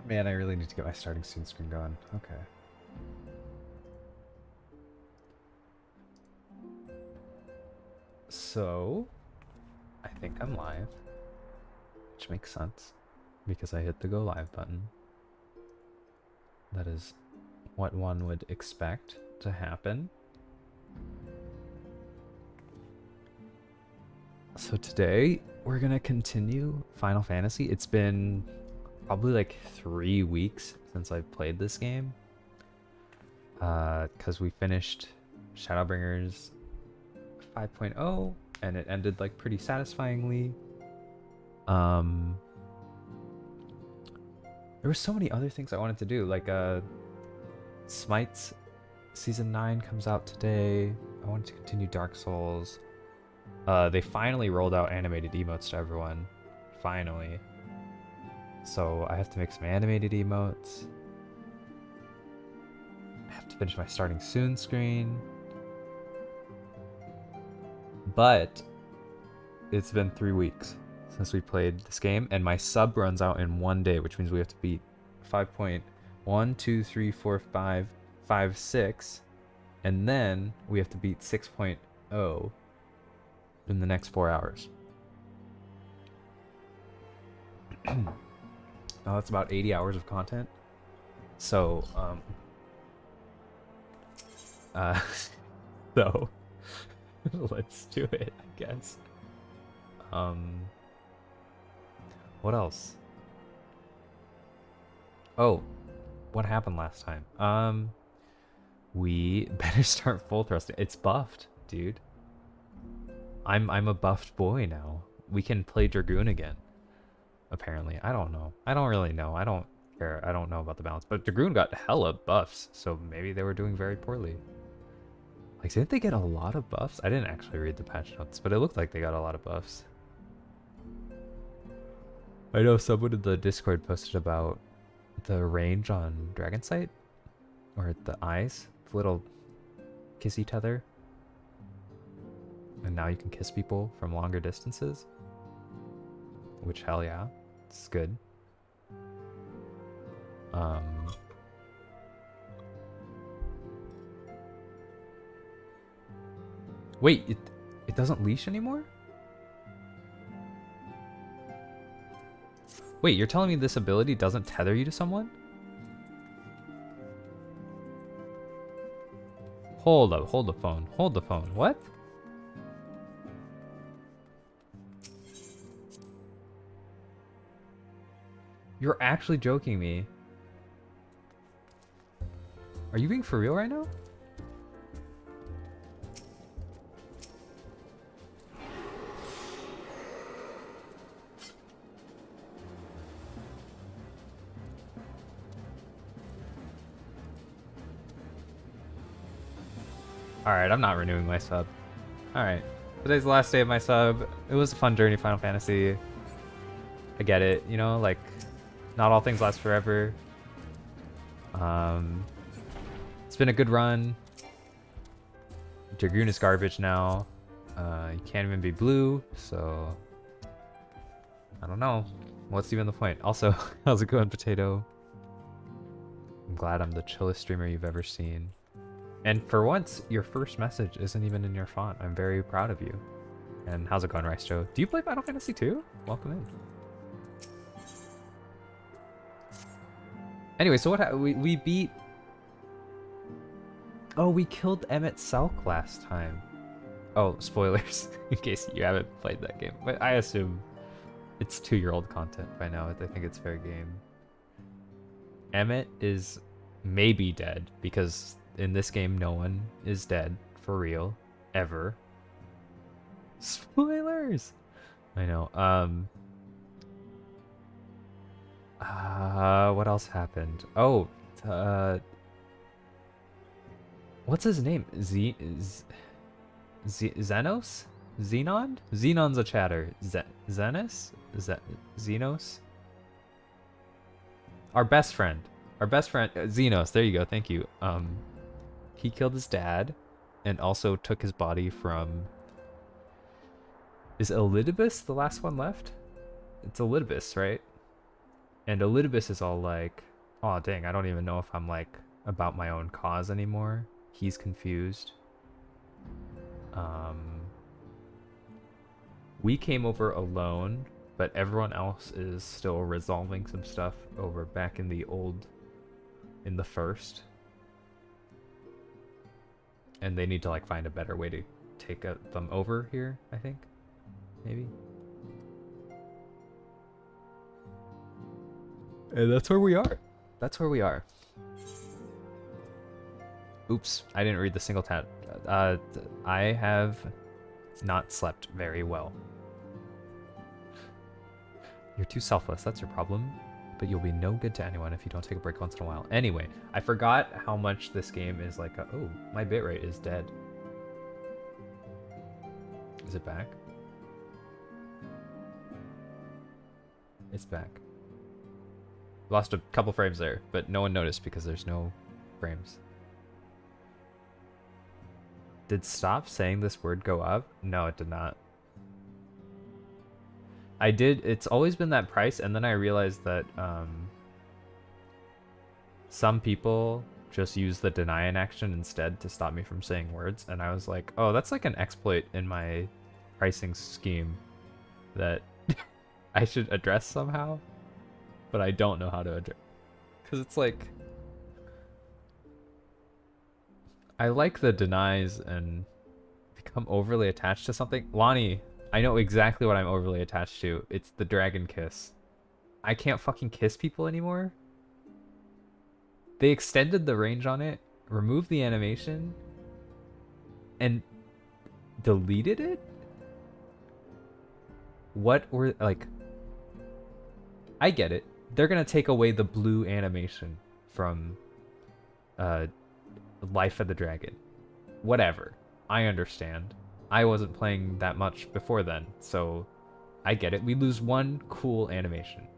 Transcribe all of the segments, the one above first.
Man, I really need to get my starting scene screen going. Okay. So, I think I'm live, which makes sense because I hit the go live button. That is what one would expect to happen. So today we're gonna continue Final Fantasy. It's been probably like 3 weeks since I've played this game. Because we finished Shadowbringers 5.0 and it ended like pretty satisfyingly. Um, there were so many other things I wanted to do, like Smite's Season 9 comes out today. I wanted to continue Dark Souls. They finally rolled out animated emotes to everyone. Finally. So I have to make some animated emotes. I have to finish my starting soon screen. But it's been 3 weeks since we played this game, and my sub runs out in 1 day, which means we have to beat 5.1, 2, 3, 4, 5, 5, 6, and then we have to beat 6.0 in the next 4 hours. Oh, that's about 80 hours of content. So, so let's do it, I guess. What else? Oh, what happened last time? We better start full thrusting. It's buffed, dude. I'm a buffed boy now. We can play Dragoon again. Apparently. I don't know. I don't really know. I don't care. I don't know about the balance. But Dragoon got hella buffs, so maybe they were doing very poorly. Like, didn't they get a lot of buffs? I didn't actually read the patch notes, but it looked like they got a lot of buffs. I know someone in the Discord posted about the range on Dragon Sight, or the eyes, the little kissy tether. And now you can kiss people from longer distances. Which, hell yeah, it's good. Wait, it doesn't leash anymore? Wait, you're telling me this ability doesn't tether you to someone? Hold up, hold the phone, hold the phone. What? You're actually joking me. Are you being for real right now? Alright, I'm not renewing my sub. Alright. Today's the last day of my sub. It was a fun journey, Final Fantasy. I get it, you know, like, not all things last forever. It's been a good run. Dragoon is garbage now. You can't even be blue, so I don't know. What's even the point? Also, how's it going, Potato? I'm glad I'm the chillest streamer you've ever seen. And for once, your first message isn't even in your font. I'm very proud of you. And how's it going, Rice Joe? Do you play Final Fantasy 2? Welcome in. Anyway, so what we beat... Oh, we killed Emmett Salk last time. Oh, spoilers, in case you haven't played that game. But I assume it's 2-year-old content by now. I think it's fair game. Emmett is maybe dead, because in this game, no one is dead, for real, ever. Spoilers! I know, what else happened? Oh, what's his name? Xenos? Xenon? Xenon's a chatter. Xenos? Xenos? Our best friend. Our best friend, Xenos, there you go, thank you. He killed his dad, and also took his body from... Is Elidibus the last one left? It's Elidibus, right? And Elidibus is all like, oh dang, I don't even know if I'm like about my own cause anymore. He's confused. We came over alone, but everyone else is still resolving some stuff over back in the first. And they need to like find a better way to take them over here, I think. Maybe. And that's where we are. That's where we are. Oops, I didn't read the single tab. I have not slept very well. You're too selfless, that's your problem. But you'll be no good to anyone if you don't take a break once in a while. Anyway, I forgot how much this game is like a... Oh, my bitrate is dead. Is it back? It's back. Lost a couple frames there, but no one noticed because there's no frames. Did stop saying this word go up? No, it did not. I did. It's always been that price, and then I realized that some people just use the deny in action instead to stop me from saying words, and I was like, oh, that's like an exploit in my pricing scheme that I should address somehow, but I don't know how to address. Because it's like, I like the denies and become overly attached to something. Lonnie, I know exactly what I'm overly attached to. It's the dragon kiss. I can't fucking kiss people anymore. They extended the range on it, removed the animation, and deleted it? What were, like... I get it. They're gonna take away the blue animation from Life of the Dragon. Whatever. I understand. I wasn't playing that much before then, so I get it. We lose one cool animation.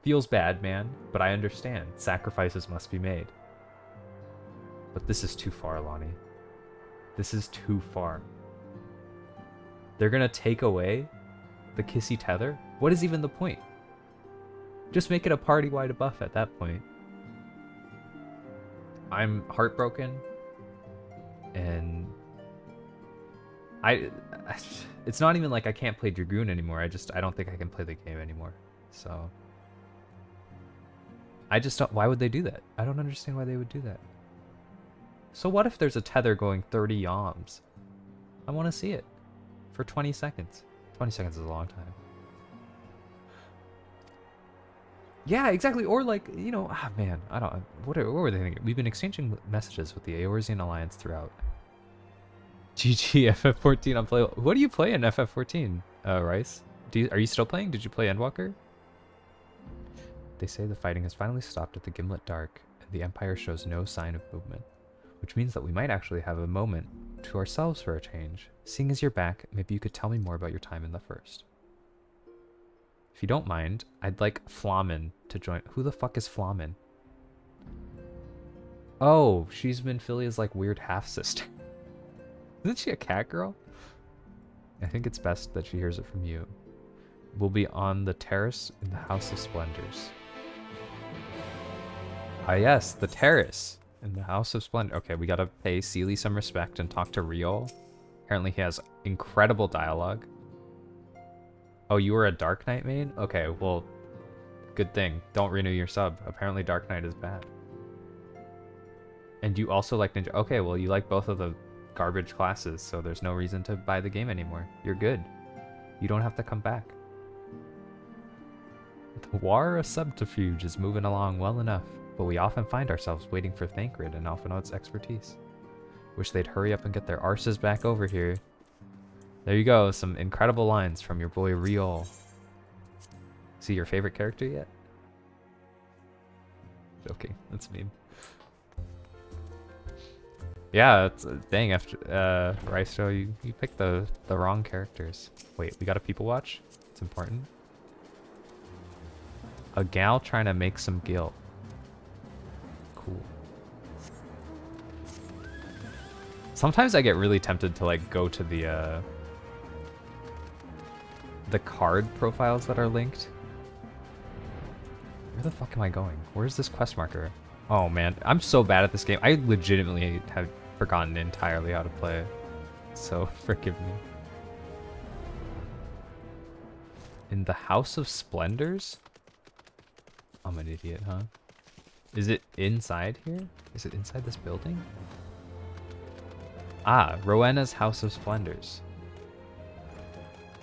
Feels bad, man, but I understand. Sacrifices must be made. But this is too far, Lonnie. This is too far. They're gonna take away the kissy tether? What is even the point? Just make it a party-wide buff at that point. I'm heartbroken, and it's not even like I can't play Dragoon anymore. I don't think I can play the game anymore. So I just don't. Why would they do that? I don't understand why they would do that. So what if there's a tether going 30 yoms? I want to see it for 20 seconds. 20 seconds is a long time. Yeah, exactly. Or like, you know, man, I don't. What were they thinking? We've been exchanging messages with the Eorzean Alliance throughout. GG FF14 on play. What do you play in FF14, Rice? Are you still playing? Did you play Endwalker? They say the fighting has finally stopped at the Gimlet Dark, and the Empire shows no sign of movement, which means that we might actually have a moment to ourselves for a change. Seeing as you're back, maybe you could tell me more about your time in the First. If you don't mind, I'd like Flamen to join. Who the fuck is Flamen? Oh, she's Minfilia's like weird half-sister. Isn't she a cat girl? I think it's best that she hears it from you. We'll be on the terrace in the House of Splendors. Ah yes, the terrace in the House of Splendor. Okay, we gotta pay Sealy some respect and talk to Riol. Apparently he has incredible dialogue. Oh, you were a Dark Knight main? Okay, well, good thing. Don't renew your sub. Apparently Dark Knight is bad. And you also like Ninja. Okay, well, you like both of the garbage classes, so there's no reason to buy the game anymore. You're good. You don't have to come back. The War of Subterfuge is moving along well enough, but we often find ourselves waiting for Thancred and Alphinaud's expertise. Wish they'd hurry up and get their arses back over here. There you go, some incredible lines from your boy Riol. See your favorite character yet? Joking, that's mean. Yeah, it's, dang, after Raisto, you picked the wrong characters. Wait, we got a people watch? It's important. A gal trying to make some guilt. Cool. Sometimes I get really tempted to like go to the card profiles that are linked Where the fuck am I going? Where's this quest marker? Oh man, I'm so bad at this game. I legitimately have forgotten entirely how to play. So forgive me. In the House of Splendors? I'm an idiot, huh? Is it inside here? Is it inside this building? Ah, Rowena's House of Splendors.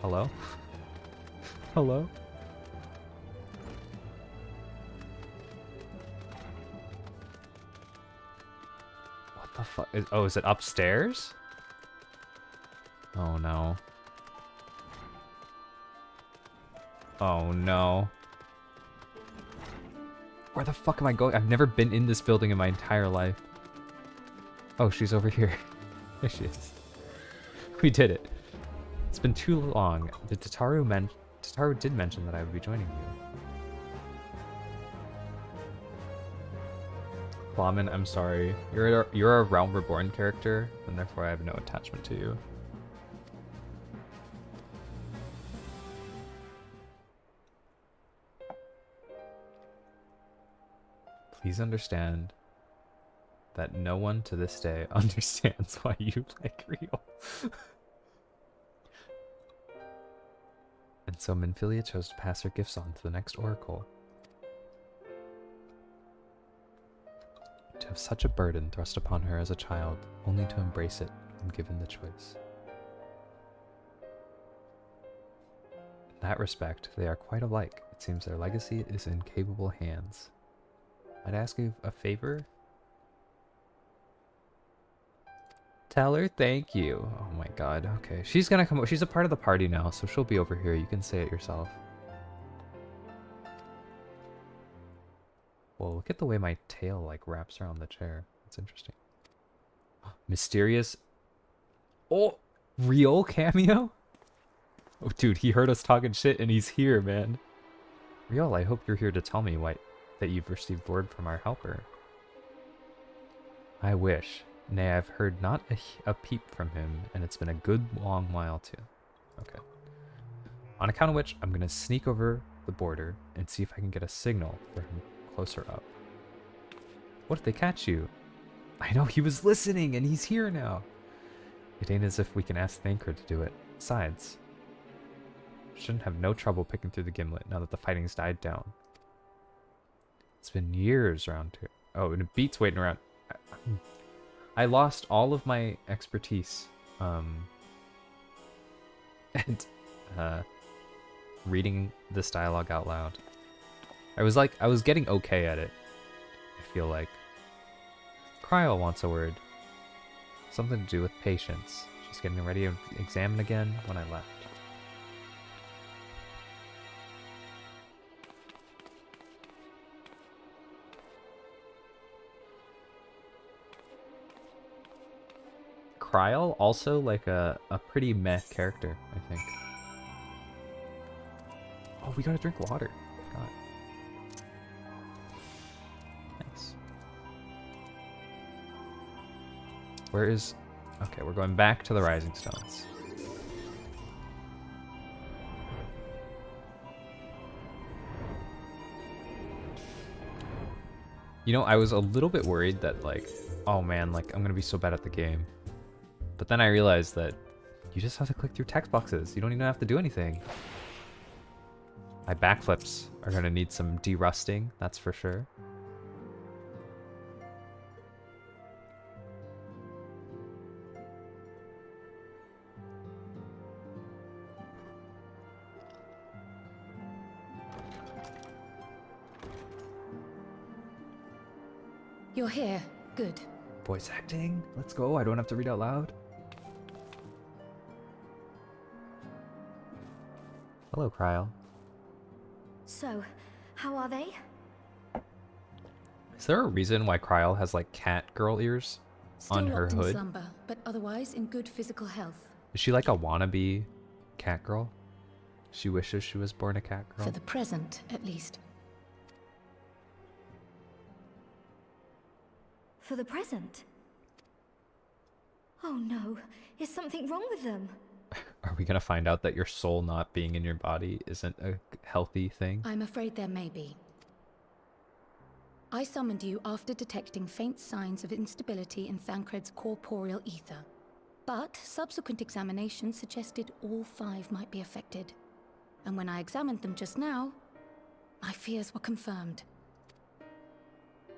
Hello? Hello? What the fuck? Oh, is it upstairs? Oh no. Oh no. Where the fuck am I going? I've never been in this building in my entire life. Oh, she's over here. There she is. We did it. It's been too long. The Tataru did mention that I would be joining you. Flamen, I'm sorry. You're a Realm Reborn character, and therefore I have no attachment to you. Please understand that no one to this day understands why you like Rio. And so Minfilia chose to pass her gifts on to the next oracle. To have such a burden thrust upon her as a child, only to embrace it when given the choice. In that respect, they are quite alike. It seems their legacy is in capable hands. I'd ask you a favor? Tell her thank you. Oh my god, okay. She's gonna come. She's a part of the party now, so she'll be over here. You can say it yourself. Well, look at the way my tail like wraps around the chair. That's interesting. Mysterious. Oh, real cameo? Oh, dude, he heard us talking shit and he's here, man. Riol, I hope you're here to tell me that you've received word from our helper. I wish. Nay, I've heard not a peep from him, and it's been a good long while too. Okay. On account of which, I'm gonna sneak over the border and see if I can get a signal for him closer up. What if they catch you? I know, he was listening and he's here now. It ain't as if we can ask Thancred to do it. Besides, shouldn't have no trouble picking through the gimlet now that the fighting's died down. It's been years around here. Oh, and it beats waiting around. I lost all of my expertise and reading this dialogue out loud. I was getting okay at it, I feel like. Cryo wants a word. Something to do with patience. She's getting ready to examine again when I left. Kryl, also like a pretty meh character, I think. Oh, we gotta drink water. God. Nice. Where is... Okay, we're going back to the Rising Stones. You know, I was a little bit worried that, like, oh man, like, I'm gonna be so bad at the game. But then I realized that you just have to click through text boxes. You don't even have to do anything. My backflips are gonna need some de-rusting, that's for sure. You're here. Good. Voice acting? Let's go. I don't have to read out loud. Hello, Kryl. So, how are they? Is there a reason why Kryl has like cat girl ears on her Still locked in hood? slumber, but otherwise in good physical health. Is she like a wannabe cat girl? She wishes she was born a cat girl? For the present, at least. For the present? Oh no, is something wrong with them? Are we gonna find out that your soul not being in your body isn't a healthy thing? I'm afraid there may be. I summoned you after detecting faint signs of instability in Thancred's corporeal ether. But subsequent examination suggested all 5 might be affected. And when I examined them just now, my fears were confirmed.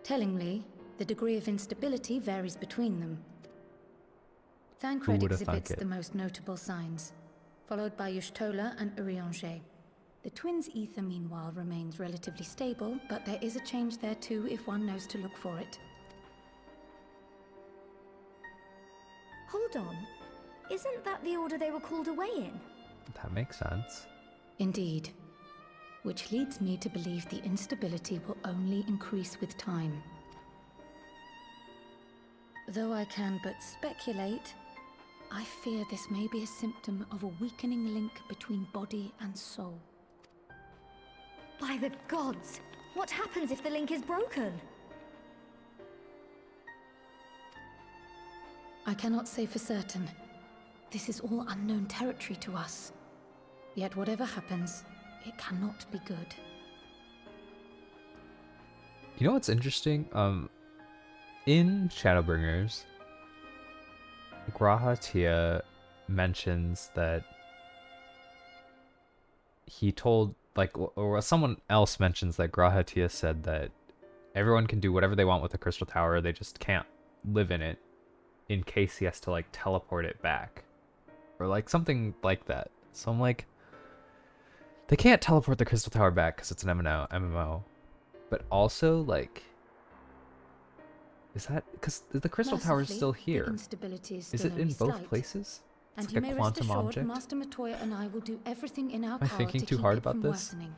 Tellingly, the degree of instability varies between them. Thancred would have thunk exhibits it? the most notable signs, followed by Y'shtola and Urianger. The twins' ether, meanwhile, remains relatively stable, but there is a change there too if one knows to look for it. Hold on. Isn't that the order they were called away in? That makes sense. Indeed. Which leads me to believe the instability will only increase with time. Though I can but speculate, I fear this may be a symptom of a weakening link between body and soul. By the gods! What happens if the link is broken? I cannot say for certain. This is all unknown territory to us. Yet whatever happens, it cannot be good. You know what's interesting? In Shadowbringers, Grahatia mentions that he told, like, or someone else mentions that Grahatia said that everyone can do whatever they want with the Crystal Tower, they just can't live in it in case he has to, like, teleport it back. Or, like, something like that. So I'm like, they can't teleport the Crystal Tower back because it's an MMO. But also, like, is that because the Crystal Tower is Mercifully, still the here? instability is Is still it in only both slight. places? And It's you like may a rest quantum assured, object? Master Matoya and I will do everything in our I power thinking to too keep hard it about from this? worsening.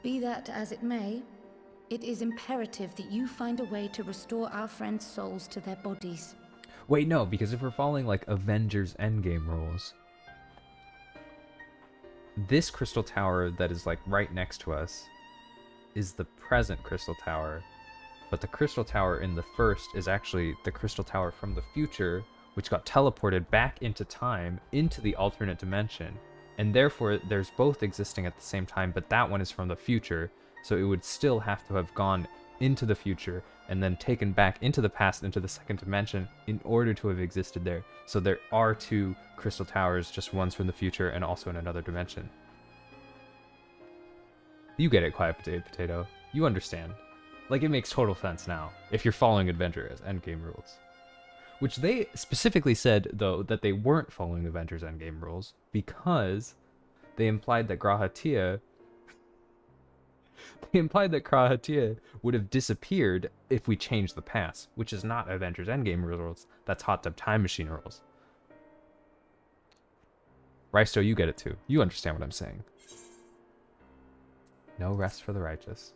Be that as it may, it is imperative that you find a way to restore our friends' souls to their bodies. Wait, no, because if we're following like Avengers Endgame rules, this Crystal Tower that is like right next to us is the present Crystal Tower, but the Crystal Tower in the first is actually the Crystal Tower from the future, which got teleported back into time, into the alternate dimension, and therefore there's both existing at the same time, but that one is from the future, so it would still have to have gone into the future and then taken back into the past, into the second dimension, in order to have existed there. So there are 2 Crystal Towers, just one's from the future and also in another dimension. You get it, Quiet Potato. You understand. Like, it makes total sense now, if you're following Avengers Endgame rules. Which they specifically said, though, that they weren't following Avengers Endgame rules, because they implied that Grahatia would have disappeared if we changed the past, which is not Avengers Endgame rules, that's Hot Tub Time Machine rules. Raisto, you get it too. You understand what I'm saying. No rest for the righteous.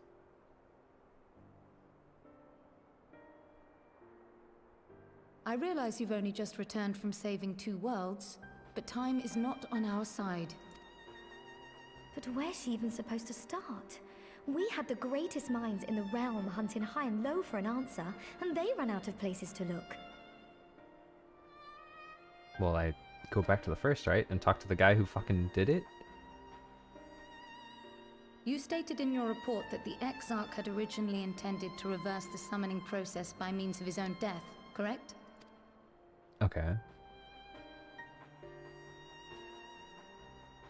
I realize you've only just returned from saving 2 worlds, but time is not on our side. But where's she even supposed to start? We had the greatest minds in the realm hunting high and low for an answer, and they ran out of places to look. Well, I go back to the first, right? And talk to the guy who fucking did it? You stated in your report that the Exarch had originally intended to reverse the summoning process by means of his own death, correct? Okay.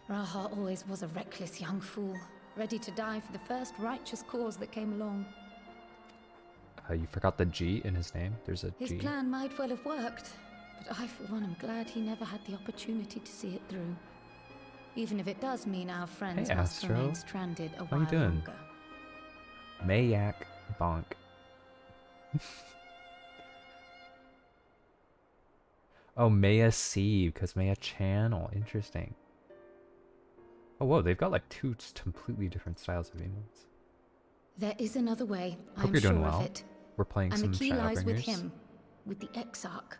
Raha always was a reckless young fool, ready to die for the first righteous cause that came along. You forgot the G in his name. There's a His G. plan might well have worked, but I for one am glad he never had the opportunity to see it through. Even if it does mean our friends Hey, must Astro. remain stranded a How you while doing? longer. Mayak Bonk. Oh, Maya C, because Maya Channel. Interesting. Oh, whoa, they've got like 2 completely different styles of emotes. There is another way, Hope I'm you're sure doing well. of it. We're playing And some the key lies with Shadowbringers. him, with the Exarch.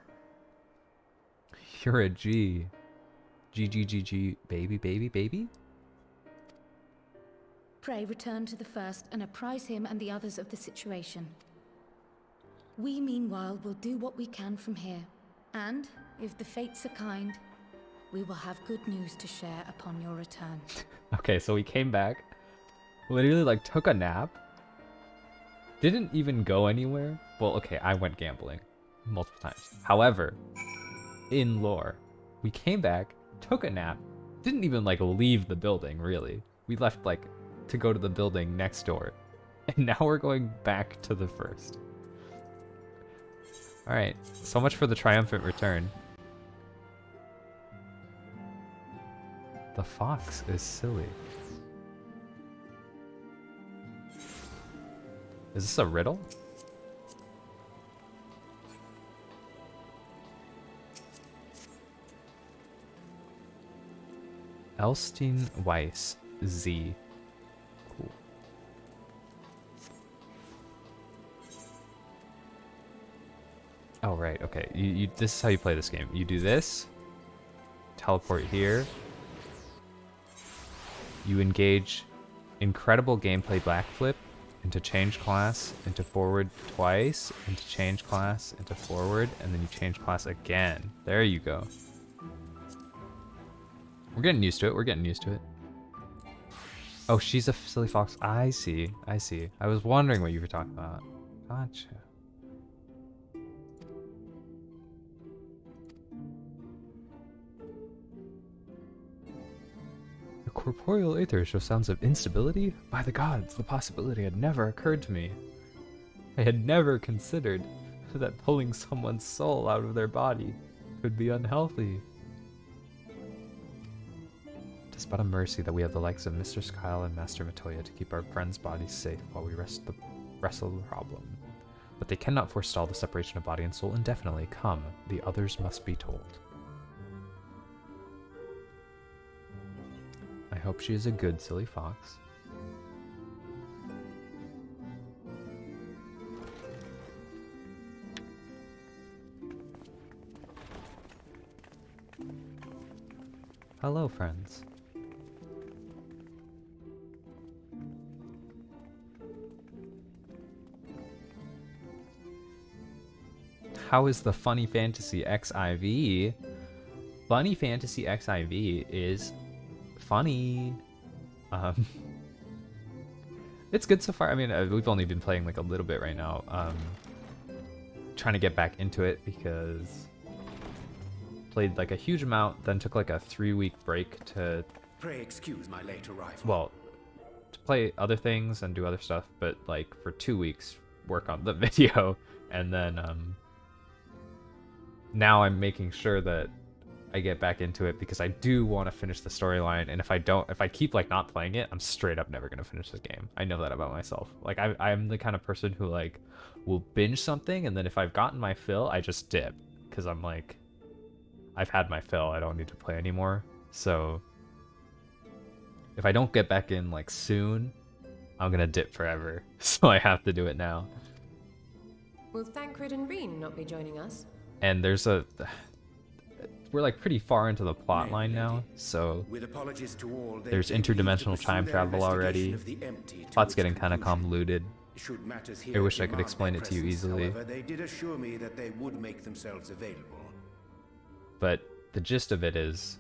You're a G. G, baby, baby, baby? Pray return to the first and apprise him and the others of the situation. We, meanwhile, will do what we can from here. And, if the fates are kind, we will have good news to share upon your return. Okay, so we came back Literally, like, took a nap. Didn't even go anywhere. Well, okay, I went gambling multiple times. However, in lore, we came back, took a nap, didn't even, like, leave the building, really. We left, like, to go to the building next door. And now we're going back to the first. Alright, so much for the triumphant return. The fox is silly. Is this a riddle? Elstein Weiss Z. Cool. Oh right, okay. This is how you play this game. You do this, teleport here. You engage incredible gameplay backflip into change class, into forward twice, into change class, into forward, and then you change class again. There you go. We're getting used to it. We're getting used to it. Oh, she's a silly fox. I see. I see. I was wondering what you were talking about. Gotcha. The corporeal aether shows signs of instability? By the gods, the possibility had never occurred to me. I had never considered that pulling someone's soul out of their body could be unhealthy. It's but a mercy that we have the likes of Mr. Skyle and Master Matoya to keep our friends' bodies safe while we wrestle the problem. But they cannot forestall the separation of body and soul indefinitely. Come, the others must be told. I hope she is a good silly fox. Hello, friends. How is the Funny Fantasy XIV? Funny Fantasy XIV is funny. It's good so far. I mean, we've only been playing like a little bit right now. Trying to get back into it because played like a huge amount, then took like a 3-week break to. Pray excuse my late arrival. Well, to play other things and do other stuff, but like for 2 weeks work on the video, and then now I'm making sure that I get back into it because I do want to finish the storyline, and if I keep like not playing it, I'm straight up never gonna finish the game. I know that about myself. Like I'm the kind of person who like will binge something, and then if I've gotten my fill, I just dip because I'm like, I've had my fill. I don't need to play anymore. So if I don't get back in like soon, I'm gonna dip forever. So I have to do it now. Will Thancred and Reen not be joining us? And we're like pretty far into the plot line now, so With apologies to all, there's interdimensional time travel already. Plot's getting kind of convoluted. Should matters I here wish I could demand explain their it to you presence, easily. However, they did assure me that they would make themselves available. But the gist of it is,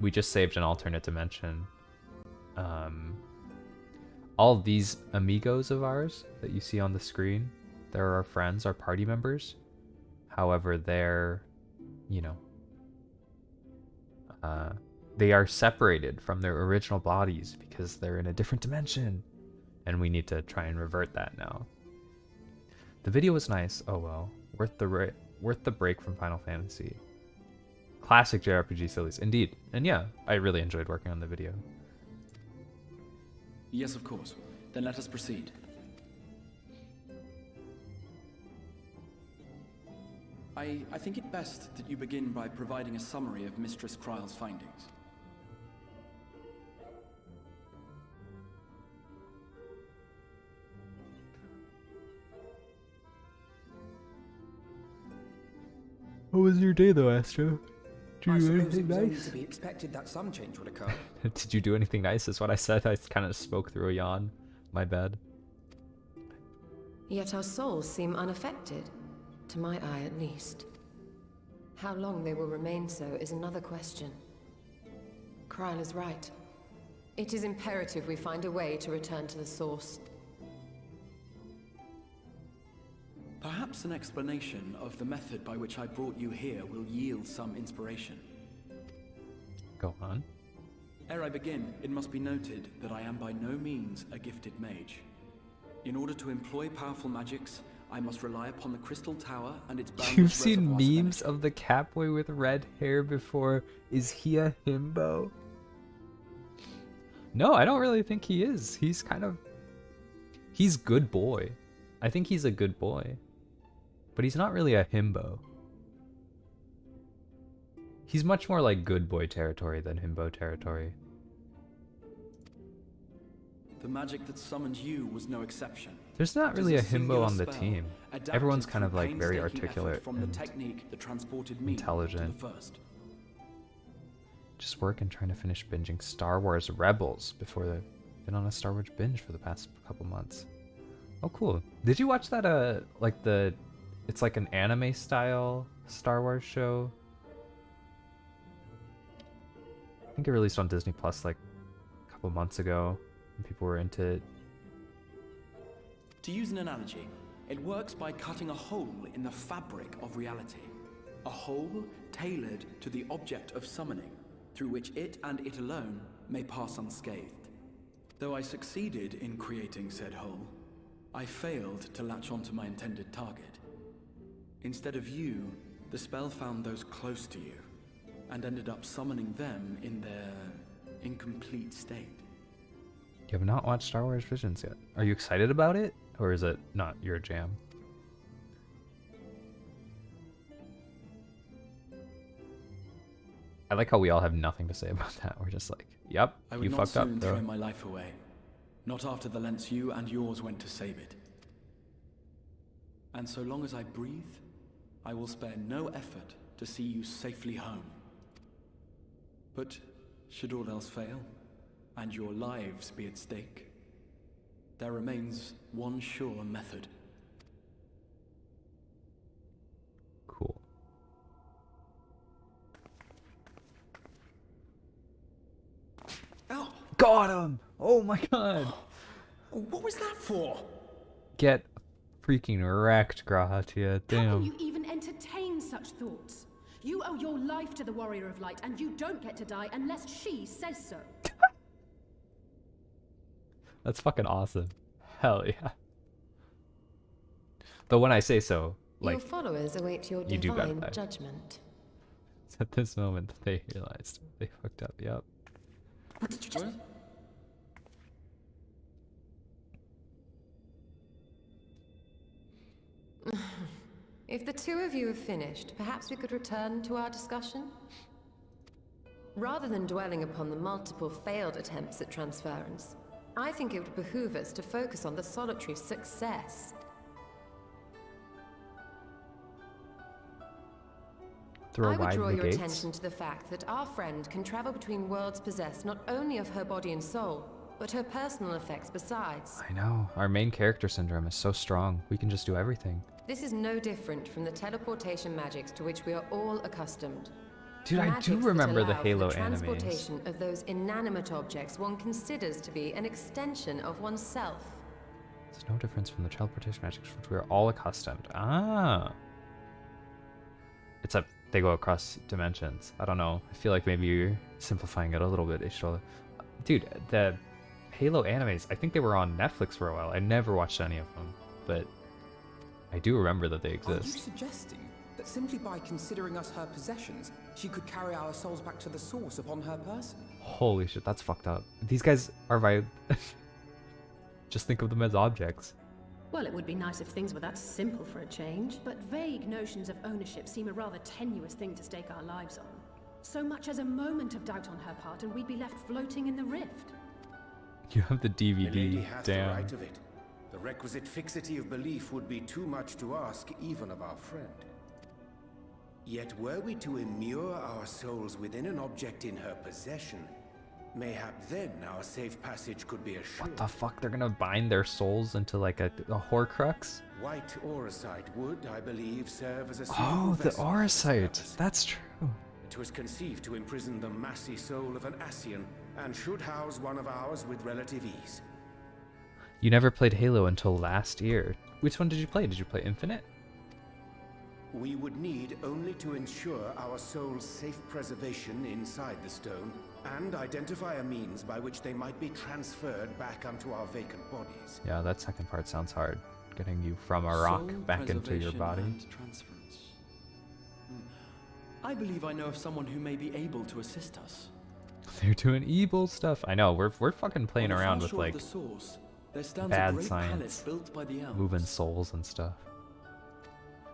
we just saved an alternate dimension. All of these amigos of ours that you see on the screen, they're our friends, our party members. However, they're, you know, they are separated from their original bodies because they're in a different dimension. And we need to try and revert that now. The video was nice. Oh well. Worth the break from Final Fantasy. Classic JRPG sillies. Indeed. And yeah, I really enjoyed working on the video. Yes, of course. Then let us proceed. I think it best that you begin by providing a summary of Mistress Kryle's findings. What was your day though, Astro? Did I you do suppose anything it was only nice? to be expected that some change would occur. Did you do anything nice is what I said. I kind of spoke through a yawn. My bad. Yet our souls seem unaffected, to my eye at least. How long they will remain so is another question. Kryle is right. It is imperative we find a way to return to the source. Perhaps an explanation of the method by which I brought you here will yield some inspiration. Go on. Ere I begin, it must be noted that I am by no means a gifted mage. In order to employ powerful magics, I must rely upon the Crystal Tower and its boundless You've seen reservoirs of memes energy. of the Catboy with red hair before. Is he a himbo? No, I don't really think he is. He's good boy. I think he's a good boy. But he's not really a himbo. He's much more like good boy territory than himbo territory. The magic that summoned you was no exception. There's not It is really a singular himbo on the spell, team. adapted Everyone's kind of through like very painstaking effort articulate from the and technique that transported me intelligent. to the first. Just working trying to finish binging Star Wars Rebels before they've been on a Star Wars binge for the past couple months. Oh, cool. Did you watch that, it's like an anime style Star Wars show? I think it released on Disney Plus like a couple months ago, and people were into it. To use an analogy, it works by cutting a hole in the fabric of reality. A hole tailored to the object of summoning, through which it and it alone may pass unscathed. Though I succeeded in creating said hole, I failed to latch onto my intended target. Instead of you, the spell found those close to you, and ended up summoning them in their incomplete state. You have not watched Star Wars Visions yet. Are you excited about it? Or is it not your jam? I like how we all have nothing to say about that. We're just like, yep, I would you not fucked up, soon bro. throw my life away. Not after the lengths you and yours went to save it. And so long as I breathe, I will spare no effort to see you safely home. But should all else fail, and your lives be at stake, there remains one sure method. Cool. Oh, Got him! Oh my god! what was that for? Get freaking wrecked, Grahatia. How can Damn. you even entertain such thoughts? You owe your life to the Warrior of Light, and you don't get to die unless she says so. That's fucking awesome. Hell yeah. Though when I say so, Your like, followers await your you do gotta divine die. judgment. it's at this moment that they realized they fucked up. Yep. What did you just... If the two of you have finished, perhaps we could return to our discussion? Rather than dwelling upon the multiple failed attempts at transference, I think it would behoove us to focus on the solitary success. Throw I would wide draw the your gates. attention to the fact that our friend can travel between worlds possessed not only of her body and soul, but her personal effects besides. I know. Our main character syndrome is so strong. We can just do everything. This is no different from the teleportation magics to which we are all accustomed. Dude, I do Magics that remember the allow for Halo the animes. transportation of those inanimate objects one considers to be an extension of oneself. It's no difference from the teleportation magics which we are all accustomed. Ah. Except they go across dimensions. I don't know. I feel like maybe you're simplifying it a little bit, Ishtola. Dude, the Halo animes, I think they were on Netflix for a while. I never watched any of them, but I do remember that they Are you exist. suggesting that simply by considering us her possessions, she could carry our souls back to the source upon her person? Holy shit, that's fucked up. These guys are just think of them as objects. Well, it would be nice if things were that simple for a change, but vague notions of ownership seem a rather tenuous thing to stake our lives on. So much as a moment of doubt on her part, and we'd be left floating in the rift. You have the The lady DVD. hath the Damn. right of it. The requisite fixity of belief would be too much to ask even of our friend. Yet were we to immure our souls within an object in her possession, mayhap then our safe passage could be assured. What the fuck? They're gonna bind their souls into like a Horcrux? White auracite would, I believe, serve as a suitable Oh, the vessel for this Auracite. purpose. That's true. It was conceived to imprison the massy soul of an Ascian and should house one of ours with relative ease. You never played Halo until last year. Which one did you play? Did you play Infinite? We would need only to ensure our souls' safe preservation inside the stone, and identify a means by which they might be transferred back onto our vacant bodies. Yeah, that second part sounds hard. Getting you from a rock Soul back into your preservation body. and transference. I believe I know of someone who may be able to assist us. They're doing evil stuff. I know, we're fucking playing On the around far with shore of like the source, there stands bad a great science, palace built by the elves. moving souls and stuff.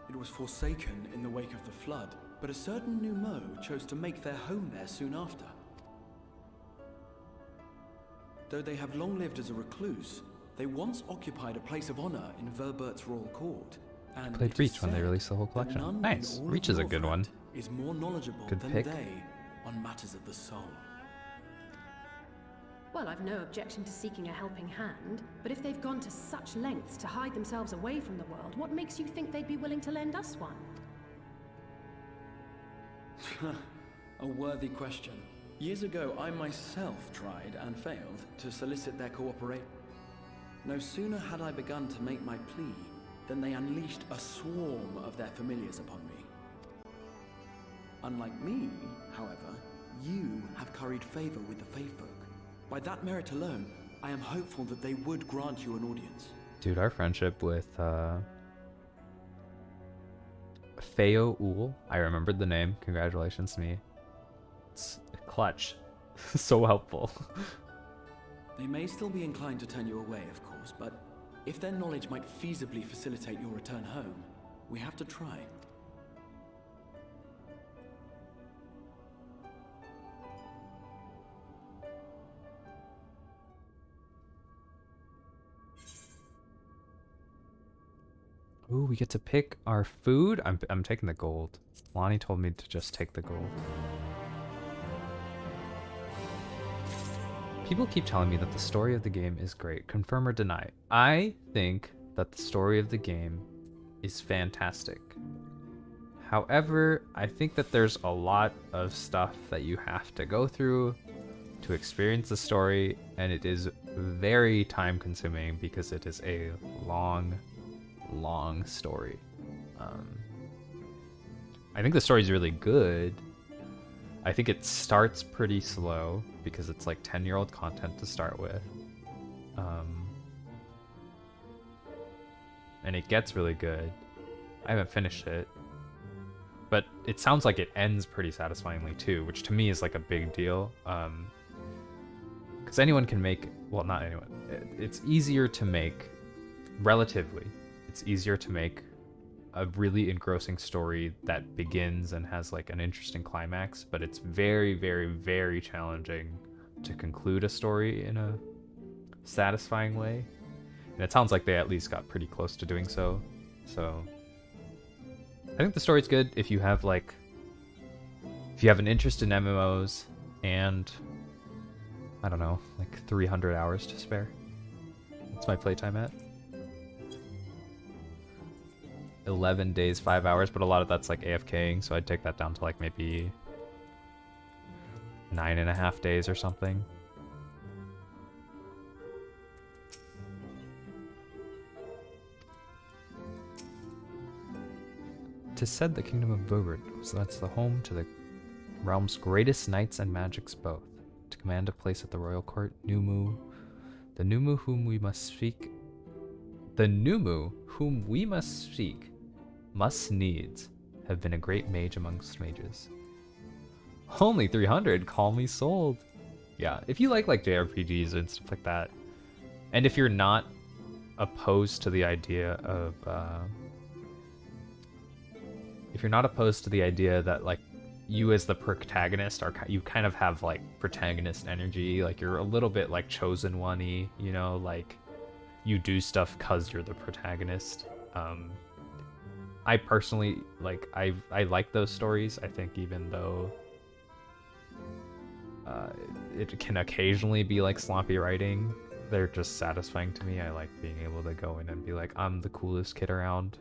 It was forsaken in the wake of the flood, but a certain Numo chose to make their home there soon after. Though they have long lived as a recluse, they once occupied a place of honor in Verbert's royal court. And Played it is Reach when they said released the whole that collection. none in Nice. all Reach of is a good one. Northrend is more knowledgeable Good than pick. they on matters of the soul. Well, I've no objection to seeking a helping hand, but if they've gone to such lengths to hide themselves away from the world, what makes you think they'd be willing to lend us one? A worthy question. Years ago, I myself tried and failed to solicit their cooperation. No sooner had I begun to make my plea than they unleashed a swarm of their familiars upon me. Unlike me, however, you have curried favor with the Fae folk. By that merit alone, I am hopeful that they would grant you an audience. Dude, our friendship with Feo Ul, I remembered the name. Congratulations to me. It's clutch. So helpful. They may still be inclined to turn you away, of course, but if their knowledge might feasibly facilitate your return home, we have to try. Ooh, we get to pick our food. I'm taking the gold. Lonnie told me to just take the gold. People keep telling me that the story of the game is great. Confirm or deny? I think that the story of the game is fantastic. However, I think that there's a lot of stuff that you have to go through to experience the story, and it is very time consuming because it is a long story. I think the story is really good. I think it starts pretty slow because it's like 10-year-old content to start with. And it gets really good. I haven't finished it. But it sounds like it ends pretty satisfyingly too, which to me is like a big deal. Because anyone can make, well, not anyone. It's easier to make, relatively, it's easier to make a really engrossing story that begins and has like an interesting climax, but it's very, very, very challenging to conclude a story in a satisfying way. And it sounds like they at least got pretty close to doing so. So I think the story's good if you have like, if you have an interest in MMOs and I don't know, like 300 hours to spare. That's my playtime at. 11 days, 5 hours, but a lot of that's like AFKing, so I'd take that down to like maybe 9.5 days or something. Tis said the kingdom of Vogard, so that's the home to the realm's greatest knights and magics both. To command a place at the royal court, the Numu whom we must speak, must needs have been a great mage amongst mages. Only 300, call me sold. Yeah, if you like JRPGs and stuff like that, and if you're not opposed to the idea of, that like you as the protagonist are, you kind of have like protagonist energy, like you're a little bit like chosen one-y, you know, like you do stuff cause you're the protagonist. I personally like, I like those stories. I think even though it can occasionally be like sloppy writing, they're just satisfying to me. I like being able to go in and be like, I'm the coolest kid around.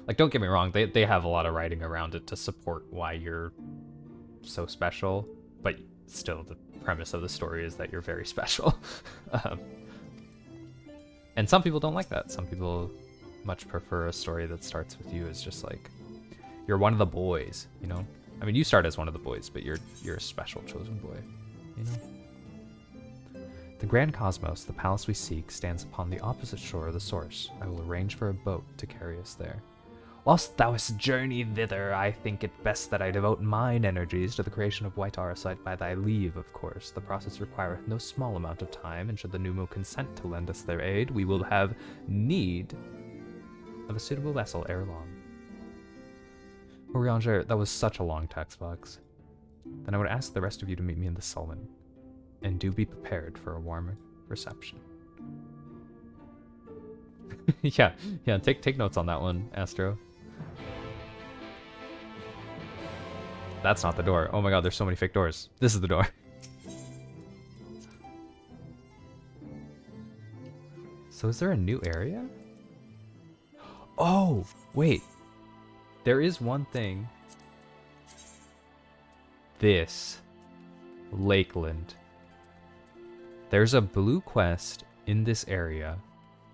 Like, don't get me wrong, they have a lot of writing around it to support why you're so special. but still the premise of the story is that you're very special. And some people don't like that. Some people much prefer a story that starts with you as just like, you're one of the boys, you know? I mean, you start as one of the boys, but you're a special chosen boy, you know? The grand cosmos, the palace we seek, stands upon the opposite shore of the source. I will arrange for a boat to carry us there. Whilst thou hast journeyed thither, I think it best that I devote mine energies to the creation of White Auracite by thy leave, of course. The process requireth no small amount of time, and should the Numo consent to lend us their aid, we will have need of a suitable vessel ere long. Orianger, that was such a long text box. Then I would ask the rest of you to meet me in the Sullen, and do be prepared for a warm reception. yeah, take notes on that one, Astro. That's not the door. Oh my god, there's so many fake doors. This is the door. So is there a new area? Oh, wait. There is one thing. This. Lakeland. There's a blue quest in this area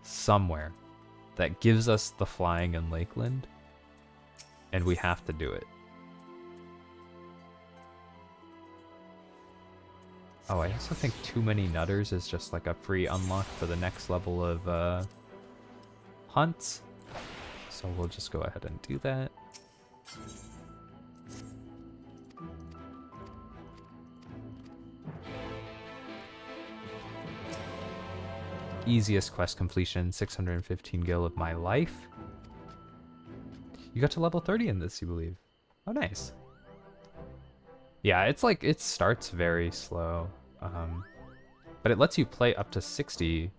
somewhere that gives us the flying in Lakeland. And we have to do it. Oh, I also think Too Many Nutters is just like a free unlock for the next level of hunts. So we'll just go ahead and do that. Easiest quest completion, 615 gil of my life. You got to level 30 in this, you believe? Oh, nice. Yeah, it's like, it starts very slow. But it lets you play up to 60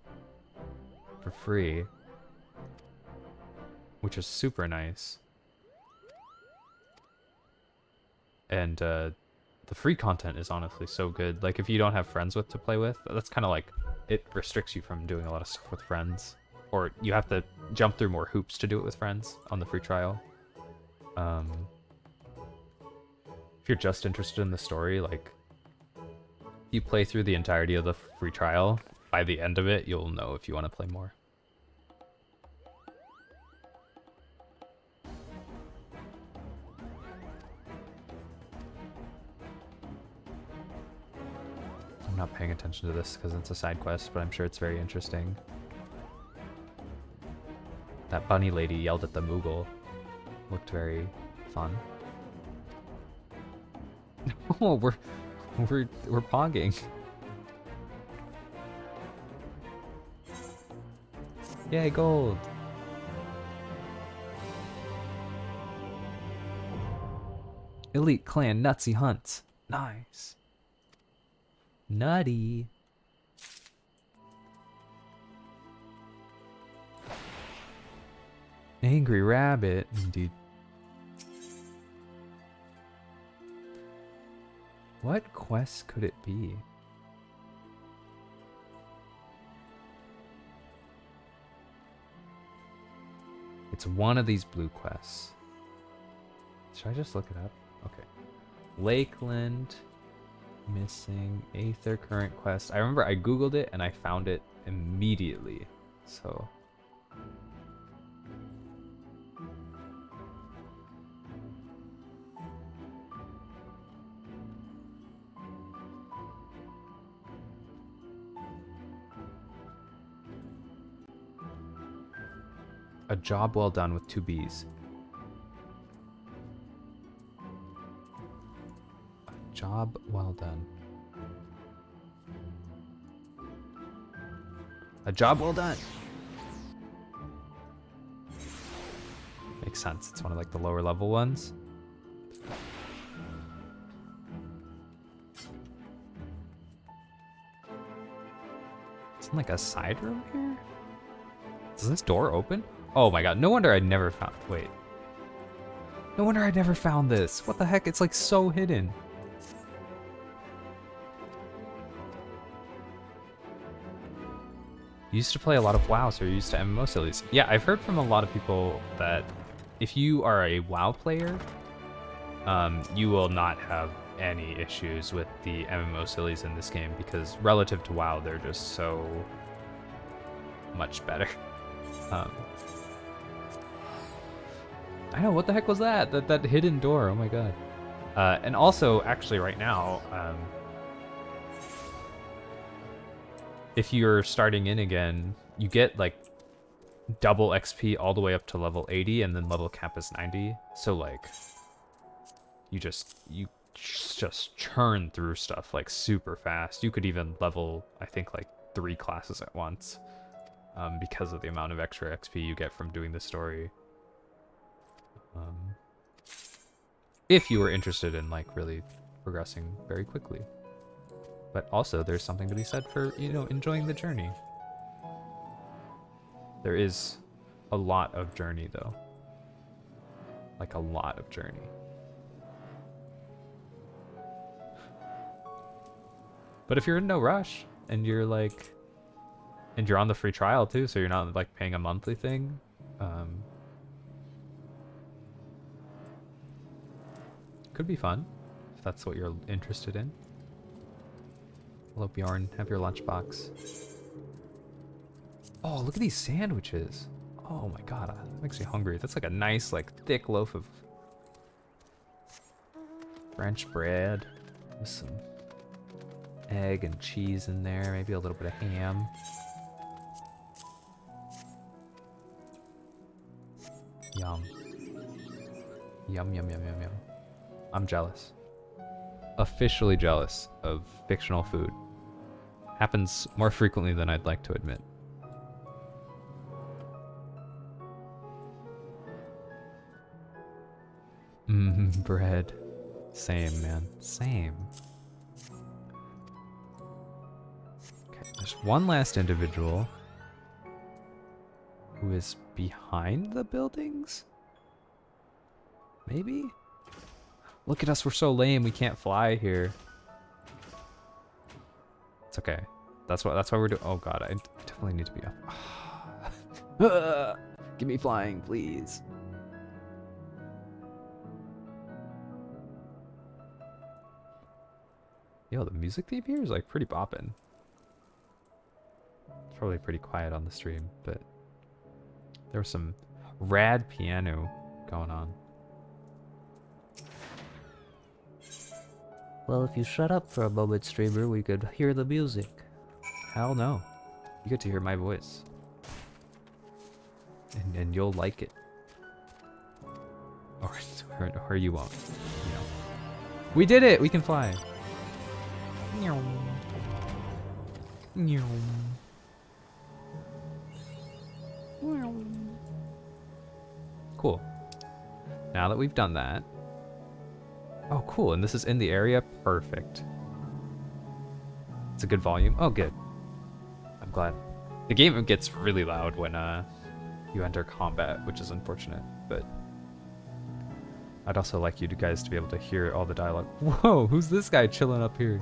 for free, which is super nice. And the free content is honestly so good. Like, if you don't have friends to play with, that's kind of like, it restricts you from doing a lot of stuff with friends. Or you have to jump through more hoops to do it with friends on the free trial. If you're just interested in the story, like, you play through the entirety of the free trial, by the end of it, you'll know if you want to play more. I'm not paying attention to this because it's a side quest, but I'm sure it's very interesting. That bunny lady yelled at the Moogle. Looked very fun. Oh, we're pogging. Yay, gold. Elite clan nutsy hunts. Nice. Nutty. Angry rabbit, indeed. What quest could it be? It's one of these blue quests. Should I just look it up? Okay. Lakeland. Missing Aether current quest. I remember I googled it and I found it immediately. So a job well done with 2 B's. Job well done. A job well done. Makes sense. It's one of like the lower level ones. Isn't like a side room here? Does this door open? Oh my god, no wonder I never found... Wait. No wonder I never found this. What the heck? It's like so hidden. You used to play a lot of WoW, so you're used to MMO series. Yeah, I've heard from a lot of people that if you are a WoW player, you will not have any issues with the MMO sillies in this game because relative to WoW, they're just so much better. I know, what the heck was that? That hidden door, oh my god. And also, actually right now, if you're starting in again, you get like double XP all the way up to level 80 and then level cap is 90. So like, you just churn through stuff like super fast. You could even level, I think, like 3 classes at once because of the amount of extra XP you get from doing the story. If you were interested in like really progressing very quickly. But also there's something to be said for, you know, enjoying the journey. There is a lot of journey though. Like a lot of journey. But if you're in no rush and you're like, and you're on the free trial too, so you're not like paying a monthly thing, could be fun if that's what you're interested in. Hello Bjorn, have your lunchbox. Oh, look at these sandwiches. Oh my god, that makes me hungry. That's like a nice, like thick loaf of French bread with some egg and cheese in there, maybe a little bit of ham. Yum. Yum, yum, yum, yum, yum. I'm jealous. Officially jealous of fictional food. Happens more frequently than I'd like to admit. Bread. Same, man. Same. Okay, there's one last individual who is behind the buildings? Maybe? Look at us, we're so lame, we can't fly here. It's okay. That's why we're doing. Oh god, I definitely need to be up. Give me flying, please. Yo, the music theme here is like pretty boppin'. It's probably pretty quiet on the stream, but there was some rad piano going on. Well, if you shut up for a moment, streamer, we could hear the music. Hell no. You get to hear my voice. And you'll like it. Or you won't. You know. We did it! We can fly! Cool. Now that we've done that. Oh, cool. And this is in the area? Perfect. It's a good volume. Oh, good. I'm glad. The game gets really loud when you enter combat, which is unfortunate, but I'd also like you guys to be able to hear all the dialogue. Whoa, who's this guy chilling up here?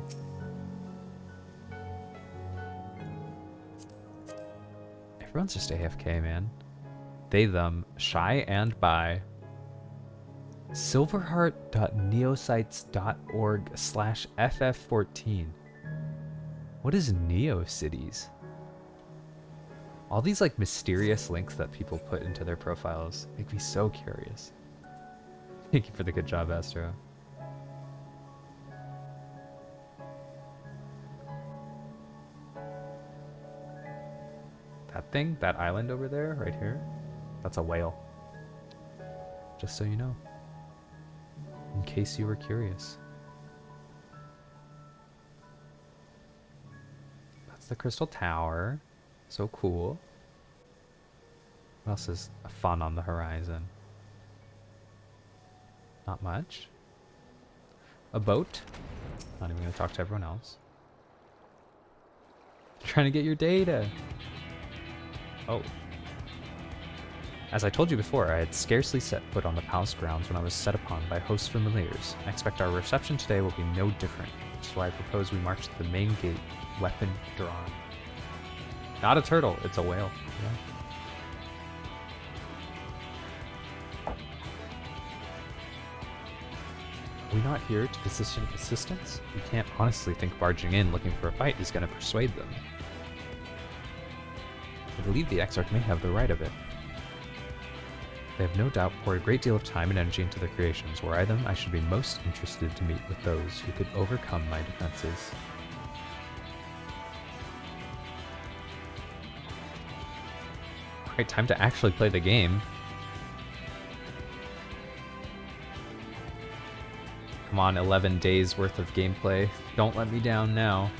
Everyone's just AFK, man. They, them, shy and bi. silverheart.neosites.org/ff14. What is NeoCities? All these like mysterious links that people put into their profiles make me so curious. Thank you for the good job, Astro. That thing, that island over there, right here, that's a whale. Just so you know. In case you were curious. That's the Crystal Tower. So cool. What else is fun on the horizon? Not much. A boat. Not even gonna talk to everyone else. Trying to get your data. Oh. As I told you before, I had scarcely set foot on the palace grounds when I was set upon by host familiars. I expect our reception today will be no different, which is why I propose we march to the main gate, weapon drawn. Not a turtle, it's a whale. Yeah. we not here to position assistance? We can't honestly think barging in looking for a fight is going to persuade them. I believe the Exarch may have the right of it. They have no doubt poured a great deal of time and energy into their creations. Were I them, I should be most interested to meet with those who could overcome my defenses. Alright, time to actually play the game. Come on, 11 days worth of gameplay. Don't let me down now.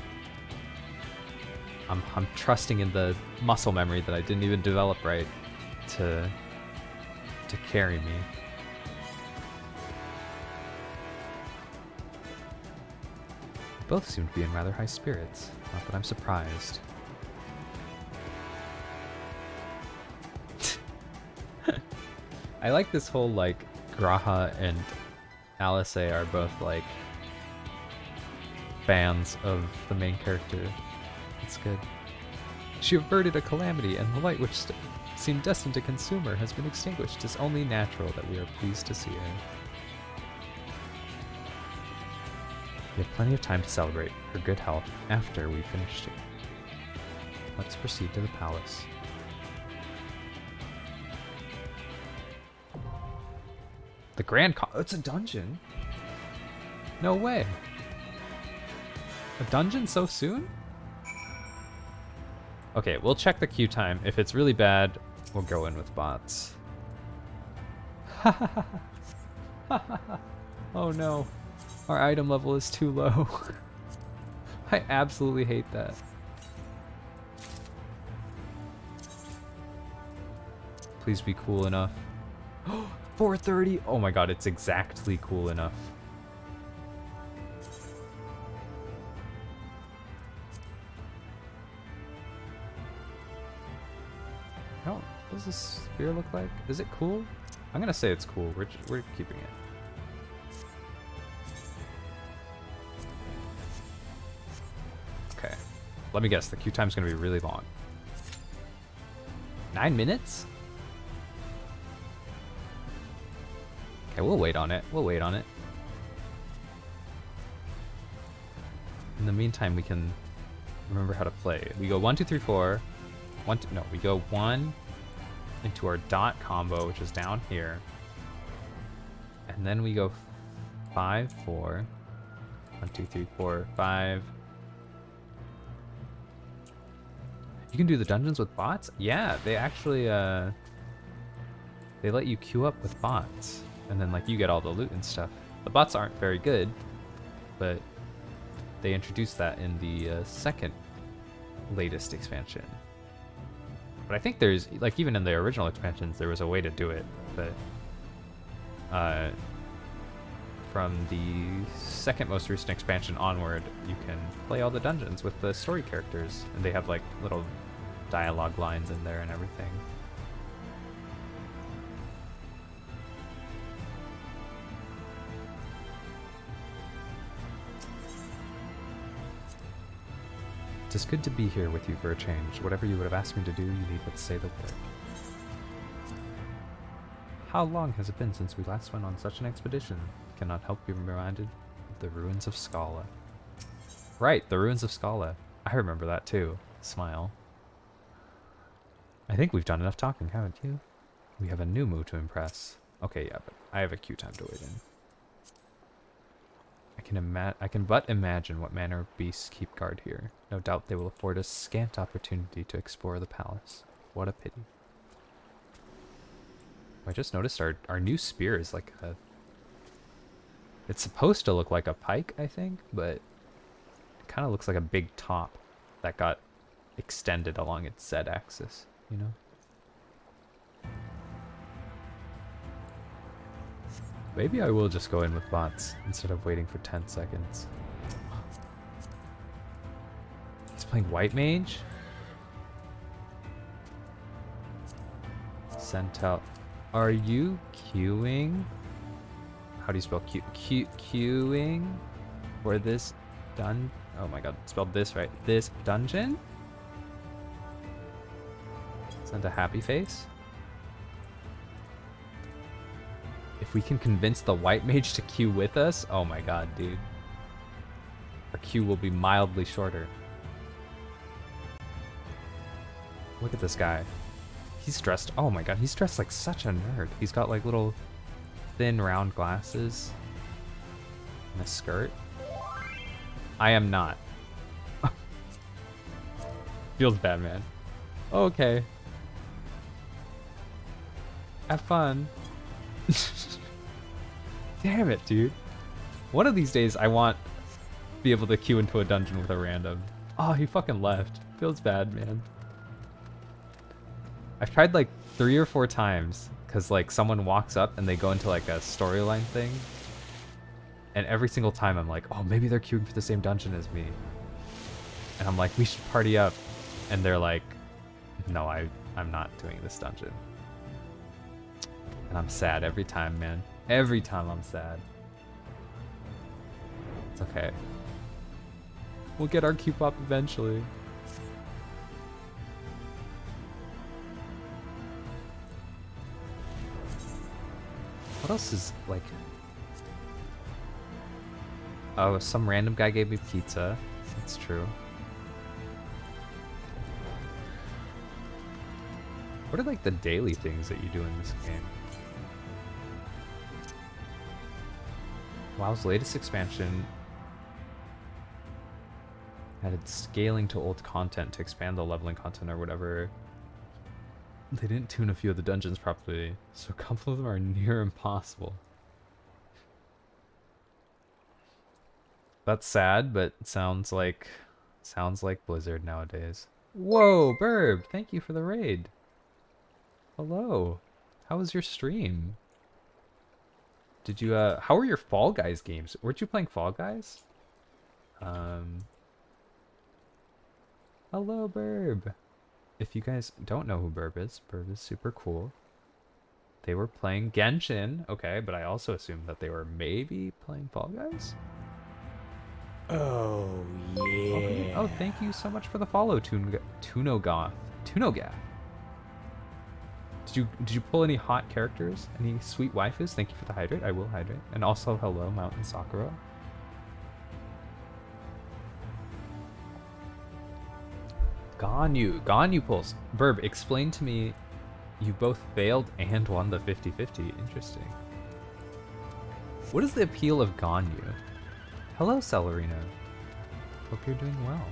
I'm trusting in the muscle memory that I didn't even develop right to carry me. Both seem to be in rather high spirits. Not that I'm surprised. I like this whole, like, Graha and Alice are both, like, fans of the main character. It's good. She averted a calamity, and the light which seemed destined to consume her has been extinguished. It's only natural that we are pleased to see her. We have plenty of time to celebrate her good health after we've finished it. Let's proceed to the palace. The Grand Oh, it's a dungeon? No way. A dungeon so soon? Okay, we'll check the queue time. If it's really bad, we'll go in with bots. Oh no. Our item level is too low. I absolutely hate that. Please be cool enough. 430! Oh my god, it's exactly cool enough. What does this spear look like? Is it cool? I'm gonna say it's cool. We're keeping it. Okay. Let me guess, the queue time's gonna be really long. 9 minutes? Okay, we'll wait on it. We'll wait on it. In the meantime, we can remember how to play. We go 1, 2, 3, 4. No, we go 1 into our dot combo, which is down here. And then we go 5, 4. 1, 2, 3, 4, 5. You can do the dungeons with bots? Yeah, they actually, they let you queue up with bots. And then, like, you get all the loot and stuff. The bots aren't very good, but they introduced that in the second latest expansion. But I think there's, like, even in the original expansions, there was a way to do it. But from the second most recent expansion onward, you can play all the dungeons with the story characters. And they have, like, little dialogue lines in there and everything. It is good to be here with you for a change. Whatever you would have asked me to do, you need but say the word. How long has it been since we last went on such an expedition? Cannot help be reminded of the ruins of Scala. Right, the ruins of Scala. I remember that too. Smile. I think we've done enough talking, haven't you? We have a new move to impress. Okay, yeah, but I have a queue time to wait in. I can but imagine what manner of beasts keep guard here. No doubt they will afford us scant opportunity to explore the palace. What a pity. I just noticed our new spear is like a... It's supposed to look like a pike, I think, but it kind of looks like a big top that got extended along its Z-axis, you know? Maybe I will just go in with bots instead of waiting for 10 seconds. He's playing White Mage? Centel. Are you queuing? How do you spell queuing? For this oh my god, spelled this right. This dungeon? Send a happy face? If we can convince the white mage to queue with us, oh my god, dude. Our queue will be mildly shorter. Look at this guy. He's dressed, oh my god, he's dressed like such a nerd. He's got like little thin round glasses and a skirt. I am not. Feels bad, man. Okay. Have fun. Damn it, dude. One of these days I want to be able to queue into a dungeon with a random. Oh, he fucking left. Feels bad, man. I've tried like 3 or 4 times because like someone walks up and they go into like a storyline thing. And every single time I'm like, oh, maybe they're queuing for the same dungeon as me. And I'm like, we should party up. And they're like, no, I'm not doing this dungeon. And I'm sad every time, man. Every time I'm sad. It's okay. We'll get our queue pop eventually. What else is like... Oh, some random guy gave me pizza. That's true. What are like the daily things that you do in this game? WoW's latest expansion added scaling to old content to expand the leveling content or whatever. They didn't tune a few of the dungeons properly, so a couple of them are near impossible. That's sad, but sounds like Blizzard nowadays. Whoa, Burb! Thank you for the raid. Hello. How was your stream? Did you how were your Fall Guys games? Weren't you playing Fall Guys? Hello, Burb. If you guys don't know who Burb is super cool. They were playing Genshin, okay, but I also assumed that they were maybe playing Fall Guys. Oh, yeah. Oh, thank you so much for the follow, Tunogath. Did you pull any hot characters? Any sweet waifus? Thank you for the hydrate. I will hydrate. And also, hello, Mountain Sakura. Ganyu pulls. Burb, explain to me. You both failed and won the 50-50. Interesting. What is the appeal of Ganyu? Hello, Celerino. Hope you're doing well.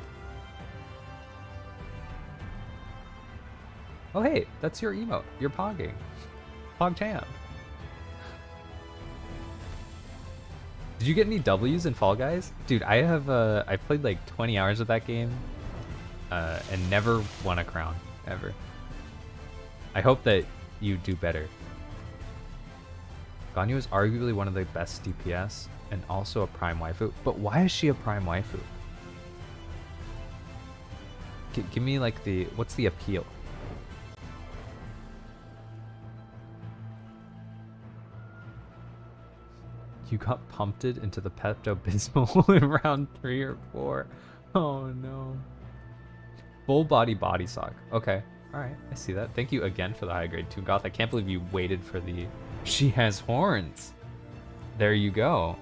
Oh hey, that's your emote. You're pogging. PogChamp. Did you get any W's in Fall Guys? Dude, I have I played like 20 hours of that game and never won a crown, ever. I hope that you do better. Ganyu is arguably one of the best DPS and also a prime waifu. But why is she a prime waifu? Give me like what's the appeal? You got pumped into the Pepto-Bismol in round 3 or 4. Oh no. Full body sock. Okay. Alright, I see that. Thank you again for the high grade 2 goth. I can't believe you waited for the... She has horns. There you go.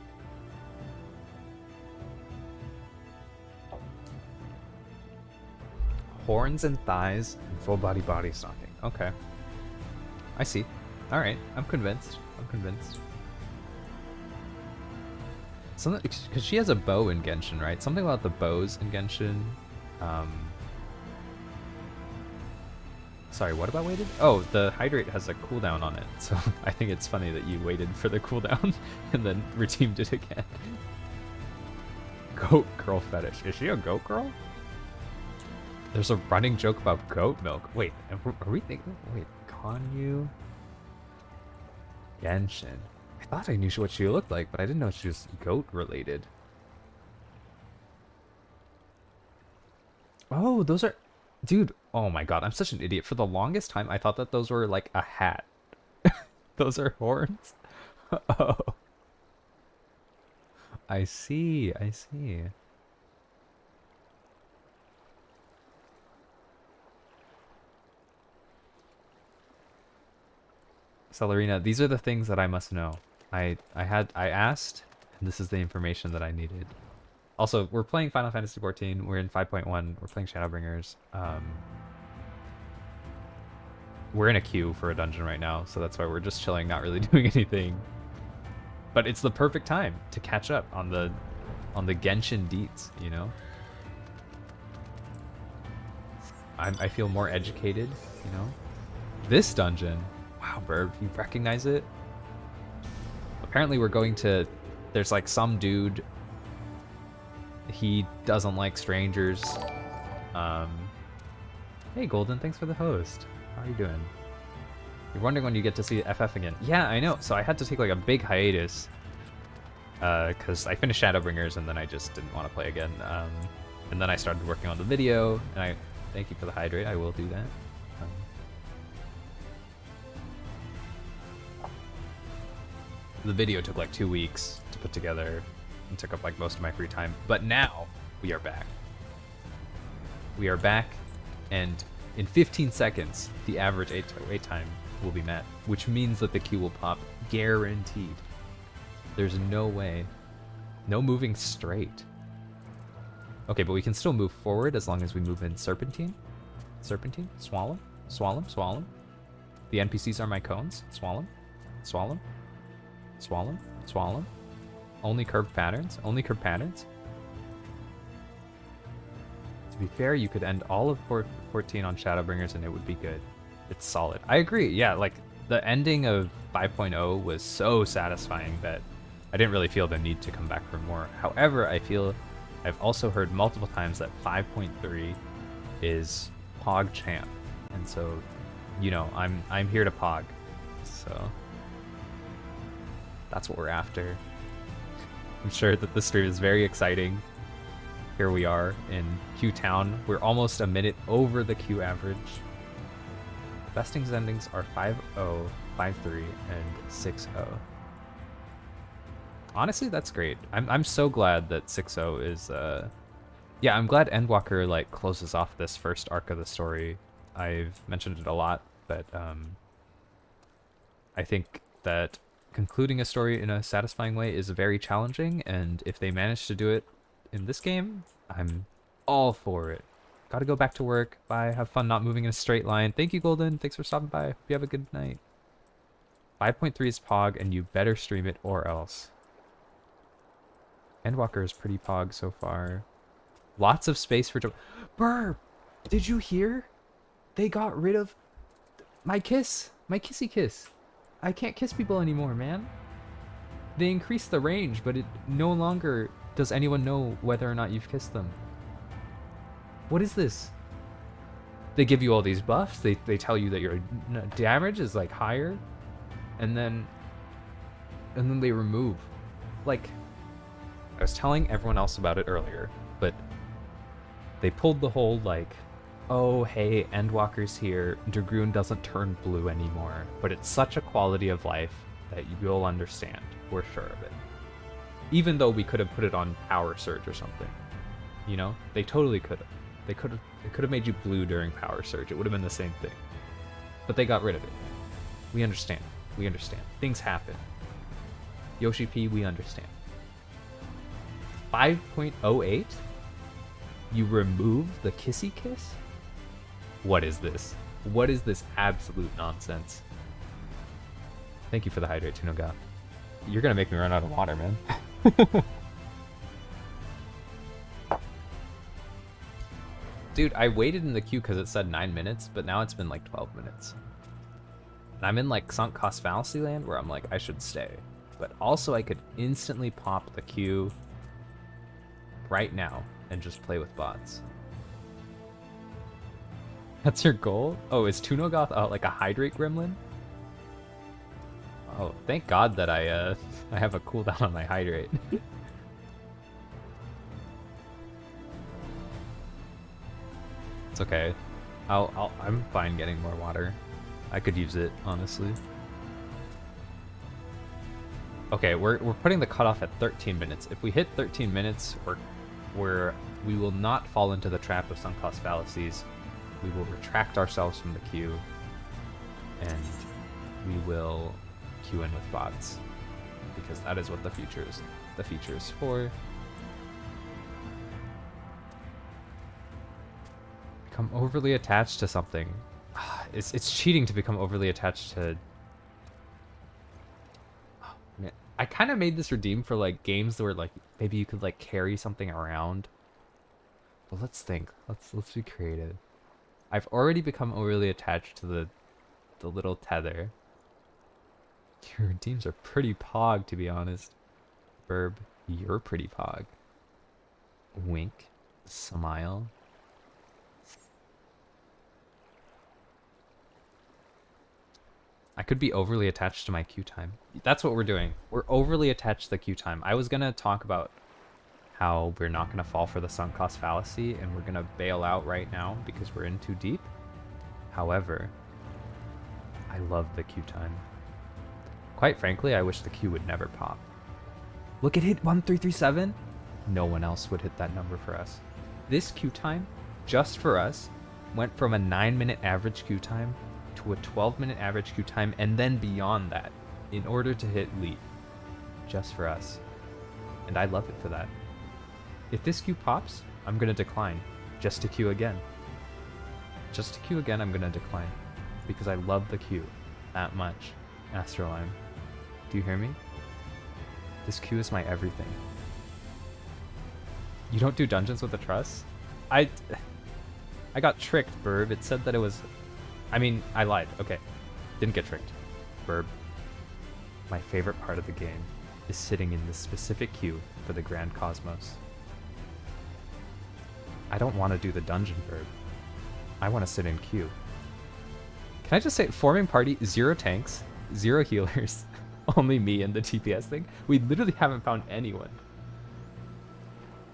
Horns and thighs and full body stocking. Okay. I see. Alright, I'm convinced. Something, because she has a bow in Genshin, right? Something about the bows in Genshin. Sorry, what about waited? Oh, the hydrate has a cooldown on it, so I think it's funny that you waited for the cooldown and then reteamed it again. Goat girl fetish. Is she a goat girl? There's a running joke about goat milk. Wait, are we thinking? Wait, Ganyu? Genshin. I thought I knew what she looked like, but I didn't know she was goat related. Oh, those are... Dude, oh my god, I'm such an idiot. For the longest time, I thought that those were like a hat. Those are horns? Oh. I see. Celerina, these are the things that I must know. I asked, and this is the information that I needed. Also, we're playing Final Fantasy XIV. We're in 5.1. We're playing Shadowbringers. We're in a queue for a dungeon right now, so that's why we're just chilling, not really doing anything. But it's the perfect time to catch up on the Genshin deets, you know? I feel more educated, you know? This dungeon, wow, Burb, you recognize it? Apparently we're going to, there's like some dude, he doesn't like strangers. Hey Golden, thanks for the host. How are you doing? You're wondering when you get to see FF again. Yeah, I know. So I had to take like a big hiatus because I finished Shadowbringers and then I just didn't want to play again. And then I started working on the video, and I thank you for the hydrate. I will do that. The video took like 2 weeks to put together and took up like most of my free time. But now we are back. We are back, and in 15 seconds, the average wait time will be met, which means that the queue will pop, guaranteed. There's no way. No moving straight. Okay, but we can still move forward as long as we move in serpentine. Serpentine? Swallow? Swallow? Swallow? The NPCs are my cones. Swallow? Swallow? Swallow? Swallow? Only curved patterns? Only curved patterns? To be fair, you could end all of 14 on Shadowbringers and it would be good. It's solid. I agree. Yeah, like the ending of 5.0 was so satisfying that I didn't really feel the need to come back for more. However, I've also heard multiple times that 5.3 is Pog champ. And so, you know, I'm here to Pog. So that's what we're after. I'm sure that the stream is very exciting. Here we are in Q Town. We're almost a minute over the Q average. Bestings endings are 5-0, 5-3, and 6-0. Honestly, that's great. I'm so glad that 6-0 is yeah, I'm glad Endwalker like closes off this first arc of the story. I've mentioned it a lot, but I think that concluding a story in a satisfying way is very challenging, and if they manage to do it in this game, I'm all for it. Gotta go back to work. Bye. Have fun not moving in a straight line. Thank you, Golden. Thanks for stopping by. Hope you have a good night. 5.3 is Pog, and you better stream it or else. Endwalker is pretty Pog so far. Lots of space for... Burp! Did you hear? They got rid of my kiss. My kissy kiss. I can't kiss people anymore, man. They increased the range, but it no longer does anyone know whether or not you've kissed them. What is this? They give you all these buffs. They tell you that your damage is like higher, and then they remove. Like, I was telling everyone else about it earlier, but they pulled the whole like, oh hey, Endwalker's here. Dragoon doesn't turn blue anymore, but it's such a quality of life that you'll understand. We're sure of it. Even though we could have put it on Power Surge or something, you know, they totally could have. They could have made you blue during Power Surge. It would have been the same thing. But they got rid of it. We understand. We understand. Things happen. Yoshi P, we understand. 5.08? You remove the kissy kiss? What is this? What is this absolute nonsense? Thank you for the hydrate, Tunoga. You're gonna make me run out of water, man. Dude, I waited in the queue because it said 9 minutes, but now it's been like 12 minutes. And I'm in like sunk cost fallacy land where I'm like, I should stay. But also I could instantly pop the queue right now and just play with bots. That's your goal? Oh, is Tunogoth like a hydrate gremlin? Oh, thank God that I have a cooldown on my hydrate. It's okay. I'm fine getting more water. I could use it, honestly. Okay, we're putting the cutoff at 13 minutes. If we hit 13 minutes, we will not fall into the trap of sunk cost fallacies. We will retract ourselves from the queue and we will queue in with bots. Because that is what the future is for. Become overly attached to something. It's cheating to become overly attached to... Oh, man. I kind of made this redeem for like games where like maybe you could like carry something around. But let's think. Let's be creative. I've already become overly attached to the little tether. Your redeems are pretty pog, to be honest. Verb, you're pretty pog. Wink, smile. I could be overly attached to my queue time. That's what we're doing. We're overly attached to the queue time. I was gonna talk about how we're not gonna fall for the sunk cost fallacy and we're gonna bail out right now because we're in too deep. However, I love the queue time. Quite frankly, I wish the queue would never pop. Look, it hit 1337. No one else would hit that number for us. This queue time, just for us, went from a 9-minute average queue time to a 12-minute average queue time, and then beyond that, in order to hit lead. Just for us. And I love it for that. If this queue pops, I'm gonna decline. Just to queue again. Just to queue again, I'm gonna decline. Because I love the queue that much. Astroline. Do you hear me? This queue is my everything. You don't do dungeons with a truss? I got tricked, Verb. It said that it was... I mean, I lied. Okay. Didn't get tricked. Verb. My favorite part of the game is sitting in this specific queue for the Grand Cosmos. I don't want to do the dungeon, Verb. I want to sit in queue. Can I just say, forming party, 0 tanks, 0 healers, only me and the DPS thing? We literally haven't found anyone.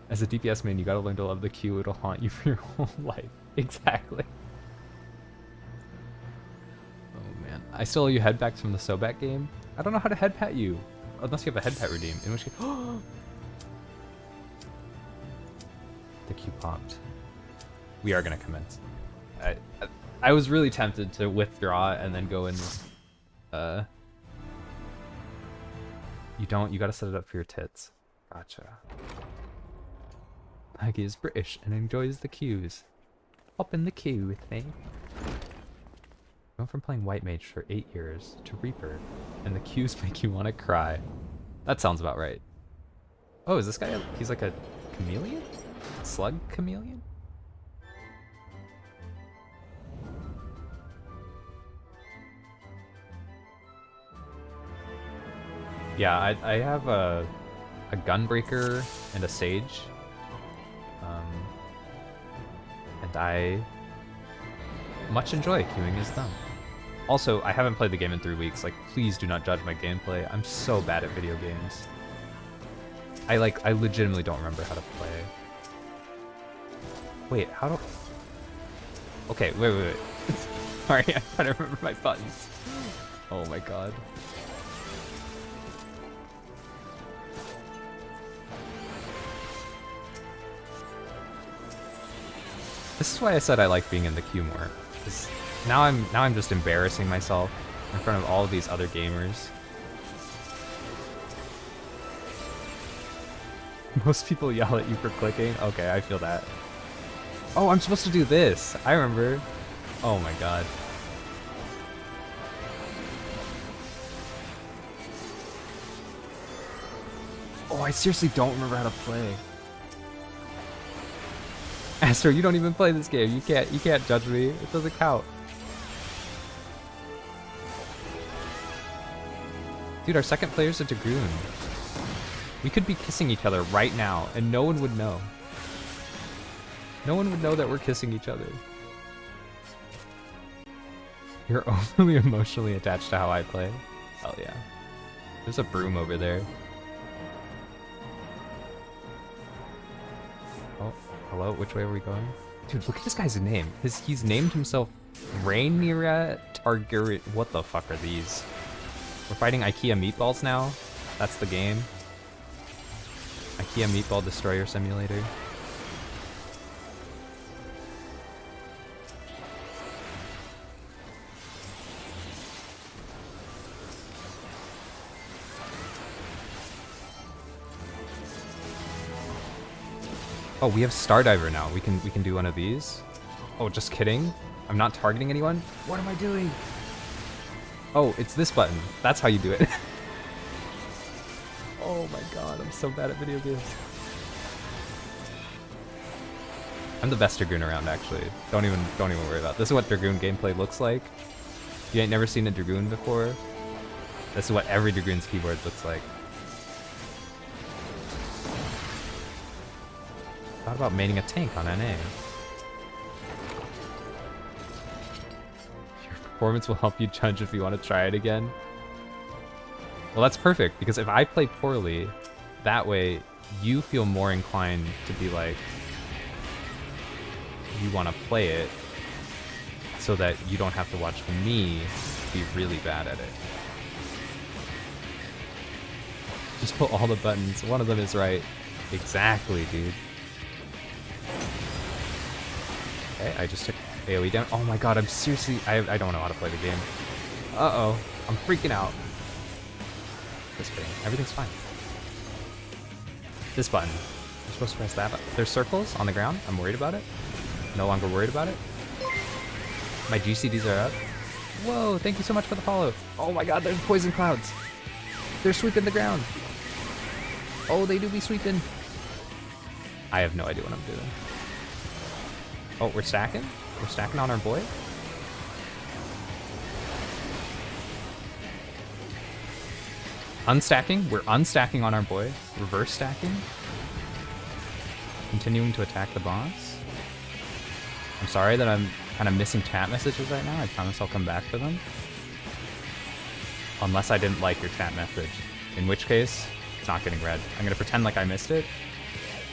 As a DPS main, you gotta learn to love the queue. It'll haunt you for your whole life. Exactly. Oh man. I still owe you headbacks from the Sobek game. I don't know how to headpat you. Unless you have a headpat redeem. In which case... The queue popped. We are gonna commence. I was really tempted to withdraw and then go in with... You don't. You gotta set it up for your tits. Gotcha. Maggie is British and enjoys the queues. Hop in the queue with me. Going from playing White Mage for 8 years to Reaper, and the queues make you want to cry. That sounds about right. Oh, is this guy? He's like a chameleon? Slug chameleon? Yeah, I have a Gunbreaker and a Sage. And I much enjoy queuing as them. Also, I haven't played the game in 3 weeks. Like, please do not judge my gameplay. I'm so bad at video games. I legitimately don't remember how to play. Wait, how do... Okay, wait. Sorry, I'm trying to remember my buttons. Oh my god. This is why I said I like being in the queue more. Because now I'm just embarrassing myself in front of all of these other gamers. Most people yell at you for clicking. Okay, I feel that. Oh, I'm supposed to do this. I remember. Oh my god. Oh, I seriously don't remember how to play. Astro, you don't even play this game. You can't judge me. It doesn't count. Dude, our second player's a Dragoon. We could be kissing each other right now, and no one would know. No one would know that we're kissing each other. You're overly emotionally attached to how I play. Hell yeah. There's a broom over there. Oh, hello? Which way are we going? Dude, look at this guy's name. He's named himself Rhaenyra Targaryen. What the fuck are these? We're fighting IKEA meatballs now? That's the game? IKEA Meatball Destroyer Simulator. Oh, we have Stardiver now. We can do one of these. Oh, just kidding. I'm not targeting anyone. What am I doing? Oh, it's this button. That's how you do it. Oh my god, I'm so bad at video games. I'm the best Dragoon around, actually. Don't even worry about it. This is what Dragoon gameplay looks like. You ain't never seen a Dragoon before. This is what every Dragoon's keyboard looks like. Thought about mating a tank on NA. Your performance will help you judge if you want to try it again. Well, that's perfect, because if I play poorly, that way you feel more inclined to be like, you want to play it, so that you don't have to watch me be really bad at it. Just put all the buttons. One of them is right. Exactly, dude. Okay, I just took AoE down. Oh my god, I'm seriously... I don't know how to play the game. Uh-oh. I'm freaking out. Just kidding. Everything's fine. This button. You're supposed to press that button. There's circles on the ground. I'm worried about it. No longer worried about it. My GCDs are up. Whoa, thank you so much for the follow. Oh my god, there's poison clouds. They're sweeping the ground. Oh, they do be sweeping. I have no idea what I'm doing. Oh, we're stacking? We're stacking on our boy? Unstacking? We're unstacking on our boy. Reverse stacking. Continuing to attack the boss. I'm sorry that I'm kind of missing chat messages right now. I promise I'll come back to them. Unless I didn't like your chat message. In which case, it's not getting read. I'm going to pretend like I missed it.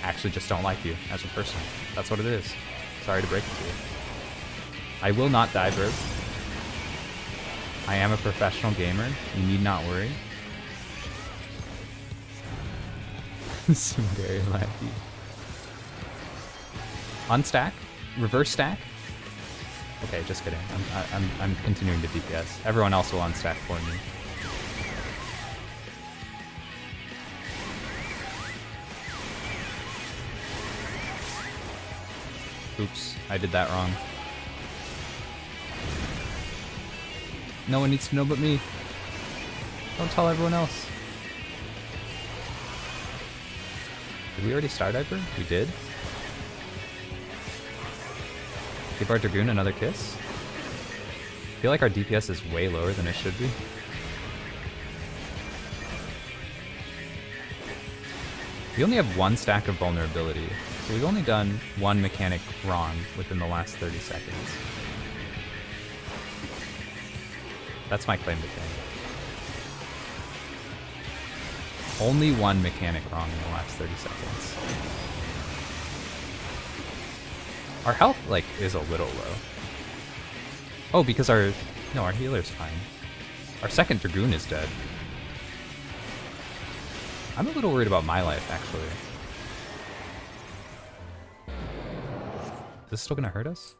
Actually just don't like you as a person. That's what it is. Sorry to break it to you. I will not die, bro. I am a professional gamer. You need not worry. Very lucky. Unstack. Reverse stack. Okay, just kidding. I'm continuing to DPS. Everyone else will unstack for me. Oops, I did that wrong. No one needs to know but me. Don't tell everyone else. Did we already start Hyper? We did. Give our Dragoon another kiss? I feel like our DPS is way lower than it should be. We only have one stack of vulnerability, so we've only done one mechanic wrong within the last 30 seconds. That's my claim to fame. Only one mechanic wrong in the last 30 seconds. Our health, like, is a little low. Oh, because our healer's fine. Our second Dragoon is dead. I'm a little worried about my life, actually. Is this still gonna hurt us?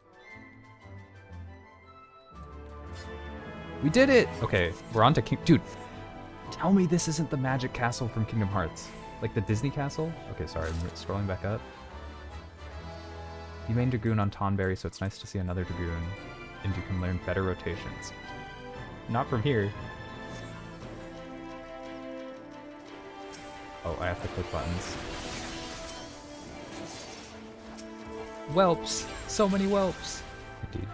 We did it! Okay, we're on to King... Dude, tell me this isn't the magic castle from Kingdom Hearts. Like the Disney castle? Okay, sorry, I'm scrolling back up. You main Dragoon on Tonberry, so it's nice to see another Dragoon. And you can learn better rotations. Not from here. Oh, I have to click buttons. Whelps! So many whelps! Indeed.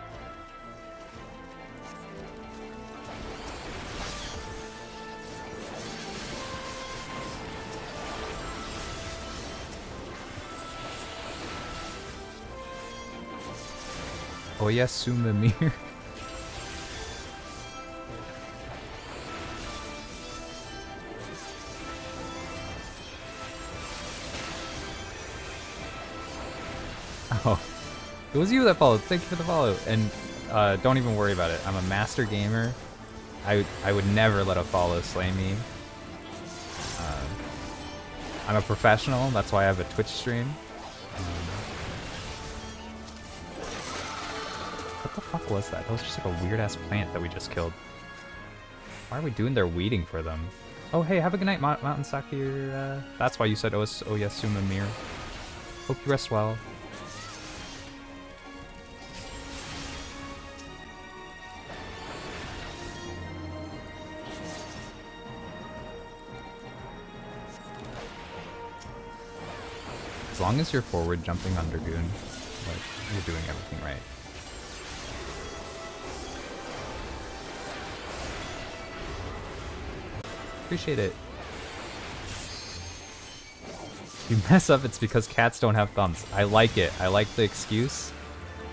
Oh yes, Sumamir. Oh, it was you that followed. Thank you for the follow. And don't even worry about it. I'm a master gamer. I would never let a follow slay me. I'm a professional. That's why I have a Twitch stream. What the fuck was that? That was just like a weird ass plant that we just killed. Why are we doing their weeding for them? Oh hey, have a good night, Mountain Sakir. That's why you said oh yes, Sumamir. Hope you rest well. As long as you're forward jumping on Dragoon, like, you're doing everything right. Appreciate it. If you mess up, it's because cats don't have thumbs. I like it. I like the excuse.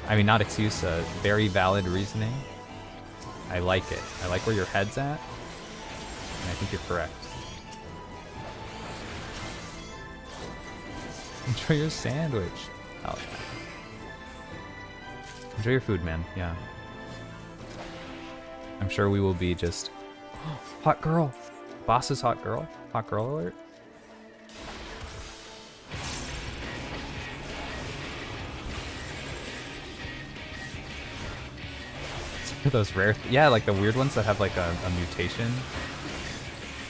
I mean, not excuse, very valid reasoning. I like it. I like where your head's at. And I think you're correct. Enjoy your sandwich. Oh, yeah. Enjoy your food, man. Yeah. I'm sure we will be just... hot girl! Boss's hot girl? Hot girl alert? For those rare... yeah, like the weird ones that have like a mutation.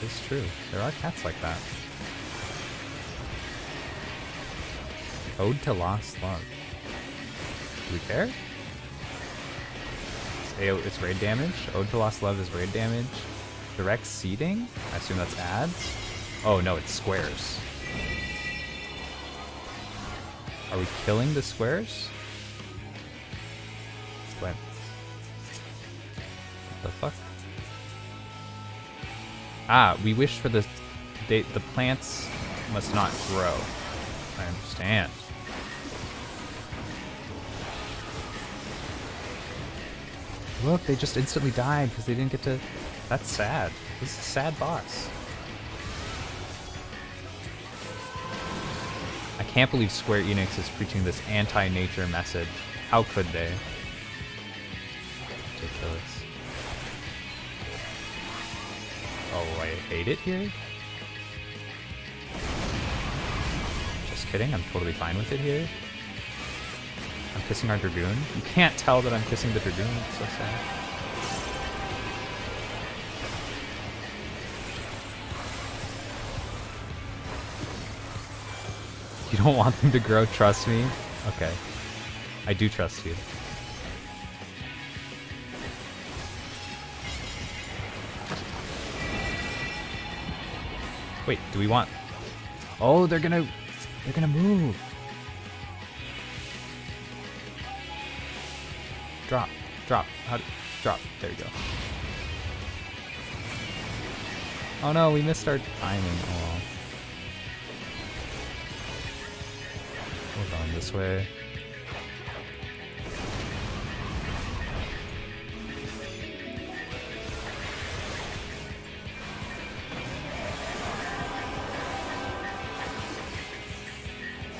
It's true. There are cats like that. Ode to Lost Love. Do we care? It's raid damage. Ode to Lost Love is raid damage. Direct seeding? I assume that's ads. Oh no, it's squares. Are we killing the squares? What? What the fuck? Ah, we wish for the plants must not grow. I understand. Look, they just instantly died because they didn't get to... That's sad. This is a sad boss. I can't believe Square Enix is preaching this anti-nature message. How could they? Ridiculous. Oh, I hate it here? Just kidding, I'm totally fine with it here. I'm kissing our Dragoon. You can't tell that I'm kissing the Dragoon, it's so sad. You don't want them to grow, trust me? Okay. I do trust you. Wait, do we want... Oh, they're gonna move. Drop. Drop. Drop. There you go. Oh no, we missed our timing. Oh well. We're going this way.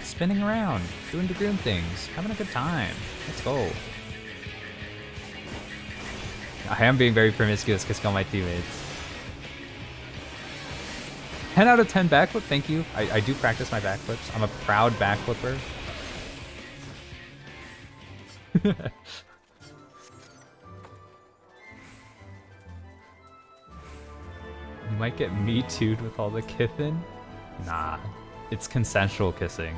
Spinning around, doing Dragoon things, having a good time. Let's go. I am being very promiscuous kissing all my teammates. 10 out of 10 backflip, thank you. I do practice my backflips. I'm a proud backflipper. You might get me too'd with all the kissing. Nah, it's consensual kissing.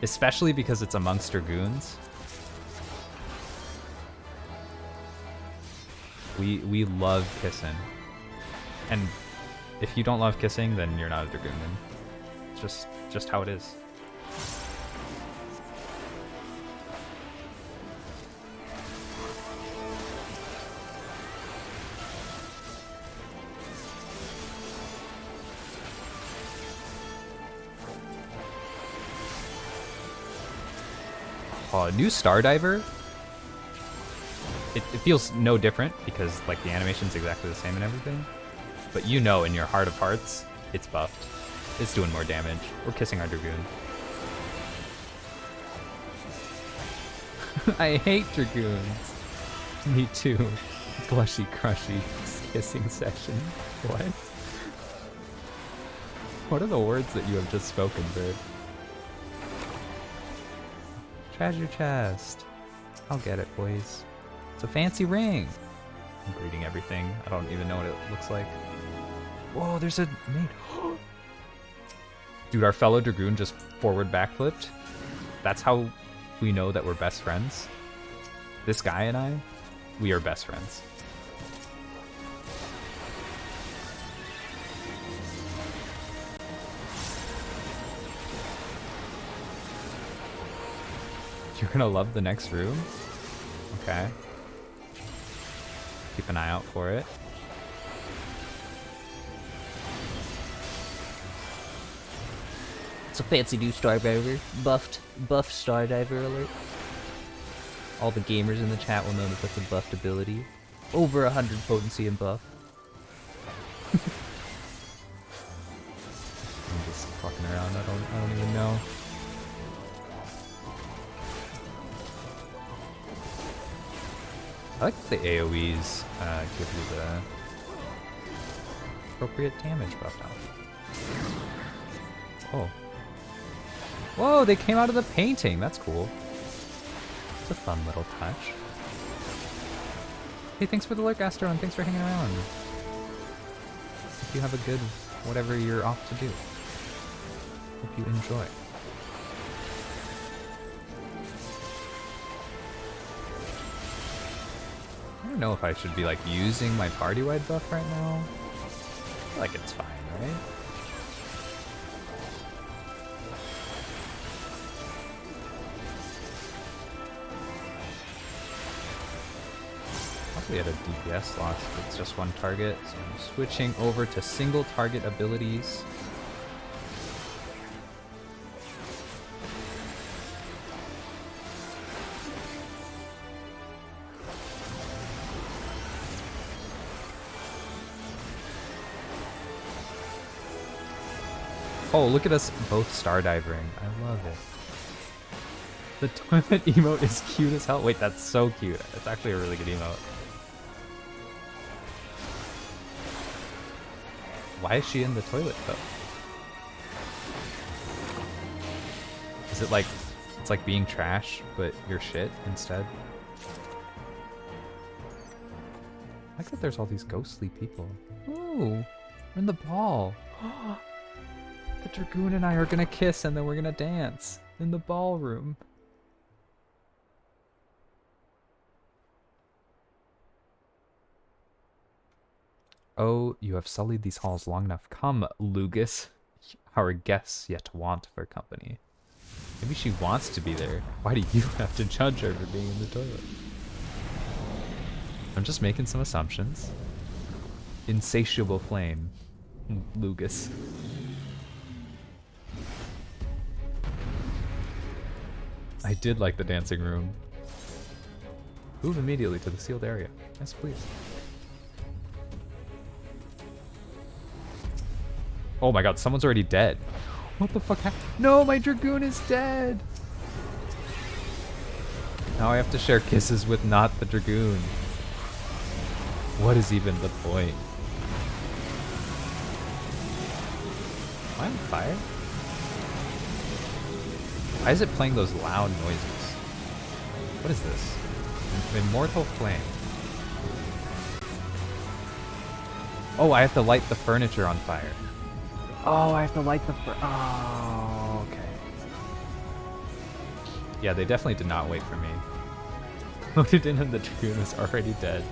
Especially because it's amongst Dragoons. We love kissing. And if you don't love kissing, then you're not a Dragoon. It's just how it is. Oh, new Stardiver? It feels no different because like the animation's exactly the same and everything. But you know in your heart of hearts, it's buffed. It's doing more damage. We're kissing our Dragoon. I hate Dragoons. Me too. Blushy crushy kissing session. What? What are the words that you have just spoken, bird? Treasure chest. I'll get it, boys. It's a fancy ring. I'm greeting everything. I don't even know what it looks like. Whoa, there's a mate. Dude, our fellow Dragoon just forward backflipped. That's how we know that we're best friends. This guy and I, we are best friends. You're gonna love the next room? Okay. Keep an eye out for it. It's a fancy new Stardiver. Buffed Stardiver alert. All the gamers in the chat will know that that's a buffed ability. Over 100 potency and buff. I'm just fucking around. I don't even know. I like that the AoEs give you the appropriate damage buff now. Oh. Whoa, they came out of the painting. That's cool. It's a fun little touch. Hey, thanks for the lurk, Astro, and thanks for hanging around. Hope you have a good whatever you're off to do. Hope you enjoy. I don't know if I should be like using my party-wide buff right now. I feel like it's fine, right? Also, we had a DPS slot, so it's just one target. So I'm switching over to single target abilities. Oh, look at us both stardiving. I love it. The toilet emote is cute as hell. Wait, that's so cute. It's actually a really good emote. Why is she in the toilet though? Is it like, it's like being trash, but you're shit instead? I like that there's all these ghostly people. Ooh, we're in the ball. The Dragoon and I are gonna kiss and then we're gonna dance in the ballroom. Oh, you have sullied these halls long enough. Come, Lugus. Our guests yet want for company. Maybe she wants to be there. Why do you have to judge her for being in the toilet? I'm just making some assumptions. Insatiable flame. Lugus. I did like the dancing room. Move immediately to the sealed area. Yes, please. Oh my god, someone's already dead. What the fuck happened? No, my Dragoon is dead! Now I have to share kisses with not the Dragoon. What is even the point? Am I on fire? Why is it playing those loud noises? What is this? Immortal Flame. Oh, I have to light the furniture on fire. Oh, I have to light the oh, okay. Yeah, they definitely did not wait for me. Loaded in and the Dragoon was already dead.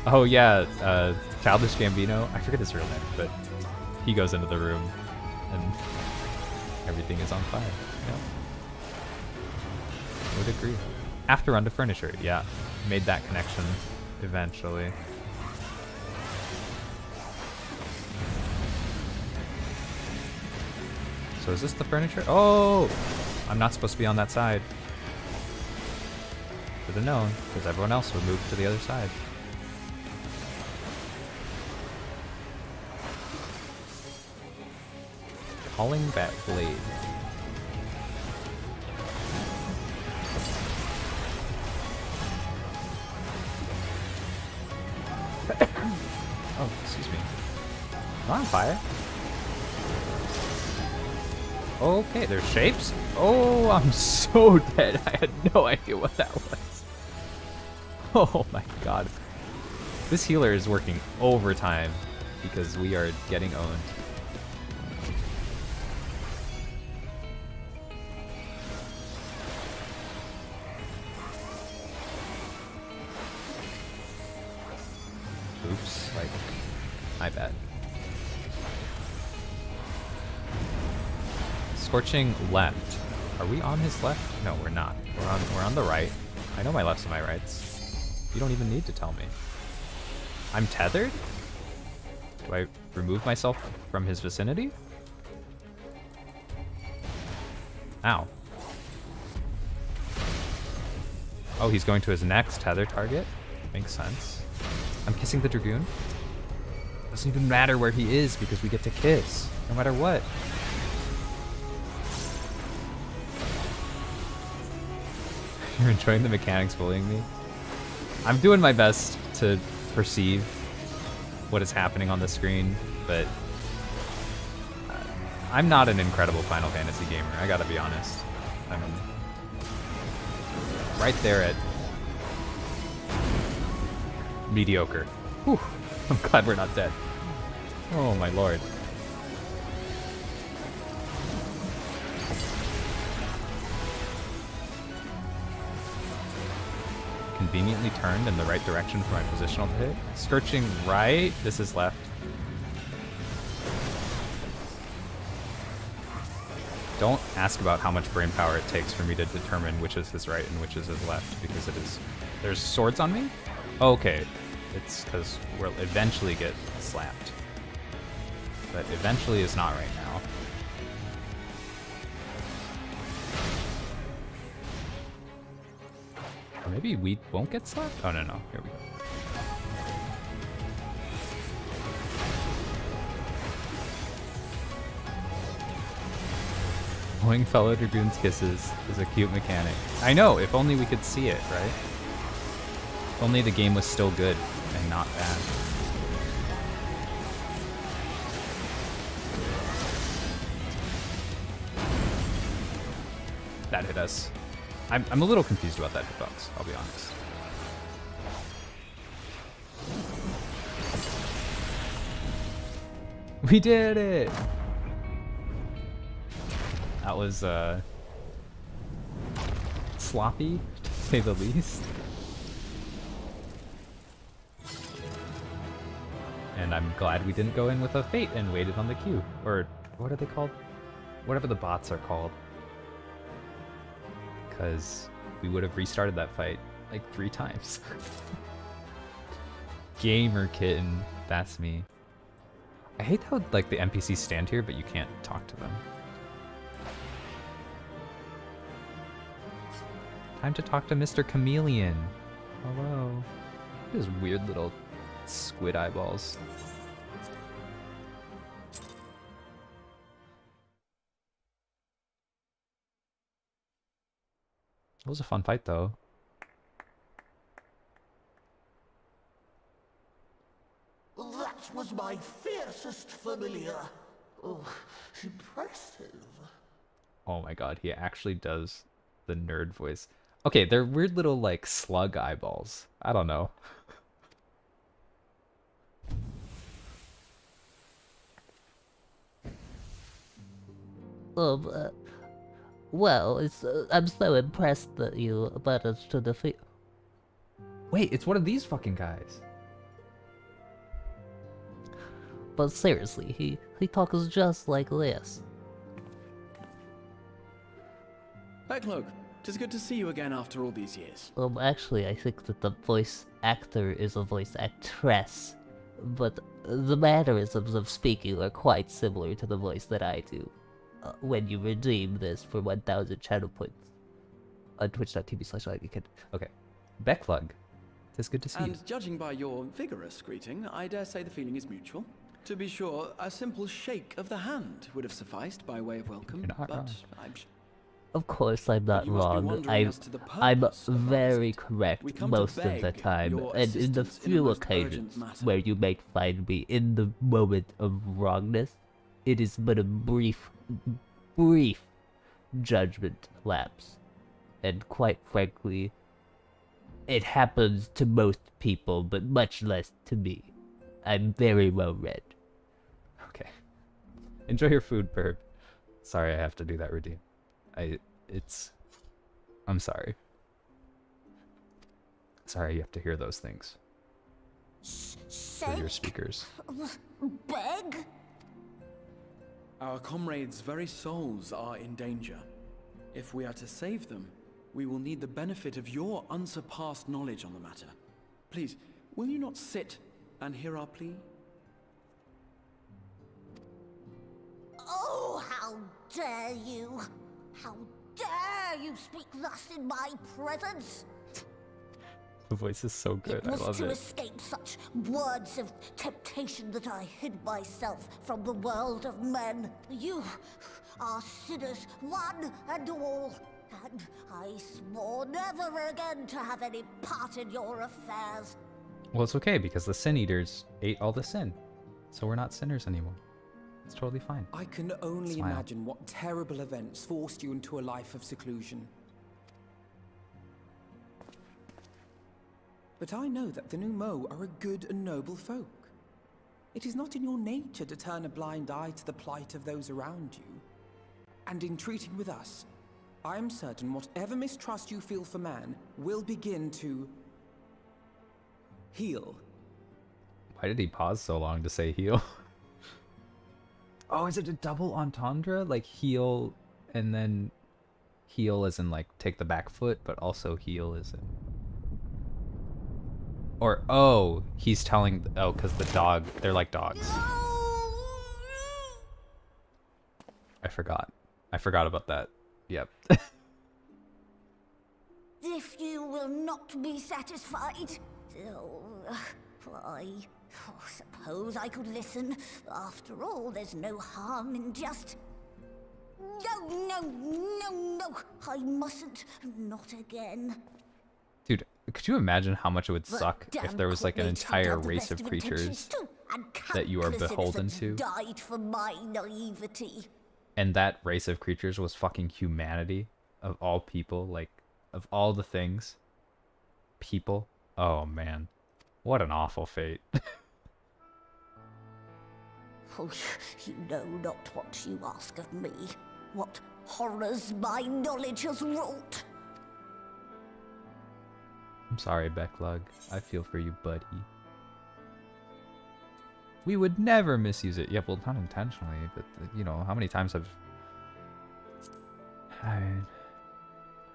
Oh yeah, Childish Gambino. I forget his real name, but he goes into the room and everything is on fire. Yeah. Would agree. Have to run to furniture. Yeah, made that connection eventually. So is this the furniture? Oh! I'm not supposed to be on that side. Should have known, because everyone else would move to the other side. Calling Bat Blade. Oh, excuse me. Am I on fire? Okay, there's shapes. Oh, I'm so dead. I had no idea what that was. Oh my god. This healer is working overtime because we are getting owned. Oops, like, my bad. Scorching left. Are we on his left? No, we're not. We're on the right. I know my lefts and my rights. You don't even need to tell me. I'm tethered? Do I remove myself from his vicinity? Ow. Oh, he's going to his next tether target? Makes sense. I'm kissing the Dragoon? Doesn't even matter where he is because we get to kiss, no matter what. You're enjoying the mechanics bullying me? I'm doing my best to perceive what is happening on the screen, but I'm not an incredible Final Fantasy gamer, I gotta be honest. I'm right there at mediocre. Whew, I'm glad we're not dead. Oh my lord. Conveniently turned in the right direction for my positional hit. Scorching right. This is left. Don't ask about how much brain power it takes for me to determine which is his right and which is his left, because it is... There's swords on me? Okay. It's because we'll eventually get slapped. But eventually is not right now. Or maybe we won't get slapped? Oh, no, no. Here we go. Blowing fellow Dragoon's kisses is a cute mechanic. I know, if only we could see it, right? If only the game was still good and not bad. That hit us. I'm a little confused about that hitbox, I'll be honest. We did it! That was, sloppy, to say the least. And I'm glad we didn't go in with a Fate and waited on the queue. Or, what are they called? Whatever the bots are called. Because we would have restarted that fight like 3 times. Gamer kitten, that's me. I hate how like the NPCs stand here, but you can't talk to them. Time to talk to Mr. Chameleon. Hello. Those weird little squid eyeballs. It was a fun fight, though. That was my fiercest familiar. Oh, impressive. Oh my god, he actually does the nerd voice. Okay, they're weird little, like, slug eyeballs. I don't know. Well, it's I'm so impressed that you managed to defeat. Wait, it's one of these fucking guys. But seriously, he talks just like this. Backlook, tis good to see you again after all these years. Actually, I think that the voice actor is a voice actress, but the mannerisms of speaking are quite similar to the voice that I do. When you redeem this for 1,000 channel points on twitch.tv/IVKid. Okay. Becklug. It's good to see you. And judging by your vigorous greeting, I dare say the feeling is mutual. To be sure, a simple shake of the hand would have sufficed by way of welcome, You're not but wrong. Of course, I'm not You must be wrong. wondering as to the I'm purpose of our very visit. correct We come to most of the beg time, your and in the assistance in a few most occasions urgent matter. where you may find me in the moment of wrongness, it is but a brief judgment lapse. And quite frankly, it happens to most people, but much less to me. I'm very well read. Okay. Enjoy your food, Burb. Sorry I have to do that routine. I'm sorry. Sorry you have to hear those things. for your speakers. Beg? Our comrades' very souls are in danger. If we are to save them, we will need the benefit of your unsurpassed knowledge on the matter. Please, will you not sit and hear our plea? Oh, how dare you! How dare you speak thus in my presence! The voice is so good. It I was love to it. escape such words of temptation that I hid myself from the world of men. You are sinners, one and all, and I swore never again to have any part in your affairs. Well, it's okay because the sin eaters ate all the sin, so we're not sinners anymore. It's totally fine. I can only Smile. imagine what terrible events forced you into a life of seclusion. But I know that the Numo are a good and noble folk. It is not in your nature to turn a blind eye to the plight of those around you. And in treating with us, I am certain whatever mistrust you feel for man will begin to heal. Why did he pause so long to say heal? Oh, is it a double entendre? Like heal and then heal as in like take the back foot, but also heal as in... Or, oh, he's telling... Oh, because the dog... They're like dogs. I forgot. I forgot about that. Yep. If you will not be satisfied, I suppose I could listen. After all, there's no harm in just... No, I mustn't. Not again. Dude, could you imagine how much it would The suck if damn there was like an comrades seem to entire have the race best of intentions creatures too, and that you are countless beholden innocents to? died for my naivety. And that race of creatures was fucking humanity? Of all people? Like, of all the things? People? Oh, man. What an awful fate. Oh, you know not what you ask of me. What horrors my knowledge has wrought. I'm sorry, Becklug. I feel for you, buddy. We would never misuse it. Yeah, well, not intentionally, but, you know, how many times have... I mean,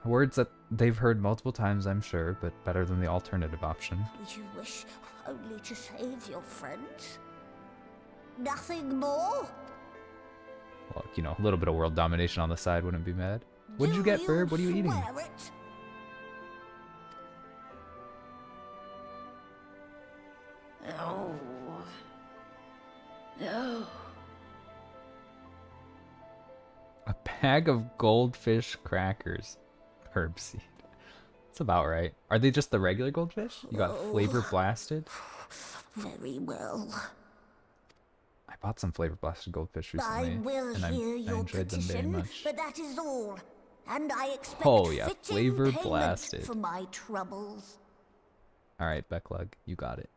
words that they've heard multiple times, I'm sure, but better than the alternative option. You wish only to save your friends? Nothing more? Well, you know, a little bit of world domination on the side wouldn't be mad. What did you get, Burb? What are you eating? Swear it? Oh. No. A bag of goldfish crackers. Herb seed. That's about right. Are they just the regular goldfish? You got flavor blasted? Very well. I bought some flavor blasted goldfish I recently, will and I hear your enjoyed them very petition, much. but that is all. And I expect Oh, yeah, fitting flavor payment blasted. for my troubles. Alright, Becklug, you got it.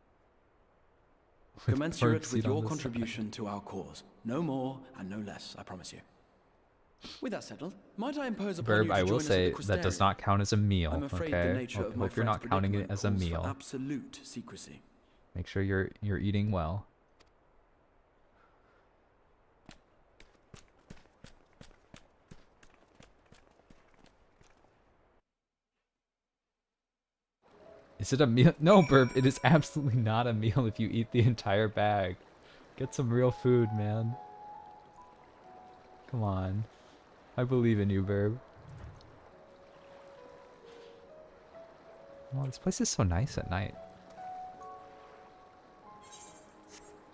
Commensurate Herb with seed on your the contribution to our cause. No more and no less, I promise you. With that settled, might I impose upon you Burb, to I join will us at say the that does Crystarium? not count as a meal, I'm afraid okay? the nature of my Hope you're friend's not counting it predicament as a calls for meal. absolute secrecy. Make sure you're eating well. Is it a meal? No, Burb, it is absolutely not a meal if you eat the entire bag. Get some real food, man. Come on. I believe in you, Burb. Well, this place is so nice at night.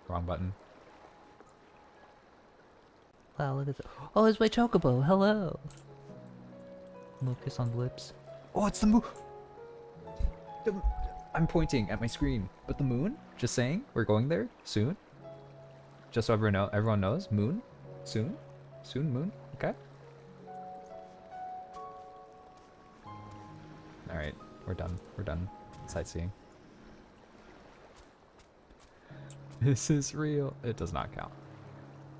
Wrong button. Wow, look at that. Oh, it's my chocobo. Hello. Little kiss on the lips. Oh, it's the moon. I'm pointing at my screen, but the moon? Just saying, we're going there soon. Just so everyone knows, moon, soon, moon. Okay. All right, we're done. We're done sightseeing. This is real. It does not count.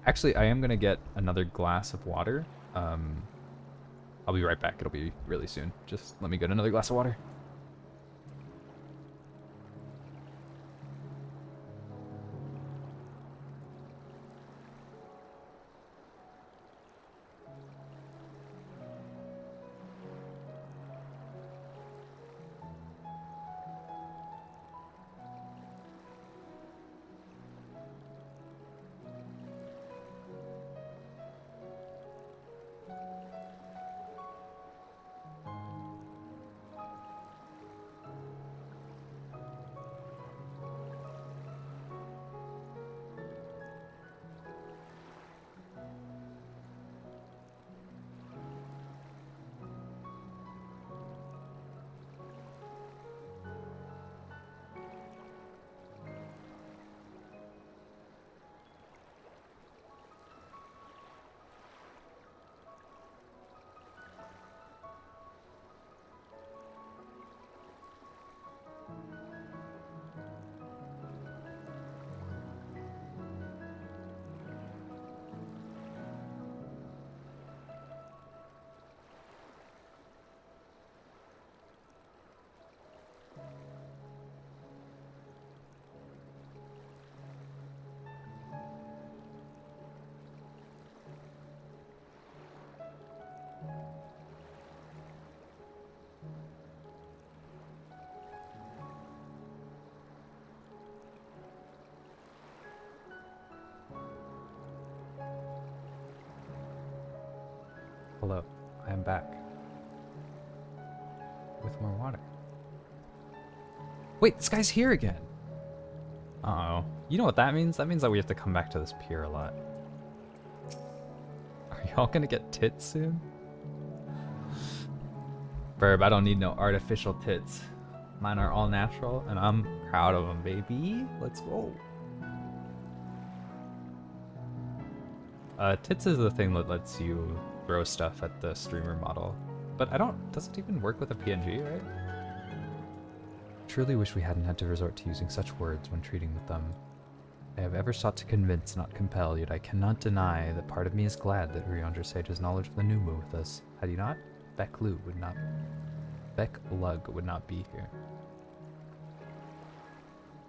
Actually, I am gonna get another glass of water. I'll be right back. It'll be really soon. Just let me get another glass of water. Hello, I am back. With more water. Wait, this guy's here again! Uh-oh. You know what that means? That means that we have to come back to this pier a lot. Are y'all gonna get tits soon? Verb, I don't need no artificial tits. Mine are all natural, and I'm proud of them, baby. Let's go. Tits is the thing that lets you throw stuff at the streamer model. But does it even work with a PNG, right? Truly wish we hadn't had to resort to using such words when treating with them. I have ever sought to convince, not compel, yet I cannot deny that part of me is glad that Urianger Sage's knowledge of the Numu with us. Had he not, Beck Lug would not be here.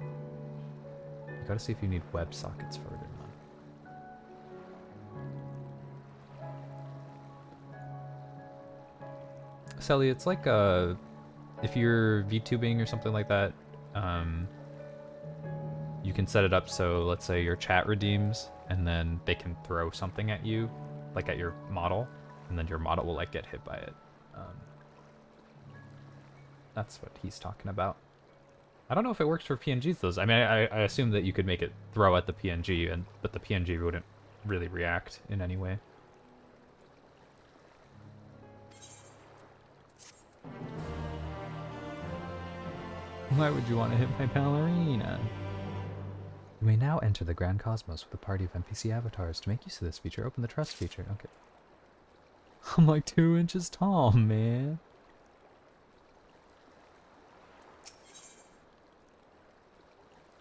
You gotta see if you need web sockets for it or not. Sally, it's like if you're VTubing or something like that, you can set it up so, let's say your chat redeems, and then they can throw something at you, like at your model, and then your model will like get hit by it. That's what he's talking about. I don't know if it works for PNGs though. I mean, I assume that you could make it throw at the PNG, but the PNG wouldn't really react in any way. Why would you want to hit my ballerina? You may now enter the Grand Cosmos with a party of NPC avatars. To make use of this feature, open the trust feature. Okay. I'm like 2 inches tall, man.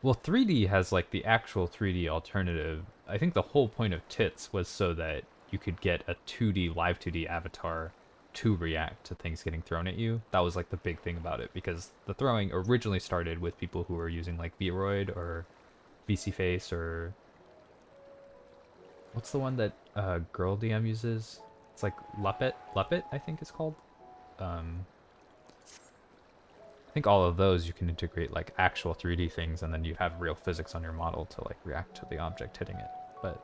Well, 3D has like the actual 3D alternative. I think the whole point of Tits was so that you could get a 2D, live 2D avatar to react to things getting thrown at you. That was like the big thing about it, because the throwing originally started with people who were using like Vroid or VC Face, or what's the one that Girl DM uses? It's like Luppet, I think it's called. I think all of those you can integrate like actual 3D things, and then you have real physics on your model to like react to the object hitting it. But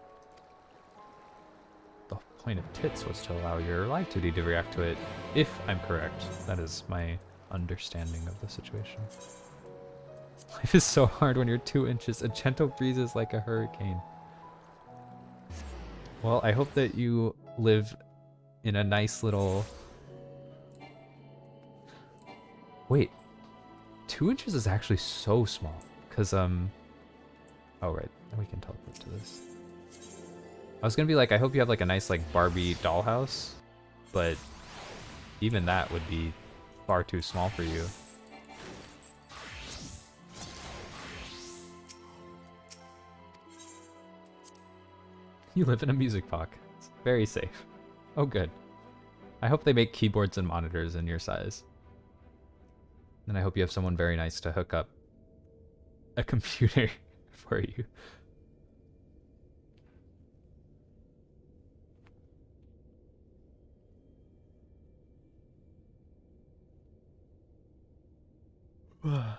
the point of Tits was to allow your live 2D to react to it, if I'm correct. That is my understanding of the situation. Life is so hard when you're 2 inches. A gentle breeze is like a hurricane. Well, I hope that you live in a nice little... Wait. 2 inches is actually so small. Because, oh right, we can teleport to this. I was gonna be like, I hope you have like a nice like Barbie dollhouse, but even that would be far too small for you. You live in a music box. It's very safe. Oh good. I hope they make keyboards and monitors in your size. And I hope you have someone very nice to hook up a computer for you. Are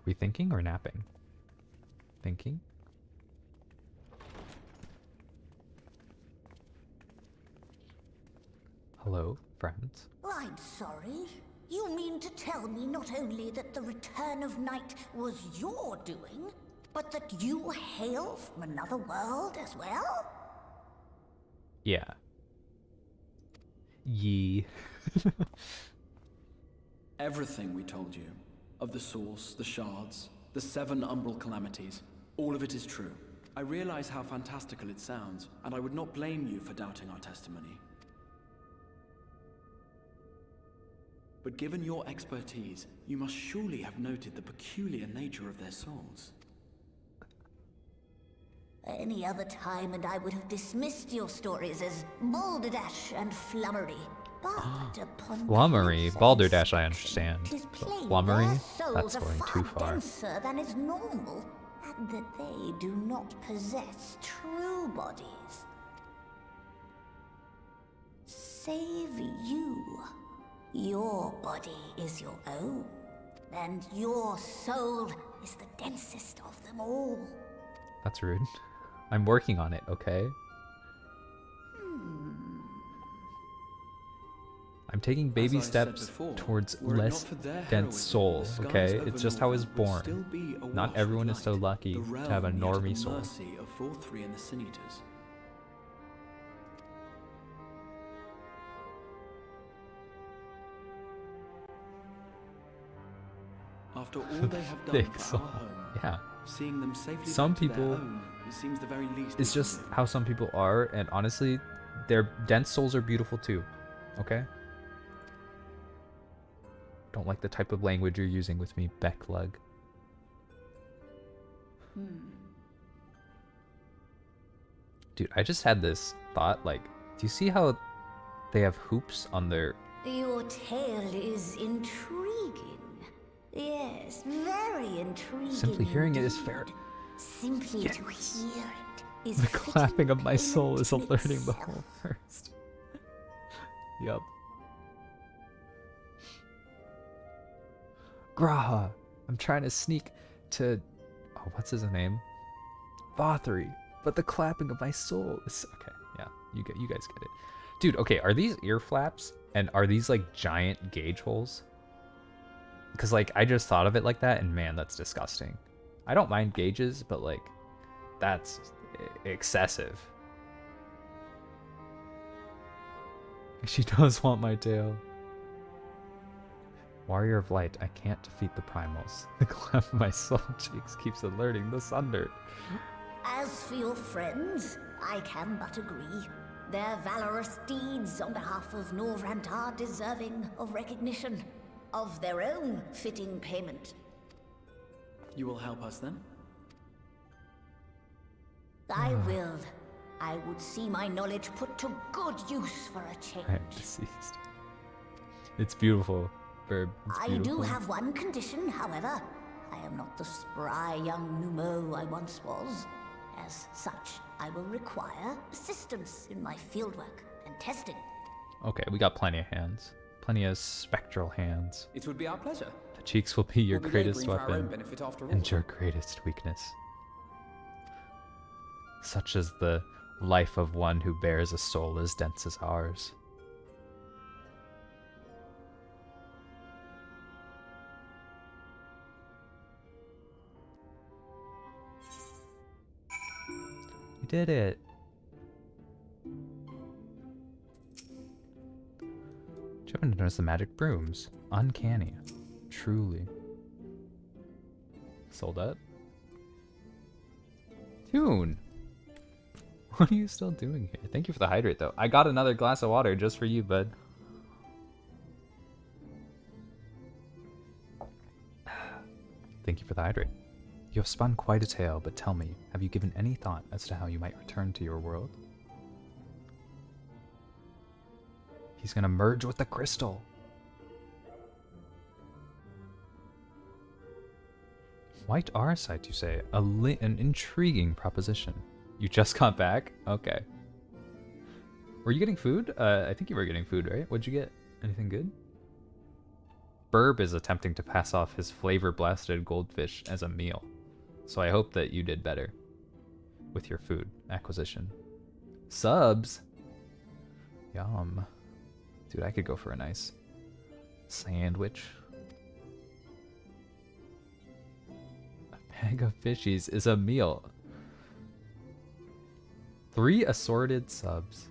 we thinking or napping? Thinking? Hello, friends. I'm sorry. You mean to tell me not only that the return of night was your doing, but that you hail from another world as well? Yeah. Yee. Everything we told you, of the source, the shards, the 7 umbral calamities, all of it is true. I realize how fantastical it sounds, and I would not blame you for doubting our testimony. But given your expertise, you must surely have noted the peculiar nature of their souls. Any other time and I would have dismissed your stories as balderdash and flummery. But upon Flummery? closer Balderdash I inspection, understand. 'tis But plain flummery? their souls That's are going far too far. denser than is normal, and that they do not possess true bodies. Save you. Your body is your own, and your soul is the densest of them all. That's rude. I'm working on it, okay? I'm taking baby As I said steps before, towards were it not less for their dense heroism, soul, the skies okay? over It's just how I was Northrend would still born. be Not awash everyone with is so light, lucky the to have a realm yet at normie the soul. mercy of Vorthri and the Sin Eaters. After all they have done Thick for soul. our home, Yeah. seeing them safely Some back to their people- own, it seems the very least It's we can just do. how some people are, and honestly, their dense souls are beautiful too. Okay? Don't like the type of language you're using with me, Becklug. Dude, I just had this thought, like, do you see how they have hoops on their... Your tale is intriguing. Yes, very intriguing. Simply hearing it is indeed. fair. Simply to Yes. hear it is The fitting clapping of my soul is payment alerting the itself. whole first. Yup. Graha, I'm trying to sneak to... Oh, what's his name? Vothri. But the clapping of my soul is... Okay, yeah, you guys get it. Dude, okay, are these ear flaps? And are these, like, giant gauge holes? Because, like, I just thought of it like that, and man, that's disgusting. I don't mind gauges, but, like, that's excessive. She does want my tail. Warrior of Light, I can't defeat the primals. The clap of my soul cheeks keeps alerting the Sunder. As for your friends, I can but agree. Their valorous deeds on behalf of Northrend are deserving of recognition, of their own fitting payment. You will help us then? I will. I would see my knowledge put to good use for a change. I am deceased. It's beautiful, Verb. It's I beautiful. do have one condition, however. I am not the spry young Numo I once was. As such, I will require assistance in my fieldwork and testing. Okay, we got plenty of hands. Plenty of spectral hands. It would be our pleasure. The cheeks will be your We'll be greatest laboring for our own weapon benefit after all. and your greatest weakness. Such as the life of one who bears a soul as dense as ours. We did it! Did you happen to notice the magic brooms? Uncanny. Truly. Sold out? Tune! What are you still doing here? Thank you for the hydrate, though. I got another glass of water just for you, bud. Thank you for the hydrate. You have spun quite a tale, but tell me, have you given any thought as to how you might return to your world? He's gonna merge with the crystal. White Arsite, you say? An intriguing proposition. You just got back? Okay. Were you getting food? I think you were getting food, right? What'd you get? Anything good? Burb is attempting to pass off his flavor-blasted goldfish as a meal. So I hope that you did better with your food acquisition. Subs? Yum. Dude, I could go for a nice sandwich. A bag of fishies is a meal. 3 assorted subs.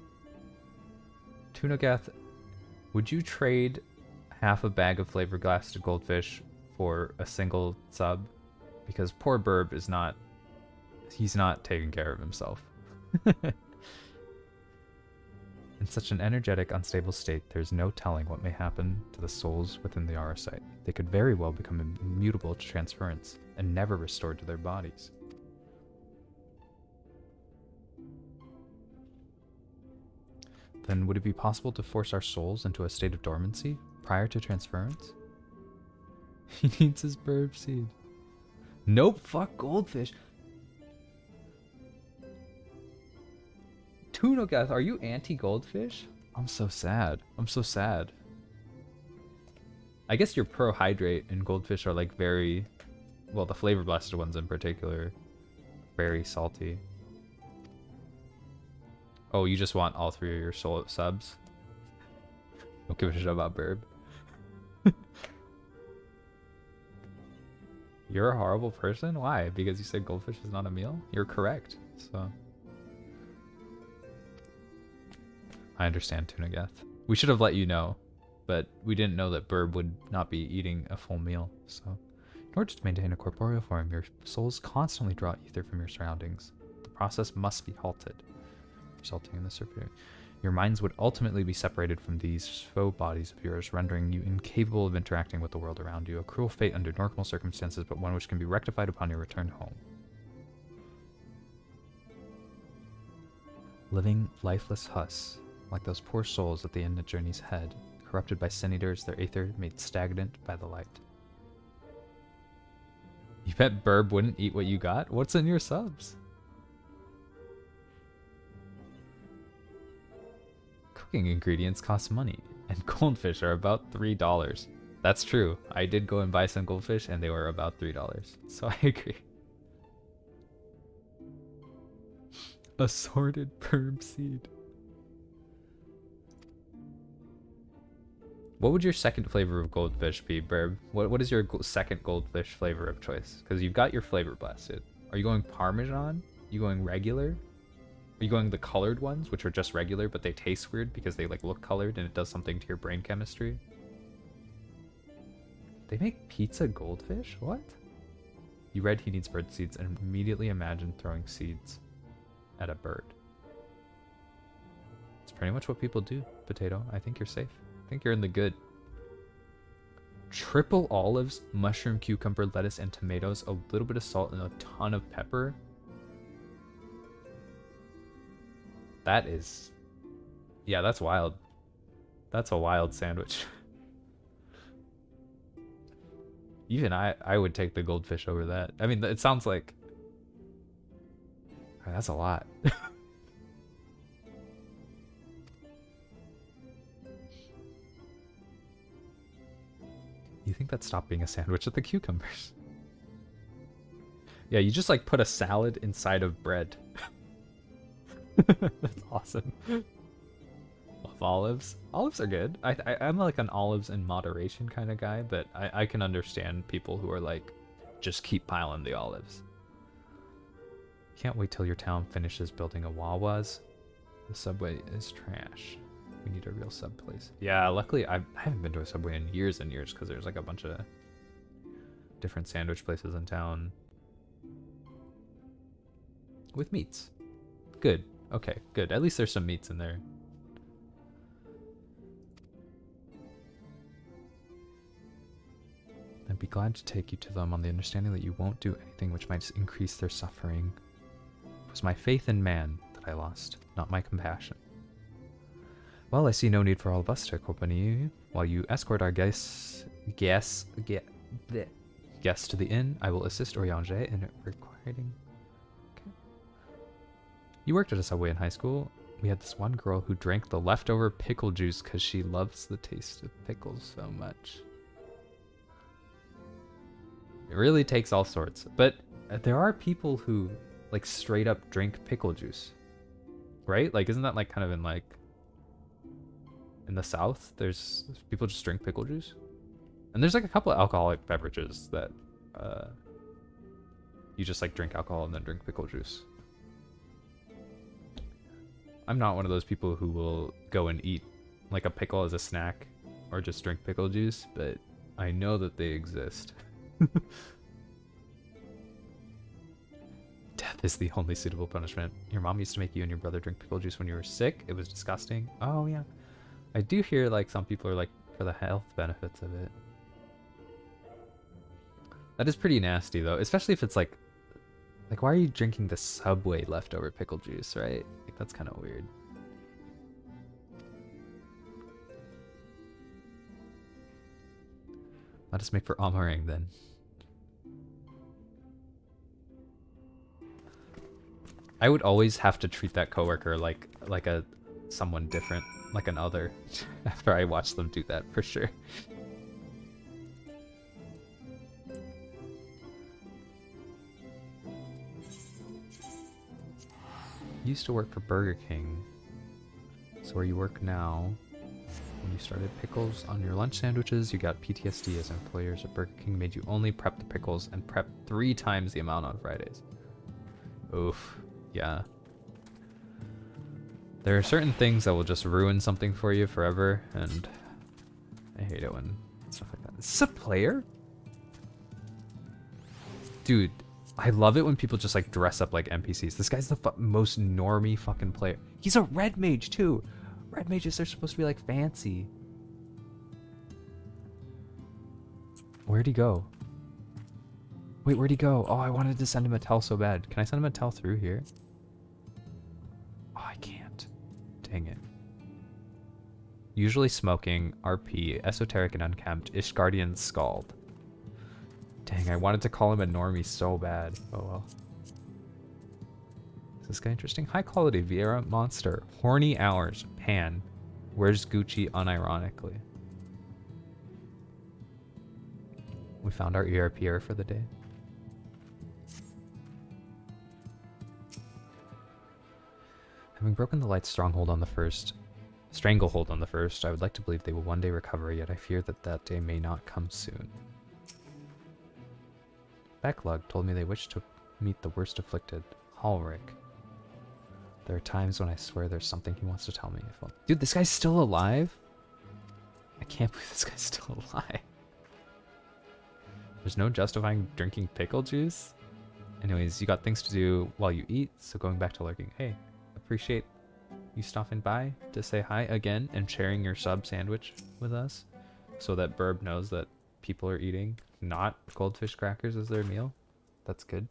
Tunagath, would you trade half a bag of flavor blasted goldfish for a single sub? Because poor Burb is not... He's not taking care of himself. In such an energetic, unstable state, there's no telling what may happen to the souls within the aura site. They could very well become immutable to transference and never restored to their bodies. Then would it be possible to force our souls into a state of dormancy prior to transference? He needs his burb seed. Nope, fuck goldfish. Tunogath, are you anti-goldfish? I'm so sad. I'm so sad. I guess you're pro-hydrate and goldfish are like very well, the flavor blasted ones in particular, very salty. Oh, you just want all 3 of your soul subs? Don't give a shit about Burb. You're a horrible person? Why? Because you said goldfish is not a meal? You're correct, so... I understand, Tuna Geth. We should have let you know, but we didn't know that Burb would not be eating a full meal, so... In order to maintain a corporeal form, your souls constantly draw ether from your surroundings. The process must be halted, resulting in the circuit. Your minds would ultimately be separated from these faux bodies of yours, rendering you incapable of interacting with the world around you. A cruel fate under normal circumstances, but one which can be rectified upon your return home. Living lifeless husks, like those poor souls at the end of Journey's head, corrupted by sin eaters, their aether made stagnant by the light. You bet Burb wouldn't eat what you got? What's in your subs? Cooking ingredients cost money, and goldfish are about $3. That's true. I did go and buy some goldfish, and they were about $3. So I agree. Assorted Burb seed. What would your second flavor of goldfish be, Burb? What is your second goldfish flavor of choice? Because you've got your flavor blasted. Are you going Parmesan? Are you going regular? Are you going the colored ones, which are just regular, but they taste weird because they like look colored and it does something to your brain chemistry? They make pizza goldfish? What? You read he needs bird seeds and immediately imagined throwing seeds at a bird. It's pretty much what people do, Potato. I think you're safe. I think you're in the good. Triple olives, mushroom, cucumber, lettuce, and tomatoes, a little bit of salt, and a ton of pepper. That is... yeah, that's wild. That's a wild sandwich. Even I would take the goldfish over that. I mean, it sounds like... that's a lot. You think that stopped being a sandwich with the cucumbers? Yeah, you just like put a salad inside of bread. That's awesome. Love olives. Olives are good. I'm like an olives in moderation kind of guy, but I can understand people who are like, just keep piling the olives. Can't wait till your town finishes building a Wawa's. The subway is trash. We need a real sub place. Yeah, luckily I haven't been to a Subway in years and years because there's like a bunch of different sandwich places in town. With meats. Good. Okay, good. At least there's some meats in there. I'd be glad to take you to them on the understanding that you won't do anything which might increase their suffering. It was my faith in man that I lost, not my compassion. Well, I see no need for all of us to accompany you. While you escort our guests to the inn, I will assist Oriange in requiring... Okay. You worked at a Subway in high school. We had this one girl who drank the leftover pickle juice because she loves the taste of pickles so much. It really takes all sorts. But there are people who, like, straight up drink pickle juice. Right? Like, isn't that, like, kind of in, like... in the South, there's people just drink pickle juice, and there's like a couple of alcoholic beverages that you just like drink alcohol and then drink pickle juice. I'm not one of those people who will go and eat like a pickle as a snack or just drink pickle juice, but I know that they exist. Death is the only suitable punishment. Your mom used to make you and your brother drink pickle juice when you were sick. It was disgusting. Oh yeah. I do hear like some people are like for the health benefits of it. That is pretty nasty though, especially if it's like why are you drinking the Subway leftover pickle juice, right? Like that's kind of weird. Let us make for Amarang then. I would always have to treat that coworker like a someone different. Like an other after I watch them do that for sure. used to work for Burger King. So where you work now, when you started pickles on your lunch sandwiches, you got PTSD as employers at Burger King made you only prep the pickles and prep 3 times the amount on Fridays. Oof, yeah. There are certain things that will just ruin something for you forever, and I hate it when stuff like that. Is this a player? Dude, I love it when people just like dress up like NPCs. This guy's the most normie fucking player. He's a red mage too. Red mages are supposed to be like fancy. Where'd he go? Wait, where'd he go? Oh, I wanted to send him a tell so bad. Can I send him a tell through here? Oh, I can't. Dang it. Usually smoking, RP, esoteric and unkempt, Ishgardian Scald. Dang, I wanted to call him a normie so bad. Oh well. Is this guy interesting? High quality Vieira monster. Horny hours. Pan. Where's Gucci unironically? We found our ERPer for the day. Having broken the light stranglehold on the first, I would like to believe they will one day recover, yet I fear that that day may not come soon. Becklug told me they wish to meet the worst afflicted, Halric. There are times when I swear there's something he wants to tell me. Dude, this guy's still alive? I can't believe this guy's still alive. There's no justifying drinking pickle juice? Anyways, you got things to do while you eat, so going back to lurking. Hey, appreciate you stopping by to say hi again and sharing your sub sandwich with us so that Burb knows that people are eating not goldfish crackers as their meal. That's good.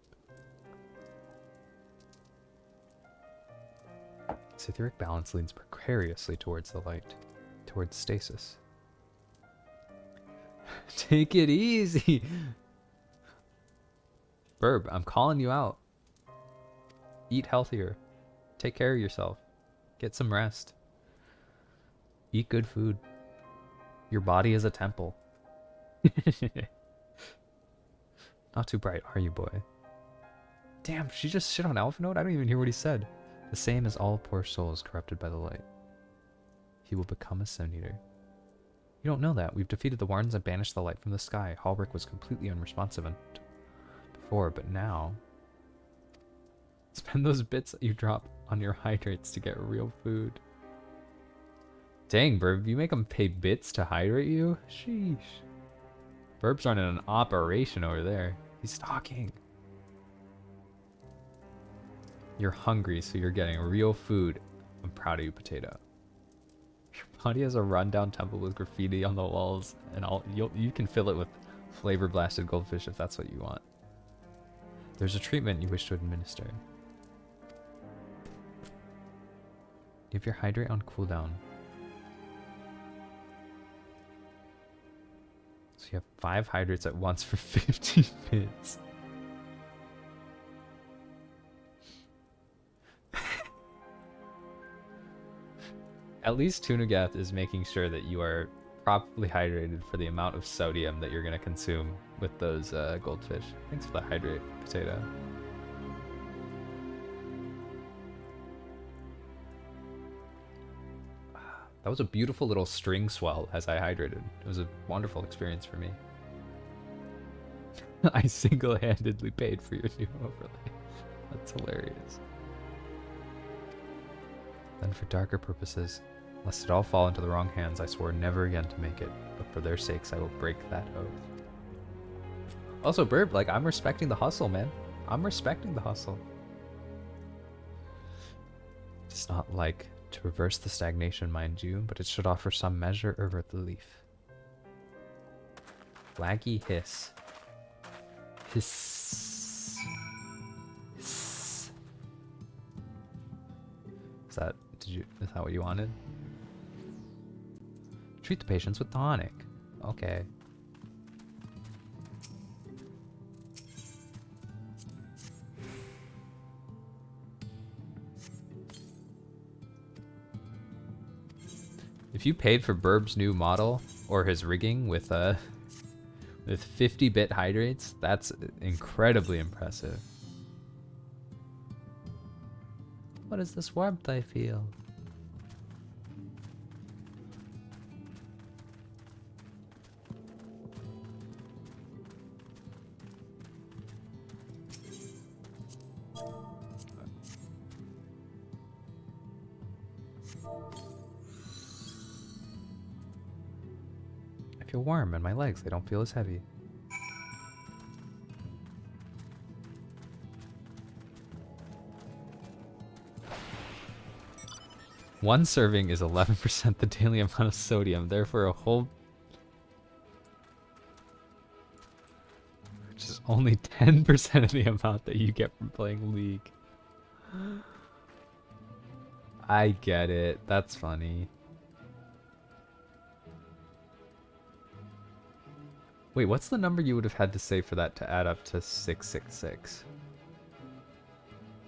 Etheric balance leans precariously towards the light, towards stasis. Take it easy. Burb, I'm calling you out. Eat healthier. Take care of yourself. Get some rest. Eat good food. Your body is a temple. Not too bright, are you, boy? Damn, she just shit on Alpha Note? I don't even hear what he said. The same as all poor souls corrupted by the light. He will become a Sun Eater. You don't know that. We've defeated the Wardens and banished the light from the sky. Halric was completely unresponsive before, but now... Spend those bits that you drop on your hydrates to get real food. Dang, Burb, you make them pay bits to hydrate you? Sheesh. Burb's running an operation over there. He's stalking. You're hungry, so you're getting real food. I'm proud of you, Potato. Your body has a rundown temple with graffiti on the walls, and you can fill it with flavor blasted goldfish if that's what you want. There's a treatment you wish to administer. Give your hydrate on cooldown. So you have 5 hydrates at once for 50 bits. At least Tunagath is making sure that you are properly hydrated for the amount of sodium that you're going to consume with those goldfish. Thanks for the hydrate, Potato. That was a beautiful little string swell as I hydrated. It was a wonderful experience for me. I single-handedly paid for your new overlay. That's hilarious. Then for darker purposes, lest it all fall into the wrong hands, I swore never again to make it, but for their sakes I will break that oath. Also, Burb, like, I'm respecting the hustle, man. I'm respecting the hustle. It's not like to reverse the stagnation, mind you, but it should offer some measure of relief. Laggy hiss. Hiss. Hiss. Is that what you wanted? Treat the patients with tonic. Okay. If you paid for Burb's new model or his rigging with 50-bit hydrates, that's incredibly impressive. What is this warmth I feel? I feel warm and my legs, they don't feel as heavy. One serving is 11% the daily amount of sodium, therefore a whole... which is only 10% of the amount that you get from playing League. I get it, that's funny. Wait, what's the number you would have had to say for that to add up to 666?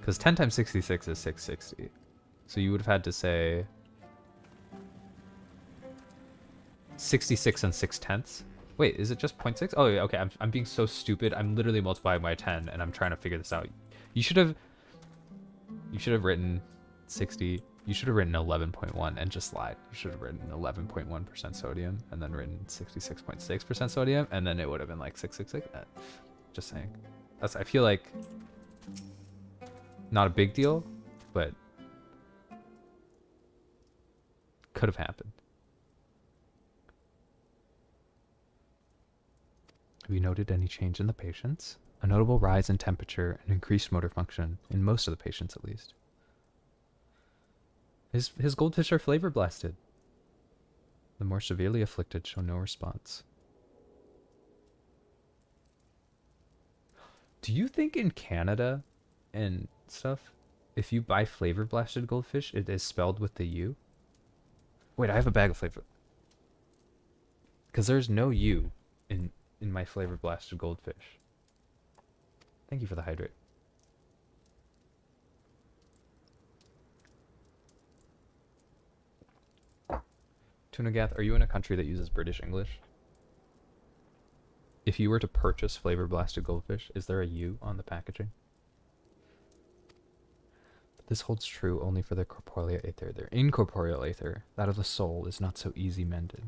Because 10 times 66 is 660. So you would have had to say 66 and 6/10. Wait, is it just 0.6? Oh, yeah, okay. I'm being so stupid. I'm literally multiplying by 10, and I'm trying to figure this out. You should have written 60. You should have written 11.1 and just lied. You should have written 11.1% sodium and then written 66.6% sodium, and then it would have been like 666. Just saying. I feel like not a big deal, but could have happened. Have you noted any change in the patients? A notable rise in temperature and increased motor function, in most of the patients at least. His goldfish are flavor blasted. The more severely afflicted show no response. Do you think in Canada and stuff, if you buy flavor blasted goldfish, it is spelled with the U? Wait, I have a bag of flavor. Because there's no U in my flavor blasted goldfish. Thank you for the hydrate. Tunagath, are you in a country that uses British English? If you were to purchase flavor blasted goldfish, is there a U on the packaging? This holds true only for the corporeal aether. Their incorporeal aether, that of the soul, is not so easy mended.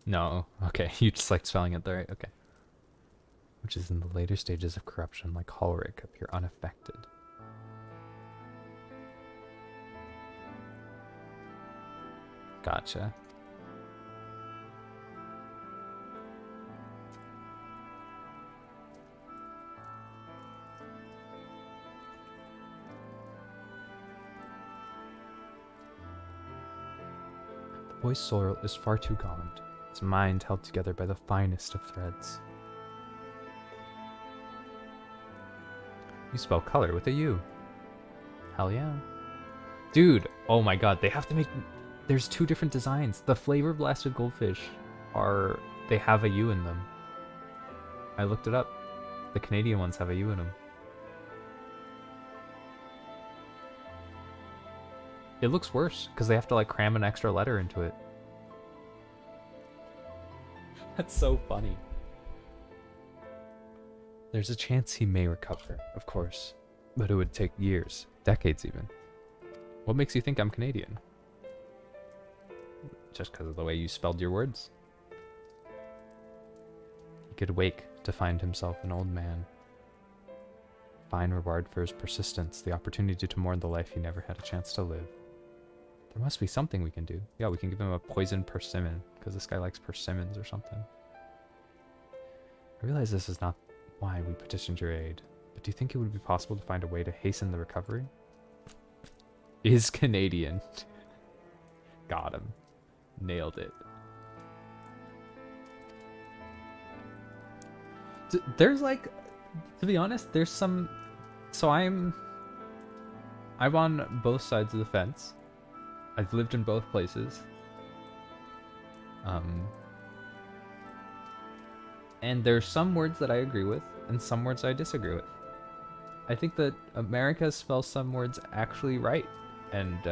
No, okay, you just like spelling it there, right? Okay. Which is in the later stages of corruption, like choleric, appear unaffected. Gotcha. The boy's soul is far too gaunt, his mind held together by the finest of threads. You spell color with a U. Hell yeah. Dude, oh my god, they have to make... There's two different designs. The flavor blasted goldfish they have a U in them. I looked it up. The Canadian ones have a U in them. It looks worse because they have to like cram an extra letter into it. That's so funny. There's a chance he may recover, of course, but it would take years, decades even. What makes you think I'm Canadian? Just because of the way you spelled your words. He could wake to find himself an old man. Fine reward for his persistence, the opportunity to mourn the life he never had a chance to live. There must be something we can do. Yeah, we can give him a poison persimmon, because this guy likes persimmons or something. I realize this is not why we petitioned your aid, but do you think it would be possible to find a way to hasten the recovery? Is Canadian. Got him. Nailed it. There's like, to be honest, there's some... So I'm on both sides of the fence. I've lived in both places. And there's some words that I agree with, and some words I disagree with. I think that America spells some words actually right, and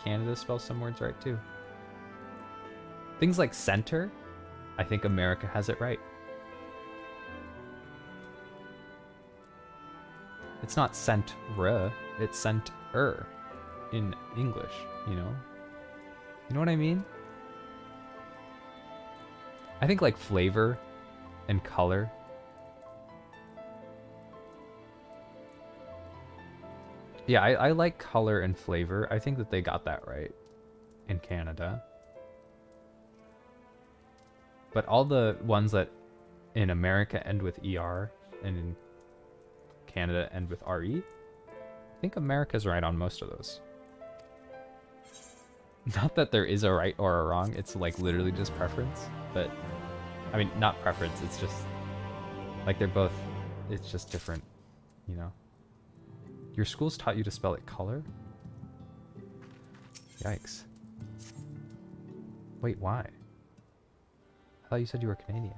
Canada spells some words right too. Things like center, I think America has it right. It's not scent-r, it's scent-er in English, you know? You know what I mean? I think like flavor and color. Yeah, I like color and flavor. I think that they got that right in Canada. But all the ones that in America end with ER and in Canada end with RE, I think America's right on most of those. Not that there is a right or a wrong, it's like literally just preference, but I mean, not preference, it's just like they're both, it's just different, you know? Your school's taught you to spell it color? Yikes. Wait, why? I thought you said you were Canadian.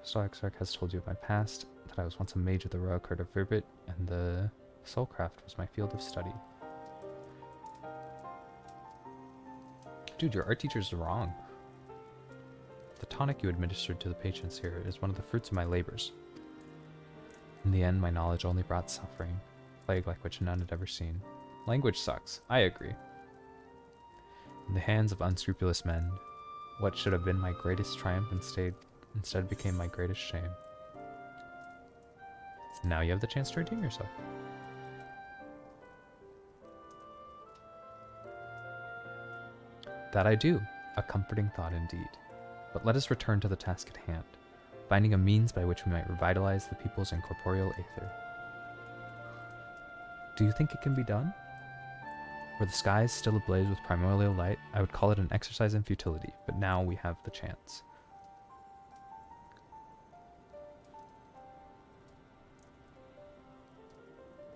Stark has told you of my past, that I was once a mage of the Royal Court of Verbit, and the Soulcraft was my field of study. Dude, your art teacher's wrong. The tonic you administered to the patients here is one of the fruits of my labors. In the end, my knowledge only brought suffering, plague like which none had ever seen. Language sucks, I agree. In the hands of unscrupulous men, what should have been my greatest triumph instead became my greatest shame. Now you have the chance to redeem yourself. That I do, a comforting thought indeed. But let us return to the task at hand, finding a means by which we might revitalize the people's incorporeal aether. Do you think it can be done? Were the skies still ablaze with primordial light, I would call it an exercise in futility, but now we have the chance.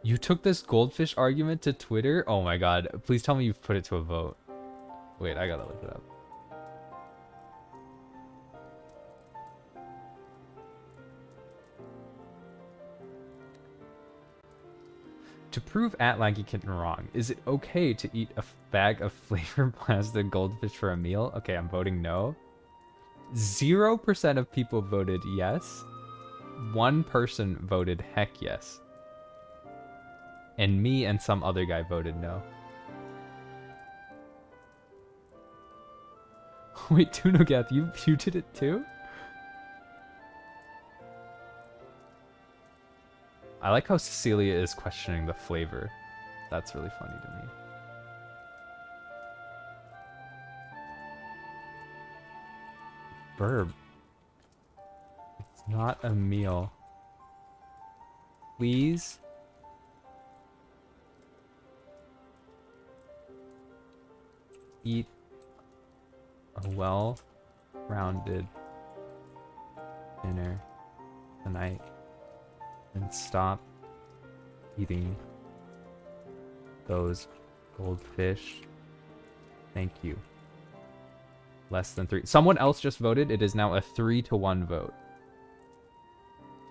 You took this goldfish argument to Twitter? Oh my god, please tell me you've put it to a vote. Wait, I gotta look it up. To prove Lanky Kitten wrong, is it okay to eat a bag of flavor blasted goldfish for a meal? Okay, I'm voting no. 0% of people voted yes. 1 person voted heck yes. And me and some other guy voted no. Wait, Tunogath, you did it too? I like how Cecilia is questioning the flavor. That's really funny to me. Verb. It's not a meal. Please? Eat a well-rounded dinner tonight and stop eating those goldfish. Thank you. Less than 3. Someone else just voted. It is now a 3-to-1 vote.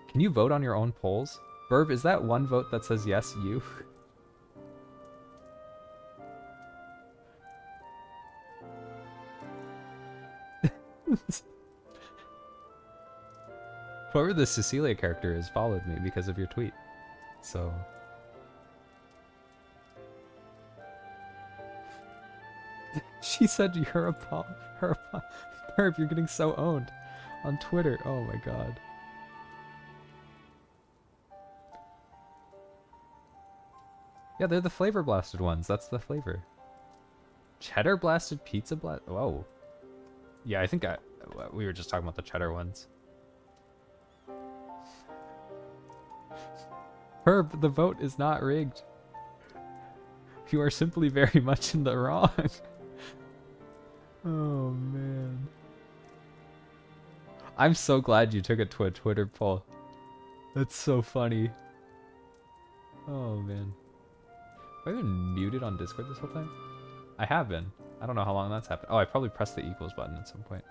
Can you vote on your own polls? Verb, is that one vote that says yes, you? Whoever the Cecilia character is followed me because of your tweet. So... She said you're a perp, you're getting so owned on Twitter. Oh my god. Yeah, they're the flavor blasted ones. That's the flavor. Cheddar blasted pizza blast. Whoa. Yeah, I think we were just talking about the cheddar ones. Herb, the vote is not rigged. You are simply very much in the wrong. Oh man. I'm so glad you took it to a Twitter poll. That's so funny. Oh man. Have I been muted on Discord this whole time? I have been. I don't know how long that's happened. Oh, I probably pressed the equals button at some point.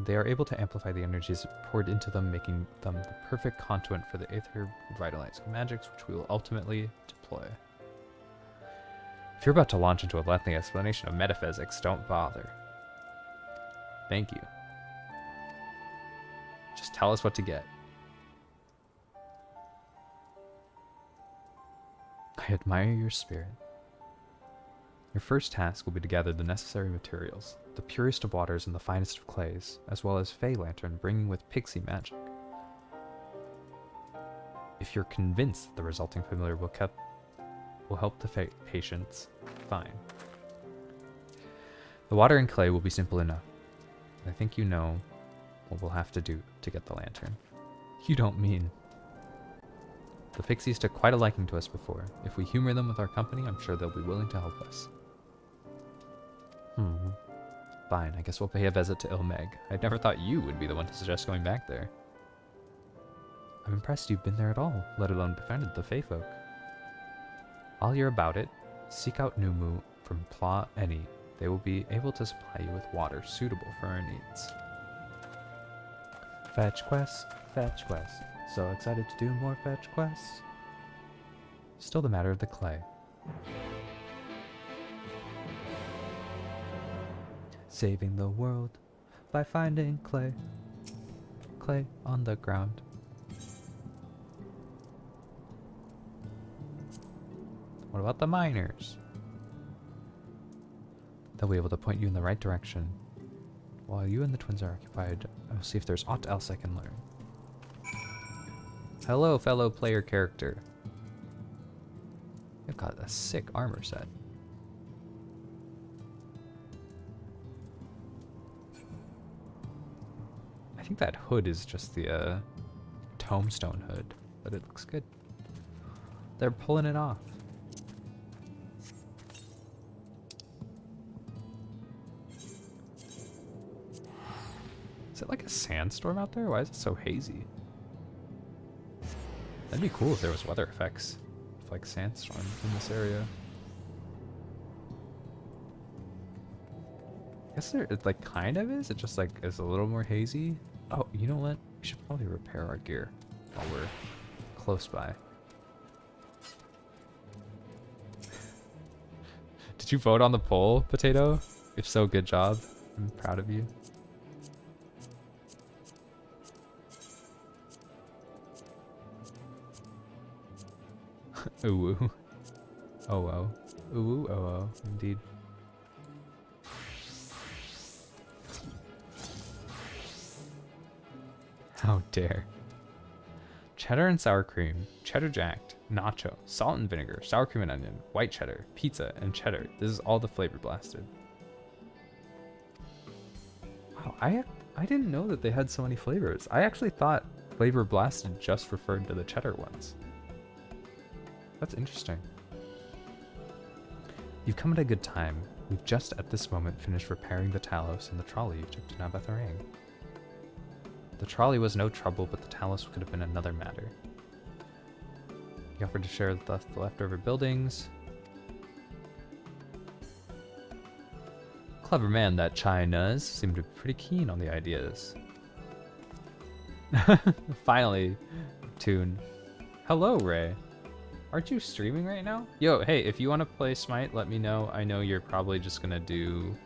They are able to amplify the energies poured into them, making them the perfect conduit for the aether revitalizing magics, which we will ultimately deploy. If you're about to launch into a lengthy explanation of metaphysics, don't bother. Thank you. Just tell us what to get. I admire your spirit. Your first task will be to gather the necessary materials, the purest of waters and the finest of clays, as well as Fey Lantern bringing with pixie magic. If you're convinced that the resulting familiar will help the patients, fine. The water and clay will be simple enough. I think you know what we'll have to do to get the lantern. You don't mean... The pixies took quite a liking to us before. If we humor them with our company, I'm sure they'll be willing to help us. Fine, I guess we'll pay a visit to Ilmeg. I'd never thought you would be the one to suggest going back there. I'm impressed you've been there at all, let alone befriended the Fey folk. While you're about it, seek out Numu from Pla Eni. They will be able to supply you with water suitable for our needs. Fetch quests, fetch quests. So excited to do more fetch quests. Still the matter of the clay. Saving the world by finding clay. Clay on the ground. What about the miners? They'll be able to point you in the right direction. While you and the twins are occupied, I will see if there's aught else I can learn. Hello, fellow player character. You've got a sick armor set. I think that hood is just the tombstone hood, but it looks good. They're pulling it off. Is it like a sandstorm out there? Why is it so hazy? That'd be cool if there was weather effects, like sandstorm in this area. I guess it like kind of is. It just like is a little more hazy. Oh, you know what? We should probably repair our gear while we're close by. Did you vote on the poll, Potato? If so, good job. I'm proud of you. Ooh, ooh. Oh, oh. Ooh, ooh, oh, oh. Indeed. How dare. Cheddar and sour cream, cheddar jacked, nacho, salt and vinegar, sour cream and onion, white cheddar, pizza, and cheddar. This is all the flavor blasted. Wow, I didn't know that they had so many flavors. I actually thought flavor blasted just referred to the cheddar ones. That's interesting. You've come at a good time. We've just at this moment finished repairing the Talos and the trolley you took to Nabatharang. The trolley was no trouble, but the Talos could have been another matter. He offered to share the leftover buildings. Clever man that China's seemed to be pretty keen on the ideas. Finally, Toon. Hello, Ray. Aren't you streaming right now? Yo, hey, if you want to play Smite, let me know. I know you're probably just gonna do...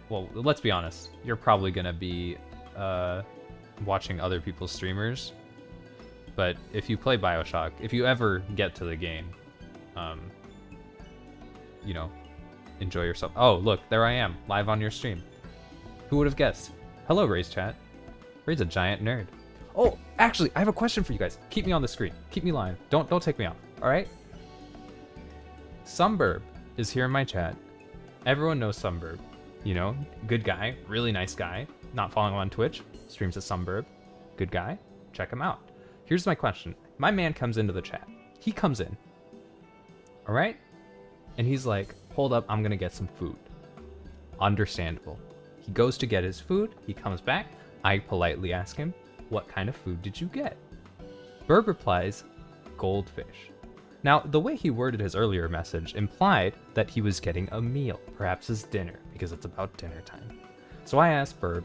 well, let's be honest. You're probably gonna be watching other people's streamers. But if you play Bioshock, if you ever get to the game, you know, enjoy yourself. Oh, look, there I am, live on your stream. Who would have guessed? Hello, Ray's chat. Ray's a giant nerd. Oh, actually, I have a question for you guys. Keep me on the screen. Keep me live. Don't take me off. All right? Sunburb is here in my chat. Everyone knows Sunburb. You know, good guy, really nice guy. Not following him on Twitch. Streams at Sunburb. Good guy. Check him out. Here's my question. My man comes into the chat. He comes in. All right? And he's like, hold up, I'm going to get some food. Understandable. He goes to get his food. He comes back. I politely ask him, what kind of food did you get? Burb replies, goldfish. Now, the way he worded his earlier message implied that he was getting a meal, perhaps his dinner, because it's about dinner time. So I asked Burb,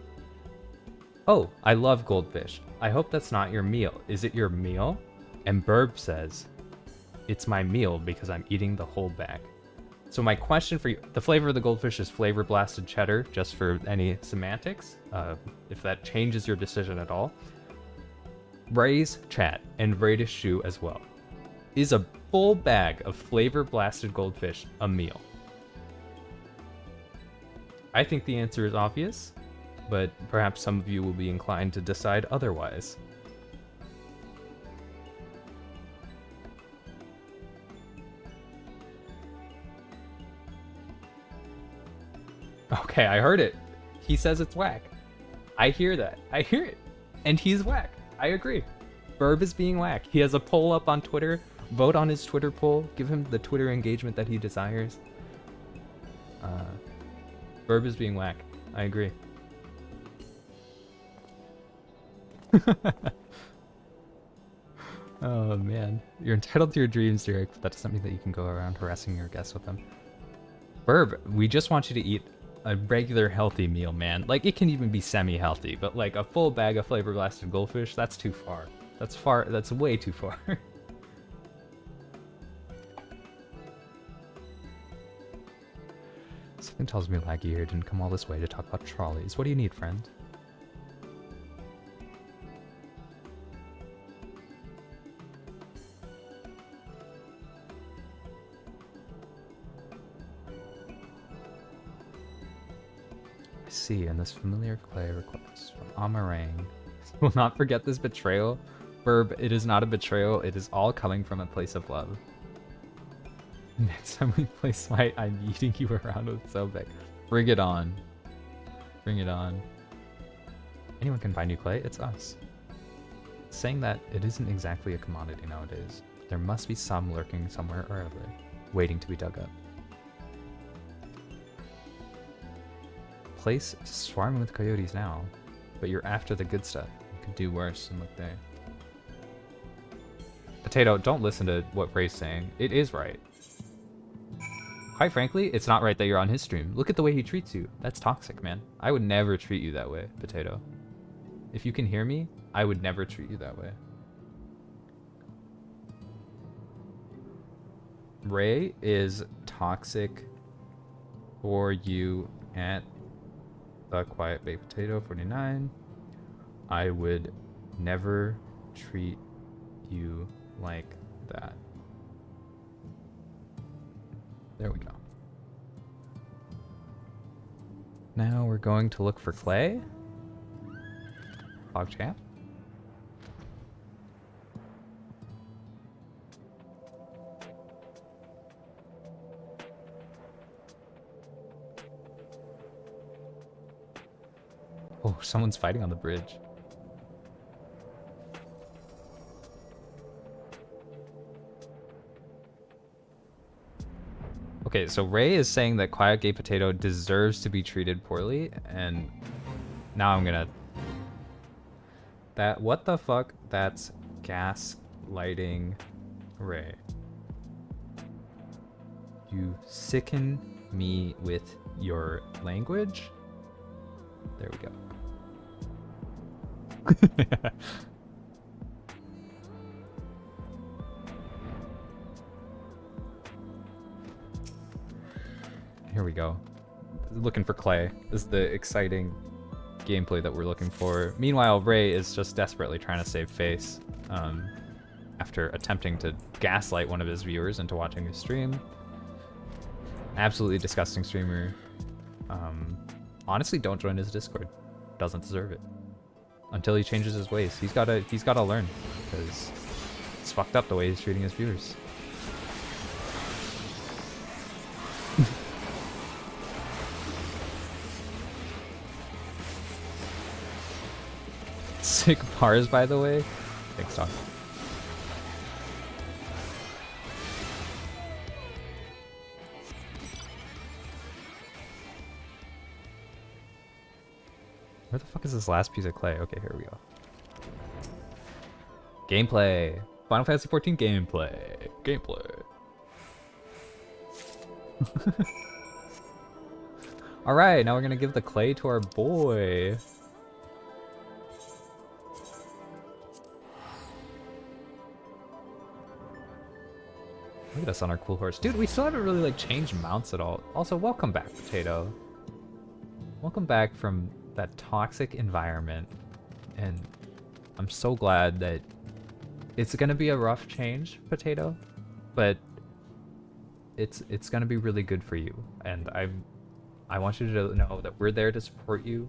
oh, I love goldfish. I hope that's not your meal. Is it your meal? And Burb says, it's my meal because I'm eating the whole bag. So my question for you, the flavor of the goldfish is flavor blasted cheddar, just for any semantics, if that changes your decision at all. Ray's chat and Ray's shoe as well. Is a full bag of flavor blasted goldfish a meal? I think the answer is obvious, but perhaps some of you will be inclined to decide otherwise. Okay, I heard it. He says it's whack. I hear that. I hear it. And he's whack. I agree. Burb is being whack. He has a poll up on Twitter. Vote on his Twitter poll. Give him the Twitter engagement that he desires. Burb is being whack. I agree. Oh man. You're entitled to your dreams, Derek, but that doesn't mean that you can go around harassing your guests with them. Burb, we just want you to eat a regular healthy meal, man. Like, it can even be semi-healthy, but like a full bag of flavor blasted goldfish, that's too far. That's way too far. Something tells me Laggy here didn't come all this way to talk about trolleys. What do you need, friend? I see, and this familiar clay request from Amarang. Will not forget this betrayal. Burb, it is not a betrayal, it is all coming from a place of love. Next time we play Smite, I'm eating you around with Sobek. Bring it on. Bring it on. Anyone can buy new clay, it's us. Saying that it isn't exactly a commodity nowadays. There must be some lurking somewhere or other, waiting to be dug up. Place is swarming with coyotes now, but you're after the good stuff. You could do worse and look there. Potato, don't listen to what Ray's saying. It is right. Quite frankly, it's not right that you're on his stream. Look at the way he treats you. That's toxic, man. I would never treat you that way, Potato. If you can hear me, I would never treat you that way. Ray is toxic for you at the Quiet Baked Potato 49. I would never treat you like that. There we go. Now we're going to look for clay. PogChamp. Oh, someone's fighting on the bridge. Okay, so Ray is saying that Quiet Gay Potato deserves to be treated poorly, and now I'm gonna... What the fuck? That's gaslighting Ray. You sicken me with your language? There we go. Here we go. Looking for clay. This is the exciting gameplay that we're looking for. Meanwhile, Ray is just desperately trying to save face after attempting to gaslight one of his viewers into watching his stream. Absolutely disgusting streamer. Honestly, don't join his Discord. Doesn't deserve it. Until he changes his ways. He's gotta learn, because it's fucked up the way he's treating his viewers. Sick bars, by the way. Thanks, Doc. Where the fuck is this last piece of clay? Okay, here we go. Gameplay. Final Fantasy XIV gameplay. Gameplay. Alright, now we're gonna give the clay to our boy. Look at us on our cool horse. Dude, we still haven't really like changed mounts at all. Also, welcome back, Potato. Welcome back from that toxic environment. And I'm so glad that it's gonna be a rough change, Potato, but it's gonna be really good for you. And I want you to know that we're there to support you.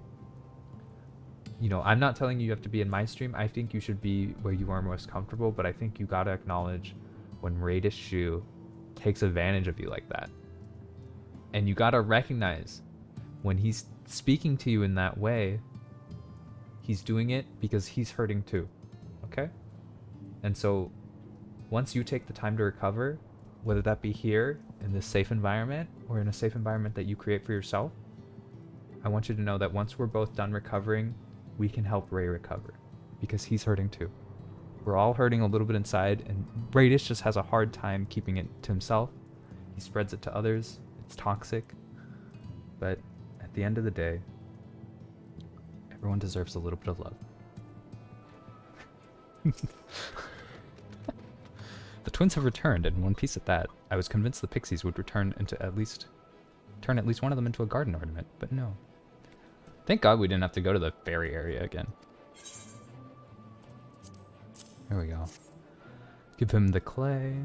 You know, I'm not telling you have to be in my stream. I think you should be where you are most comfortable, but I think you gotta acknowledge when Radish Shu takes advantage of you like that. And you gotta recognize when he's speaking to you in that way, he's doing it because he's hurting too, okay? And so once you take the time to recover, whether that be here in this safe environment or in a safe environment that you create for yourself, I want you to know that once we're both done recovering, we can help Ray recover because he's hurting too. We're all hurting a little bit inside, and Radish just has a hard time keeping it to himself. He spreads it to others. It's toxic. But at the end of the day, everyone deserves a little bit of love. The twins have returned, and one piece at that. I was convinced the pixies would return into turn at least one of them into a garden ornament, but no. Thank God we didn't have to go to the fairy area again. Here we go. Give him the clay.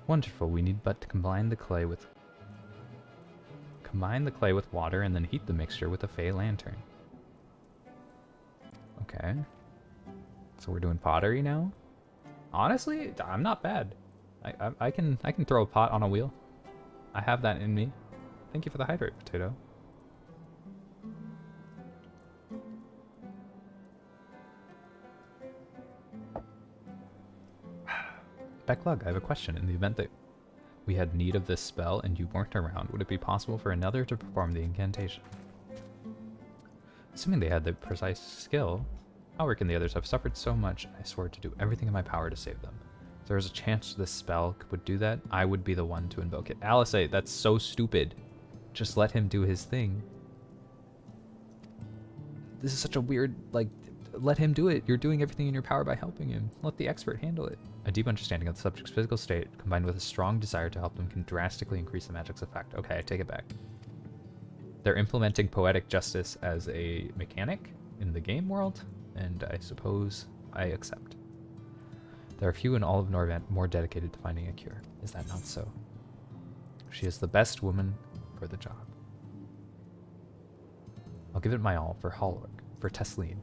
Wonderful. We need but to combine the clay with water and then heat the mixture with a fey lantern. Okay. So we're doing pottery now? Honestly, I'm not bad. I can throw a pot on a wheel. I have that in me. Thank you for the hydrate, Potato. Becklug, I have a question. In the event that we had need of this spell and you weren't around, would it be possible for another to perform the incantation? Assuming they had the precise skill, Alric and the others have suffered so much, I swear to do everything in my power to save them. If there was a chance this spell would do that, I would be the one to invoke it. Alice, that's so stupid. Just let him do his thing. This is such a weird, like, let him do it. You're doing everything in your power by helping him. Let the expert handle it. A deep understanding of the subject's physical state, combined with a strong desire to help them, can drastically increase the magic's effect. Okay, I take it back. They're implementing poetic justice as a mechanic in the game world, and I suppose I accept. There are few in all of Norvant more dedicated to finding a cure. Is that not so? She is the best woman for the job. I'll give it my all for Hallorg, for Tesleen.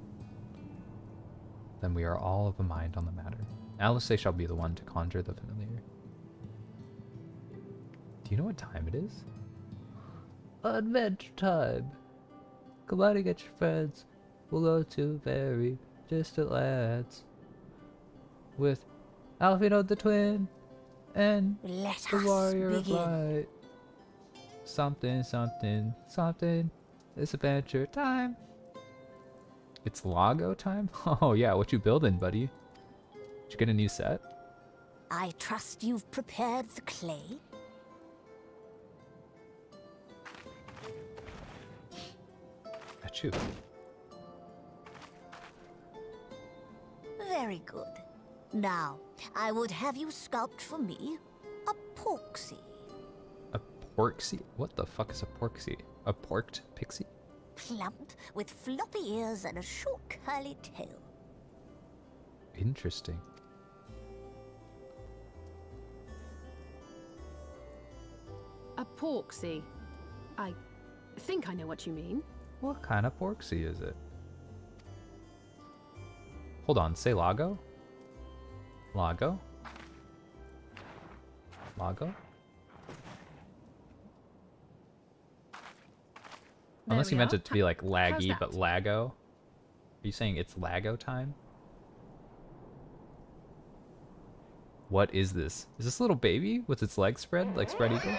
Then we are all of a mind on the matter. Alice shall be the one to conjure the familiar. Do you know what time it is? Adventure time! Come out and get your friends. We'll go to very distant lands. With Alfino the twin and Let the us warrior of begin. light. Something, something, something. It's adventure time. It's Lago time? Oh yeah, what you building, buddy? Did you get a new set? I trust you've prepared the clay. Achoo. Very good. Now, I would have you sculpt for me a porksy. A porksy? What the fuck is a porksy? A porked pixie? Plump, with floppy ears and a short curly tail. Interesting. A porksy. I think I know what you mean. What kind of porksy is it? Hold on, say Lago? Lago? Lago? Unless you meant it to be like laggy, but Lago? Are you saying it's Lago time? What is this? Is this a little baby with its legs spread, like Spread Eagle?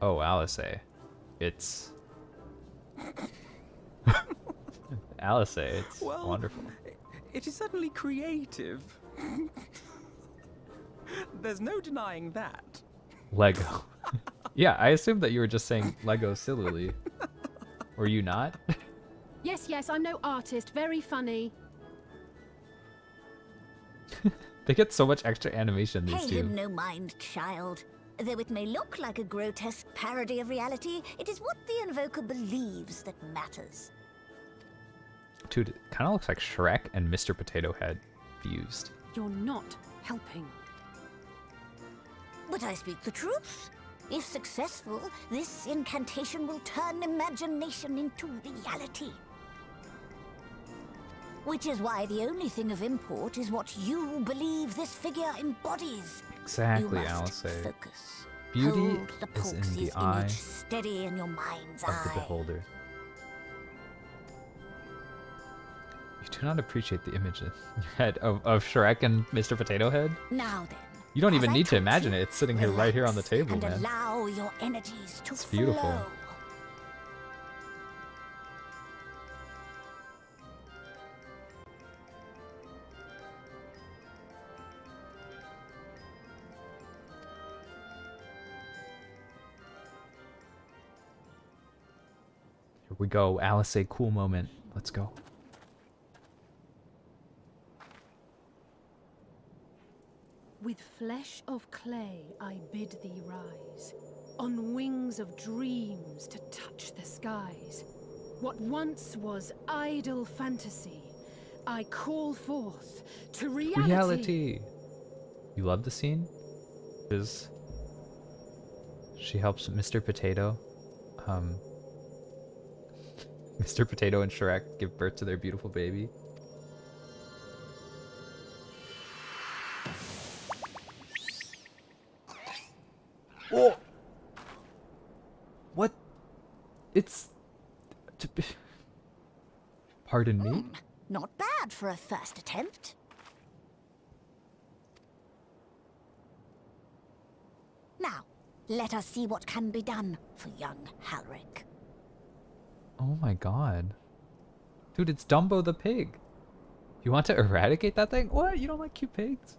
Oh, Alice. It's... Alice, it's Well, wonderful. It is certainly creative. There's no denying that. Lego. Yeah, I assumed that you were just saying Lego sillily. Were you not? Yes, I'm no artist. Very funny. They get so much extra animation, these Pay him two. no mind, child. Though it may look like a grotesque parody of reality, it is what the invoker believes that matters. Dude, it kind of looks like Shrek and Mr. Potato Head fused. You're not helping. But I speak the truth. If successful, this incantation will turn imagination into reality. Which is why the only thing of import is what you believe this figure embodies. Exactly, You must Alice. focus. Beauty Hold the is in Porksy's the eye image steady in your mind's of the eye. beholder. You do not appreciate the image in your head of Shrek and Mr. Potato Head? Now then. You don't as even I need to taught imagine you, it. It's sitting here right here on the relax table, and man. allow your energies to It's beautiful. flow. Here we go. Alice, a cool moment. Let's go. With flesh of clay I bid thee rise, on wings of dreams to touch the skies. What once was idle fantasy, I call forth to reality. You love the scene? Because she helps Mr. Potato. Mr. Potato and Shrek give birth to their beautiful baby. Oh! What? It's... Pardon me? Not bad for a first attempt. Now, let us see what can be done for young Halric. Oh my god. Dude, it's Dumbo the pig. You want to eradicate that thing? What? You don't like cute pigs?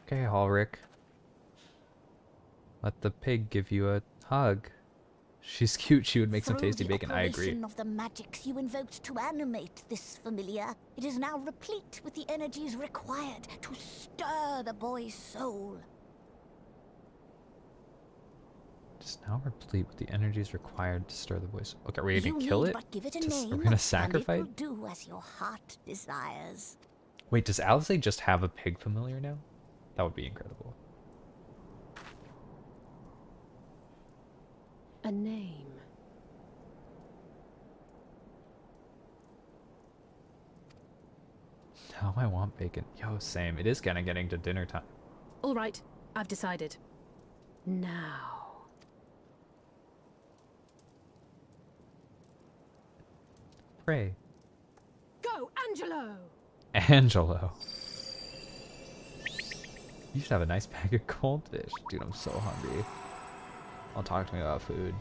Okay, Halric. Let the pig give you a hug. She's cute. She would make some tasty bacon. I agree. Of the magics you invoked to animate this familiar, it is now replete with the energies required to stir the boy's soul. Just now replete with the energies required to stir the voice. Okay, are we gonna You kill need it? but give it a Just, name, are we gonna and sacrifice? it will do as your heart desires. Wait, does Alice just have a pig familiar now? That would be incredible. A name. Now I want bacon. Yo, same. It is kind of getting to dinner time. All right, I've decided. Now. Pray. Go, Angelo! Angelo. You should have a nice bag of goldfish. Dude, I'm so hungry. Don't talk to me about food.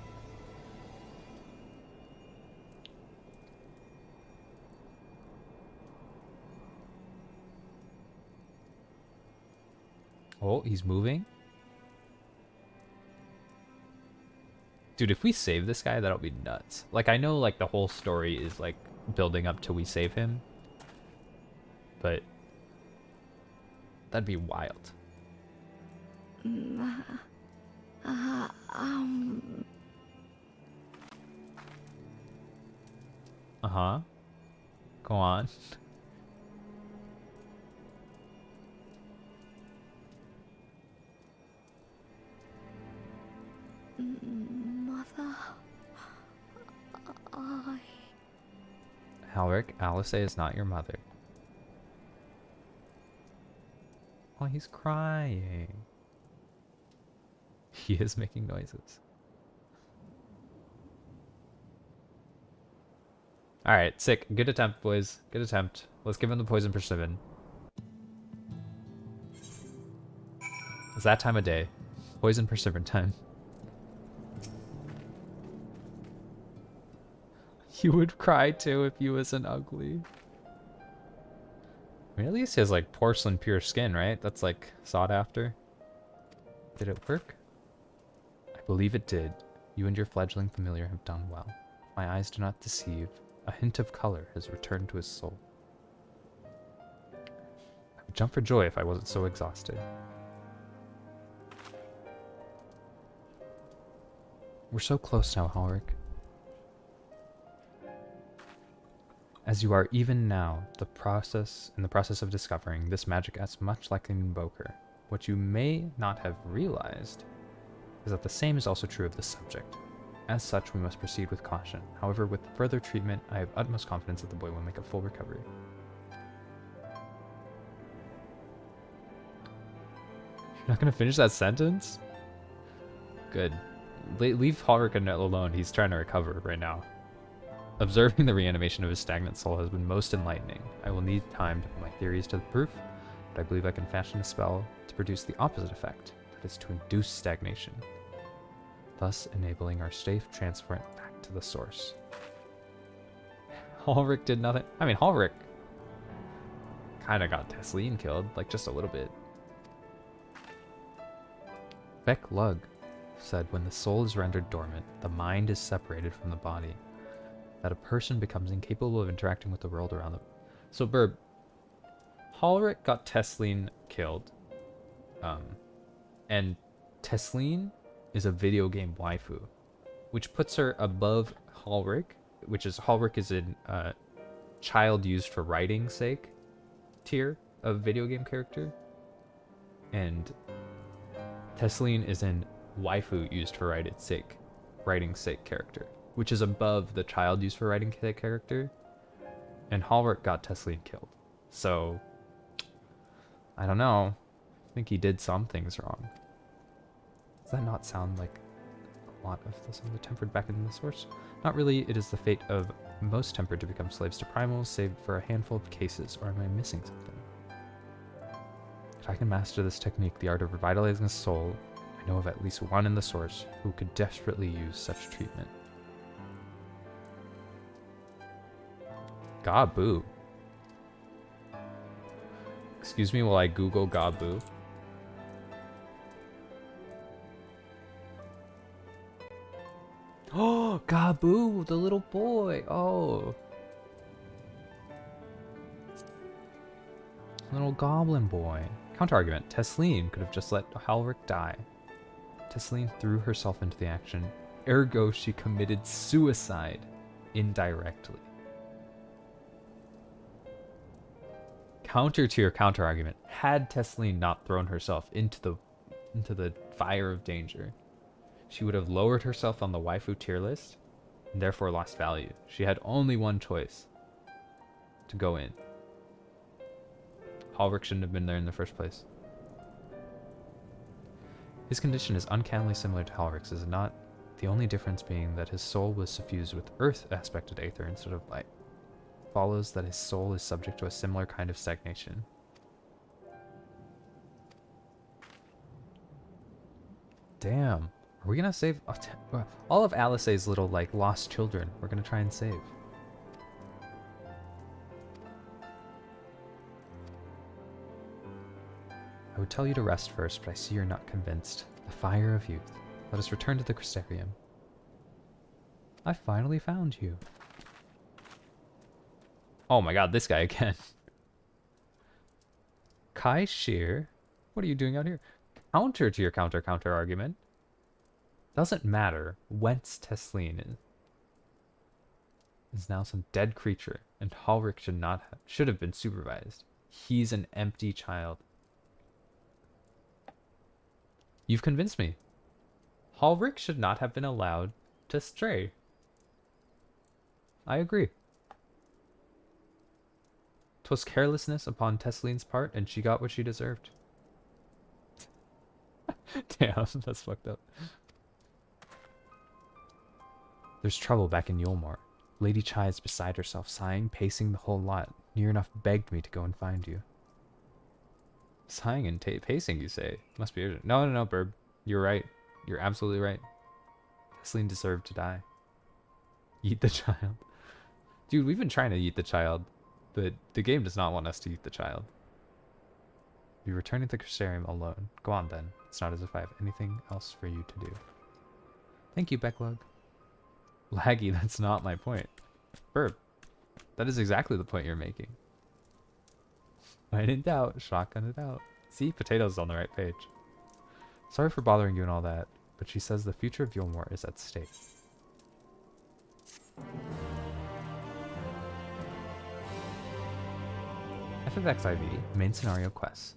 Oh, he's moving. Dude, if we save this guy, that'll be nuts. Like, I know, like, the whole story is, like, building up till we save him. But that'd be wild. Uh-huh. Go on. Mother... Halric, Alice is not your mother. Oh, he's crying. He is making noises. Alright, sick. Good attempt, boys. Good attempt. Let's give him the poison persimmon. It's that time of day. Poison persimmon time. You would cry too if you wasn't ugly. I mean, at least he has like porcelain pure skin, right? That's like sought after. Did it work? I believe it did. You and your fledgling familiar have done well. My eyes do not deceive. A hint of color has returned to his soul. I would jump for joy if I wasn't so exhausted. We're so close now, Halric. As you are even now, in the process of discovering, this magic acts much like an invoker. What you may not have realized is that the same is also true of the subject. As such, we must proceed with caution. However, with further treatment, I have utmost confidence that the boy will make a full recovery. You're not gonna finish that sentence? Good. Leave Halric alone. He's trying to recover right now. Observing the reanimation of his stagnant soul has been most enlightening. I will need time to put my theories to the proof, but I believe I can fashion a spell to produce the opposite effect, that is to induce stagnation, thus enabling our safe transport back to the source. Halric did nothing. I mean, Halric kind of got Tesleen killed, like just a little bit. Beck Lug said, when the soul is rendered dormant, the mind is separated from the body, that a person becomes incapable of interacting with the world around them. So, Burb, Halric got Tesleen killed, and Tesleen is a video game waifu, which puts her above Halric, which is Halric is in child used for writing sake tier of video game character, and Tesleen is in waifu used for writing sake character, which is above the child used for writing sake character, and Halric got Tesleen killed. So, I don't know. I think he did some things wrong. Does that not sound like a lot of the tempered back into the source? Not really. It is the fate of most tempered to become slaves to primals, save for a handful of cases, or am I missing something? If I can master this technique, the art of revitalizing a soul, I know of at least one in the source who could desperately use such treatment. Gabu. Excuse me while I Google Gabu. Oh, Gabu, the little boy. Oh. Little goblin boy. Counter-argument. Tesleen could have just let Halric die. Tesleen threw herself into the action. Ergo, she committed suicide indirectly. Counter to your counter-argument. Had Tesleen not thrown herself into the fire of danger, she would have lowered herself on the waifu tier list and therefore lost value. She had only one choice to go in. Halric shouldn't have been there in the first place. His condition is uncannily similar to Halric's, is it not? The only difference being that his soul was suffused with earth-aspected aether instead of light. Follows that his soul is subject to a similar kind of stagnation. Damn. Are we gonna save all of Alisaie's little, like, lost children? We're gonna try and save. I would tell you to rest first, but I see you're not convinced. The fire of youth. Let us return to the Crystarium. I finally found you. Oh my god, this guy again. Kai Shear, what are you doing out here? Counter to your counter argument. Doesn't matter whence Tesleen is now some dead creature, and Halric should have been supervised. He's an empty child. You've convinced me. Halric should not have been allowed to stray. I agree. 'Twas carelessness upon Tesleen's part, and she got what she deserved. Damn, that's fucked up. There's trouble back in Yulmore. Lady Chai is beside herself, sighing, pacing the whole lot. Near enough begged me to go and find you. Sighing and pacing, you say? Must be urgent. No, Burb. You're right. You're absolutely right. Tesleen deserved to die. Eat the child. Dude, we've been trying to eat the child, but the game does not want us to eat the child. Be returning to the Crystarium alone. Go on then. It's not as if I have anything else for you to do. Thank you, Becklug. Laggy, that's not my point. Burp. That is exactly the point you're making. When in doubt, shotgun it out. See, Potato's on the right page. Sorry for bothering you and all that, but she says the future of Yulmore is at stake. FFXIV, main scenario quests.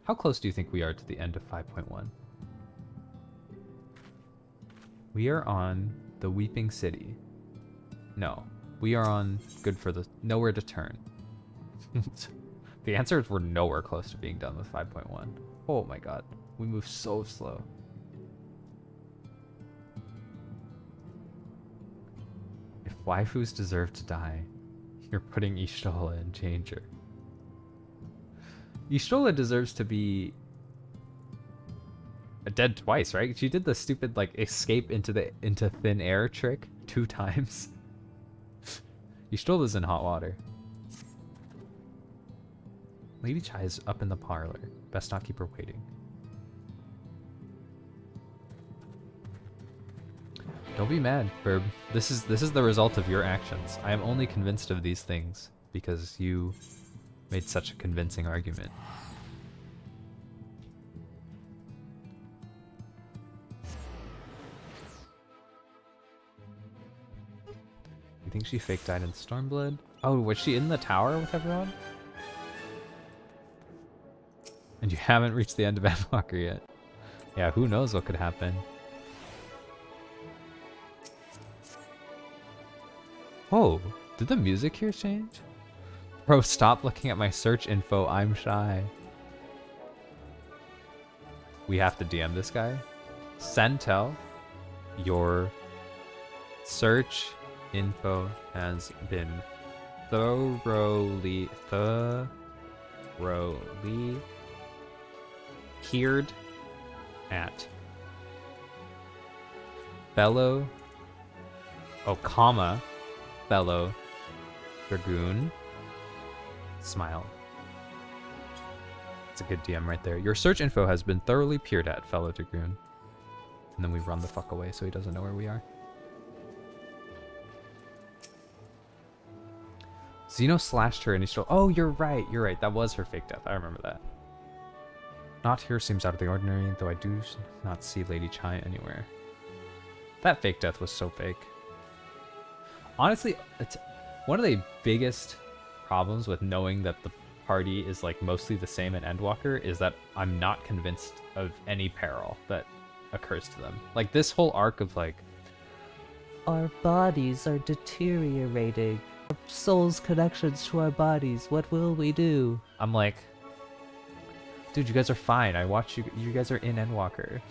How close do you think we are to the end of 5.1? We are on the Weeping City. No, we are on good for the nowhere to turn. The answer is we're nowhere close to being done with 5.1. Oh my god, we move so slow. If waifus deserve to die, you're putting Ishtola in danger. Ishtola deserves to be dead twice, right? She did the stupid like escape into thin air trick 2 times. Ishtola's in hot water. Lady Chai is up in the parlor. Best not keep her waiting. Don't be mad, Burb. This is the result of your actions. I am only convinced of these things because you made such a convincing argument. You think she fake died in Stormblood? Oh, was she in the tower with everyone? And you haven't reached the end of Endwalker yet. Yeah, who knows what could happen. Oh, did the music here change? Bro, stop looking at my search info. I'm shy. We have to DM this guy. Sentel, your search info has been thoroughly peered at. Fellow, fellow Dragoon. Smile. It's a good DM right there. Your search info has been thoroughly peered at, fellow Dragoon. And then we run the fuck away so he doesn't know where we are. Xeno slashed her and he stole. Oh, you're right. You're right. That was her fake death. I remember that. Not here seems out of the ordinary, though I do not see Lady Chai anywhere. That fake death was so fake. Honestly, it's one of the biggest problems with knowing that the party is like mostly the same in Endwalker is that I'm not convinced of any peril that occurs to them. Like this whole arc of like, our bodies are deteriorating. Our soul's connections to our bodies. What will we do? I'm like, dude, you guys are fine. I watch you. You guys are in Endwalker.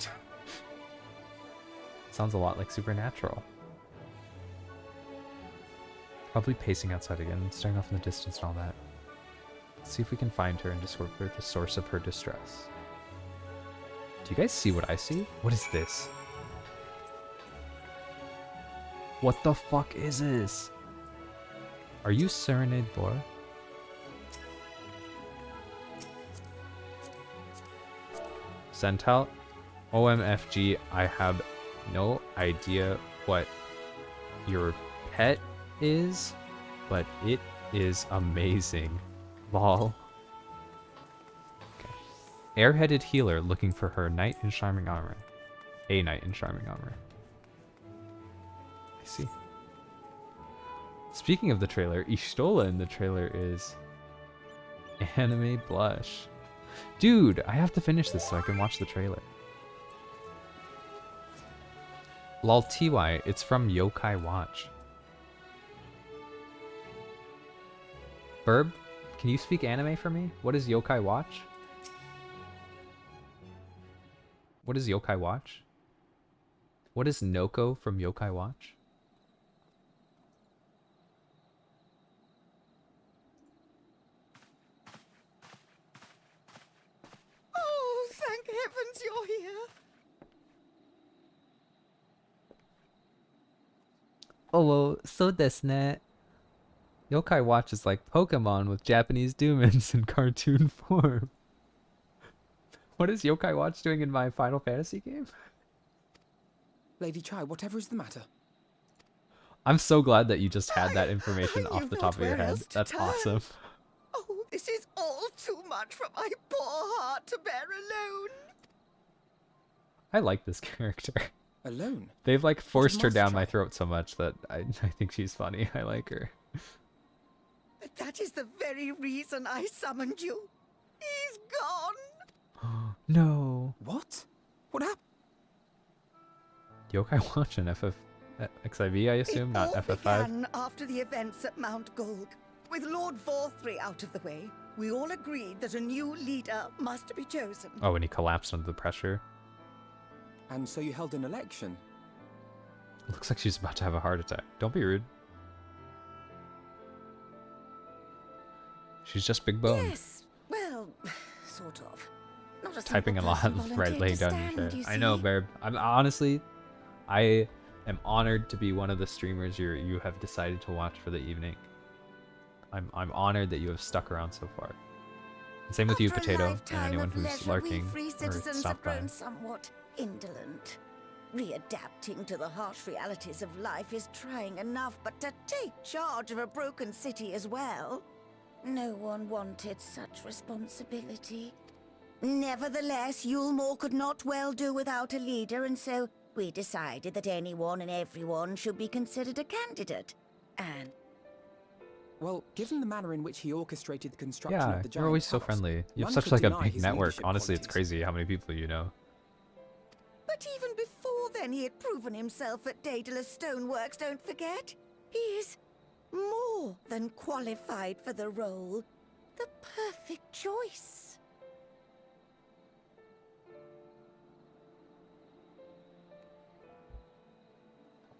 Sounds a lot like Supernatural. Probably pacing outside again, staring off in the distance and all that. Let's see if we can find her and discover the source of her distress. Do you guys see what I see? What is this? What the fuck is this? Are you Serenade Lore? Sental? OMFG, I have no idea what your pet is, but it is amazing. Lol. Okay. Airheaded healer looking for her knight in charming armor. A knight in charming armor. I see. Speaking of the trailer, Ishtola in the trailer is Anime Blush. Dude, I have to finish this so I can watch the trailer. Lol TY, it's from Yokai Watch. Burb, can you speak anime for me? What is Yokai Watch? What is Yokai Watch? What is Noko from Yokai Watch? Oh, thank heavens you're here. Oh, well, so desu ne. Yokai Watch is like Pokemon with Japanese demons in cartoon form. What is Yokai Watch doing in my Final Fantasy game? Lady Chai, whatever is the matter? I'm so glad that you just had that information I off knew the not top of your where head. else to That's turn. awesome. Oh, this is all too much for my poor heart to bear alone. I like this character. Alone? They've like forced her Master down my Chai? throat so much that I think she's funny. I like her. That is the very reason I summoned you. He's gone. No. What? What happened? Yokai Watch and XIV, I assume, It not all FF5. began after the events at Mount Gulg. With Lord Vorthry out of the way, we all agreed that a new leader must be chosen. Oh, and he collapsed under the pressure. And so you held an election? Looks like she's about to have a heart attack. Don't be rude. She's just big boned. Yes, well, sort of. Not a Typing a simple lot, person right, laying volunteered down to your stand, chair. you I know, see. babe. I'm honestly, I am honored to be one of the streamers you have decided to watch for the evening. I'm honored that you have stuck around so far. And same with you, After a Potato, and lifetime anyone of who's leisure, lurking we free or citizens have stopped by. grown somewhat indolent. Readapting to the harsh realities of life is trying enough, but to take charge of a broken city as well? No one wanted such responsibility. Nevertheless, Yulmore could not well do without a leader, and so we decided that anyone and everyone should be considered a candidate. And Well, given the manner in which he orchestrated the construction Yeah, of the giant you're always so house, friendly. You have none such could like a deny big his network. leadership Honestly, it's qualities. crazy how many people you know. But even before then, he had proven himself at Daedalus Stoneworks, don't forget. He is more than qualified for the role. The perfect choice.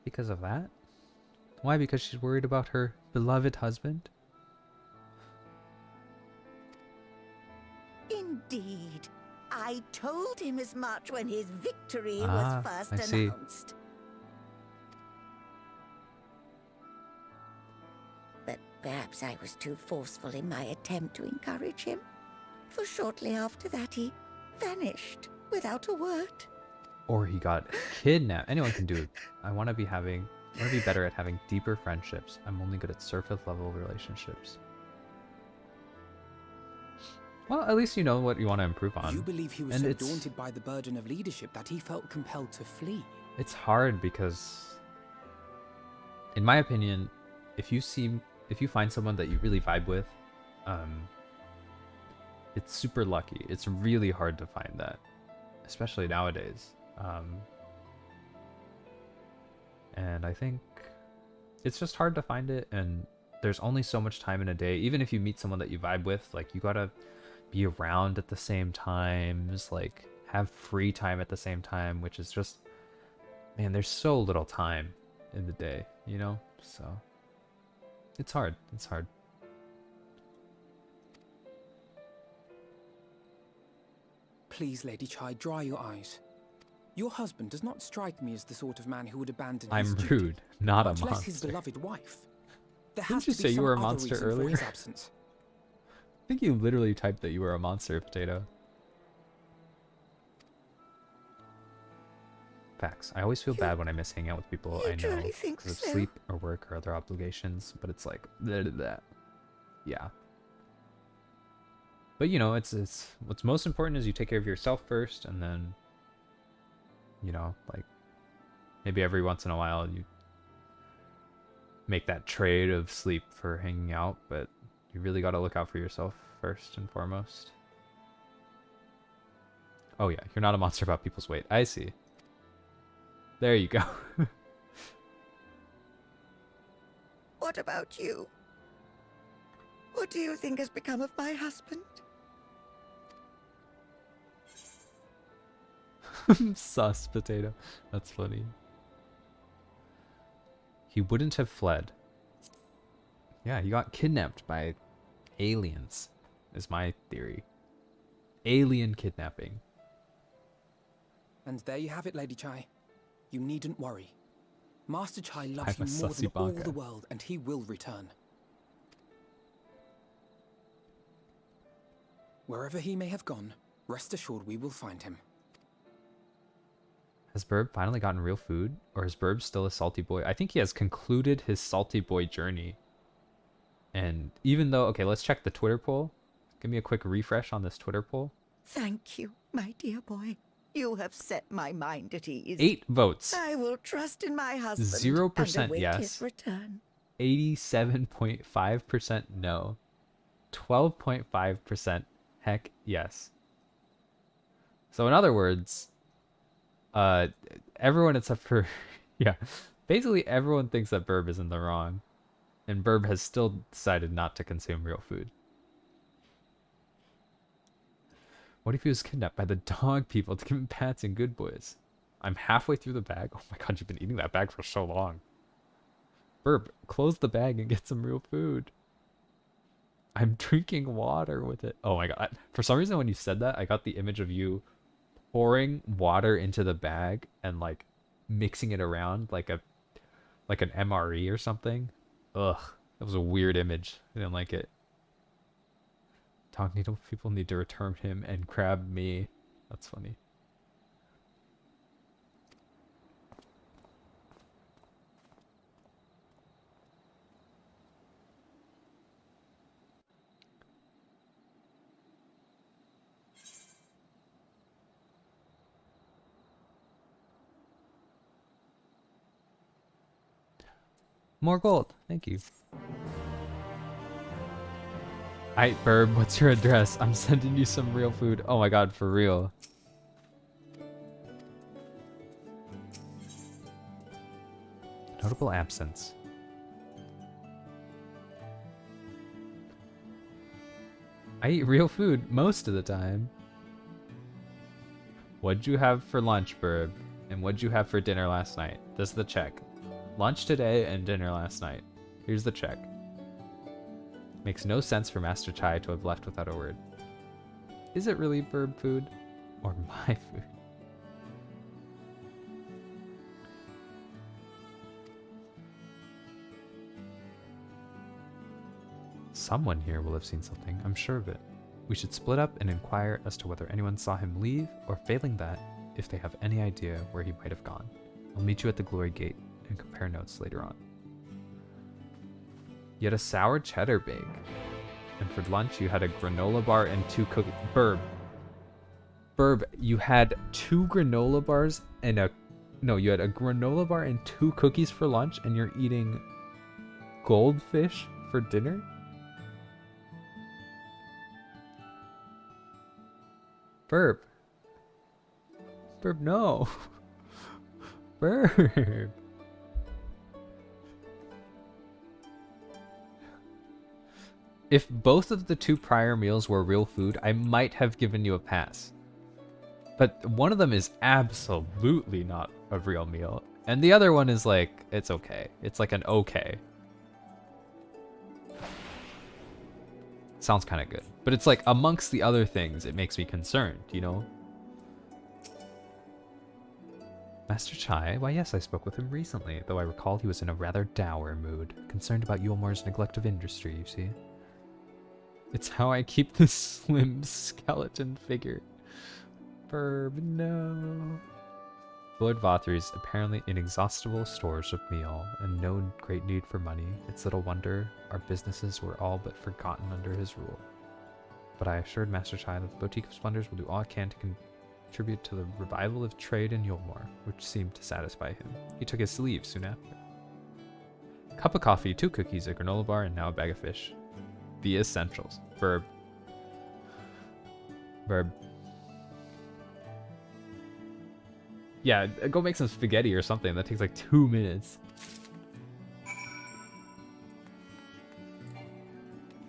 Because of that? Why? Because she's worried about her beloved husband? Indeed. I told him as much when his victory Ah, was first I see. announced. But perhaps I was too forceful in my attempt to encourage him. For shortly after that, he vanished without a word. Or he got kidnapped. Anyone can do it. I want to be better at having deeper friendships. I'm only good at surface level relationships. Well, at least you know what you want to improve on. You believe he was And so it's- daunted by the burden of leadership that he felt compelled to flee? It's hard because, in my opinion, if you find someone that you really vibe with, it's super lucky. It's really hard to find that, especially nowadays. And I think it's just hard to find it, and there's only so much time in a day. Even if you meet someone that you vibe with, like, you gotta be around at the same times, like have free time at the same time, which is just, man, there's so little time in the day, you know? So it's hard. It's hard. Please, Lady Chai, dry your eyes. Your husband does not strike me as the sort of man who would abandon I'm his duty, rude, not a much less his monster. beloved wife. There Didn't has you to be say you some were a other monster reason for earlier? his absence. I think you literally typed that you were a monster, Potato. Facts. I always feel bad when I miss hanging out with people you I know truly think because of so? sleep or work or other obligations, but it's like, that. Yeah. But you know, it's what's most important is you take care of yourself first, and then, you know, like, maybe every once in a while you make that trade of sleep for hanging out, but you really got to look out for yourself first and foremost. Oh yeah, you're not a monster about people's weight. I see. There you go. What about you? What do you think has become of my husband? Sus, Potato. That's funny. He wouldn't have fled. Yeah, he got kidnapped by aliens, is my theory. Alien kidnapping. And there you have it, Lady Chai. You needn't worry. Master Chai loves I'm you a more sussy than all baka. the world, and he will return. Wherever he may have gone, Rest assured we will find him. Has Burb finally gotten real food? Or is Burb still a salty boy? I think he has concluded his salty boy journey. And even though... Okay, let's check the Twitter poll. Give me a quick refresh on this Twitter poll. Thank you, my dear boy. You have set my mind at ease. 8 votes. I will trust in my husband 0% and await yes. his return. 87.5% no. 12.5% heck yes. So in other words, everyone except for, yeah, basically everyone thinks that Burb is in the wrong. And Burb has still decided not to consume real food. What if he was kidnapped by the dog people to give him pats and good boys? I'm halfway through the bag. Oh my god, you've been eating that bag for so long. Burb, close the bag and get some real food. I'm drinking water with it. Oh my god. For some reason when you said that, I got the image of you pouring water into the bag and like mixing it around like an MRE or something. Ugh. That was a weird image. I didn't like it. People need to return him and grab me. That's funny. More gold. Thank you. Aight, Burb, what's your address? I'm sending you some real food. Oh my god, for real. Notable absence. I eat real food most of the time. What'd you have for lunch, Burb? And what'd you have for dinner last night? This is the check. Lunch today and dinner last night. Here's the check. Makes no sense for Master Chai to have left without a word. Is it really Burb food? Or my food? Someone here will have seen something, I'm sure of it. We should split up and inquire as to whether anyone saw him leave, or failing that, if they have any idea where he might have gone. I'll meet you at the Glory Gate and compare notes later on. You had a sour cheddar bake. And for lunch, you had a granola bar and 2 cookies. Burb, you had 2 granola bars and you had a granola bar and 2 cookies for lunch, and you're eating goldfish for dinner? Burb, no. Burb. If both of the 2 prior meals were real food, I might have given you a pass. But one of them is absolutely not a real meal. And the other one is like, it's okay. It's like an okay. Sounds kind of good. But it's like, amongst the other things, it makes me concerned, you know? Master Chai? Why yes, I spoke with him recently, though I recall he was in a rather dour mood. Concerned about Yulmor's neglect of industry, you see. It's how I keep this slim skeleton figure. Burb, no. Lord Vathr's apparently inexhaustible stores of meal, and no great need for money. It's little wonder our businesses were all but forgotten under his rule. But I assured Master Chai that the Boutique of Splendors will do all it can to contribute to the revival of trade in Yulmor, which seemed to satisfy him. He took his leave soon after. Cup of coffee, 2 cookies, a granola bar, and now a bag of fish. The essentials. Burb. Yeah, go make some spaghetti or something. That takes like 2 minutes.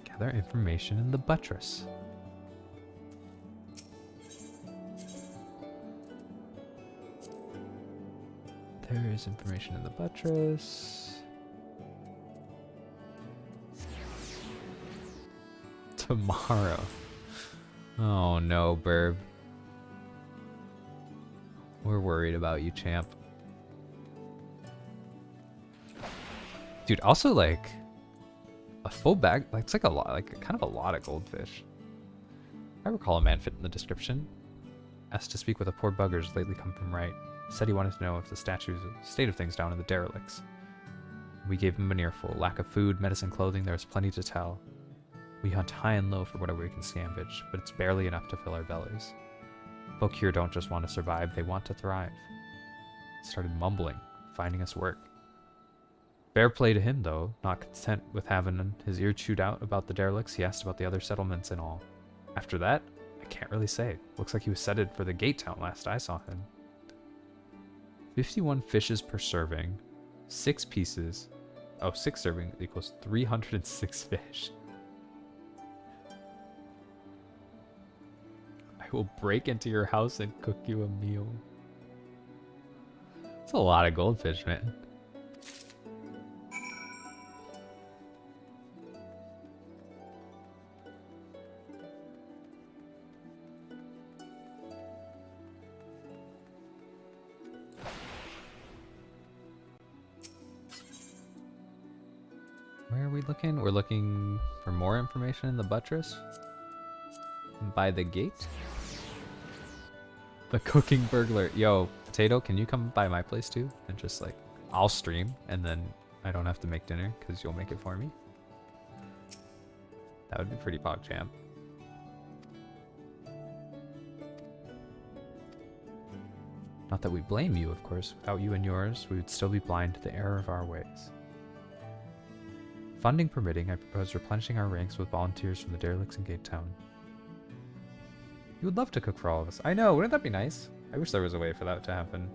Gather information in the buttress. There is information in the buttress. Tomorrow. Oh no, Burb. We're worried about you, champ. Dude, also like a full bag, like it's like a lot, like kind of a lot of goldfish. I recall a man fit in the description. Asked to speak with a poor bugger's lately come from right. Said he wanted to know if the statue's state of things down in the derelicts. We gave him an earful. Lack of food, medicine, clothing, there's plenty to tell. We hunt high and low for whatever we can scavenge, but it's barely enough to fill our bellies. Folk here don't just want to survive, they want to thrive. Started mumbling, finding us work. Fair play to him, though. Not content with having his ear chewed out about the derelicts, he asked about the other settlements and all. After that, I can't really say. Looks like he was headed for the gate town last I saw him. 51 fishes per serving. 6 pieces. Oh, 6 servings equals 306 fish. I will break into your house and cook you a meal. It's a lot of goldfish, man. Where are we looking? We're looking for more information in the buttress. By the gate? The cooking burglar. Yo, Potato, can you come by my place too? And just like, I'll stream and then I don't have to make dinner because you'll make it for me. That would be pretty PogChamp. Not that we blame you, of course. Without you and yours, we would still be blind to the error of our ways. Funding permitting, I propose replenishing our ranks with volunteers from the derelicts and Gate Town. You would love to cook for all of us. I know, wouldn't that be nice? I wish there was a way for that to happen.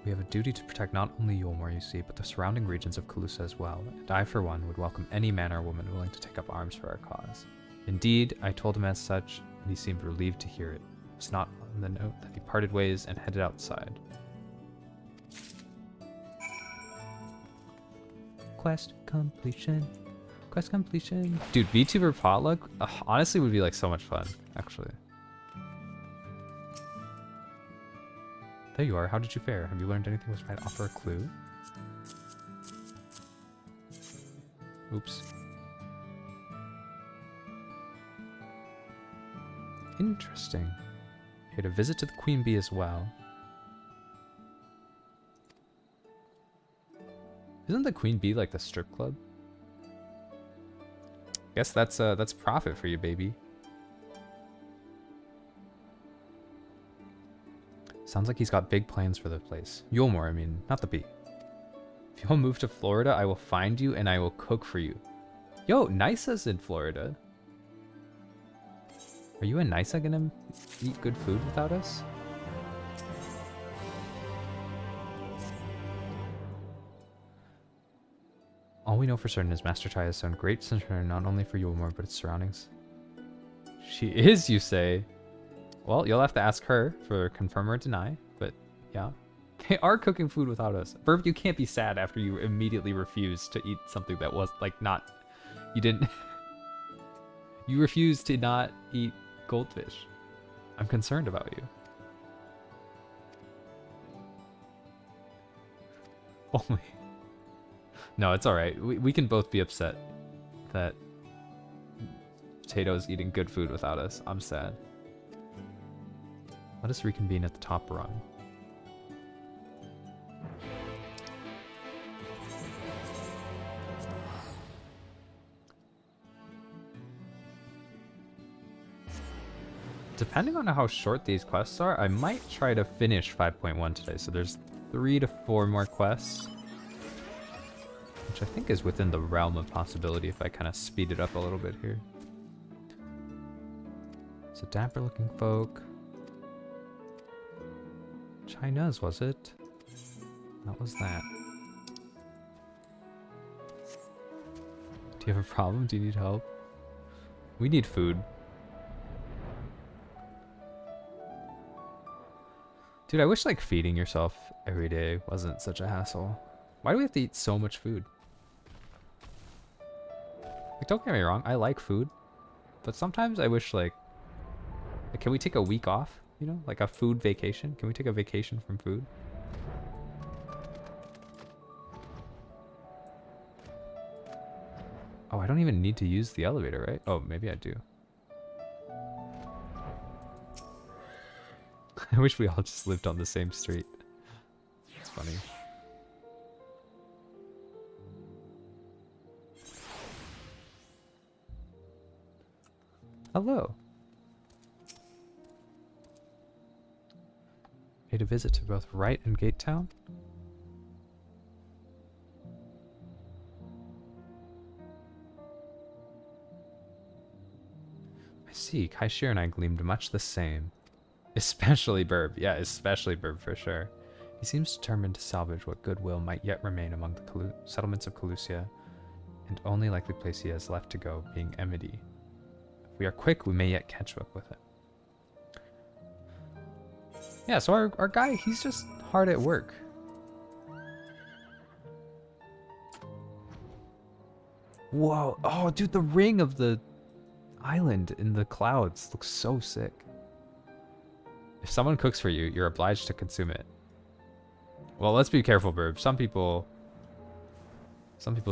We have a duty to protect not only Yulmore, you see, but the surrounding regions of Calusa as well, and I, for one, would welcome any man or woman willing to take up arms for our cause. Indeed, I told him as such, and he seemed relieved to hear it. It was not on the note that he parted ways and headed outside. Quest completion. Quest completion. Dude, VTuber potluck honestly would be like so much fun, actually. There you are. How did you fare? Have you learned anything which might offer a clue? Oops. Interesting. Paid a visit to the Queen Bee as well. Isn't the Queen Bee like the strip club? Guess that's profit for you, baby. Sounds like he's got big plans for the place. Yulmore, I mean, not the bee. If you'll move to Florida, I will find you and I will cook for you. Yo, Nysa's in Florida. Are you and Nysa gonna eat good food without us? All we know for certain is Master Chai has shown great concern not only for Yulmore, but its surroundings. She is, you say? Well, you'll have to ask her for confirm or deny, but yeah. They are cooking food without us. Burb, you can't be sad after you immediately refused to eat something that was, like, not... You didn't... You refused to not eat goldfish. I'm concerned about you. Only... No, it's alright. We can both be upset that Potato's eating good food without us. I'm sad. Let us reconvene at the top rung. Depending on how short these quests are, I might try to finish 5.1 today. So there's 3 to 4 more quests, which I think is within the realm of possibility if I kind of speed it up a little bit here. It's a dapper looking folk. China's, was it? That was that. Do you have a problem? Do you need help? We need food. Dude, I wish like feeding yourself every day wasn't such a hassle. Why do we have to eat so much food? Like, don't get me wrong, I like food, but sometimes I wish like can we take a week off? You know, like a food vacation? Can we take a vacation from food? Oh, I don't even need to use the elevator, right? Oh, maybe I do. I wish we all just lived on the same street. It's funny. Hello. Paid a visit to both Wright and Gate Town. I see. Kaishir and I gleamed much the same. Especially Burb. Yeah, especially Burb for sure. He seems determined to salvage what goodwill might yet remain among the settlements of Calusia, and only likely place he has left to go being Emedy. If we are quick, we may yet catch up with it. Yeah, so our guy, he's just hard at work. Whoa. Oh, dude, the ring of the island in the clouds looks so sick. If someone cooks for you, you're obliged to consume it. Well, let's be careful, Burb. Some people's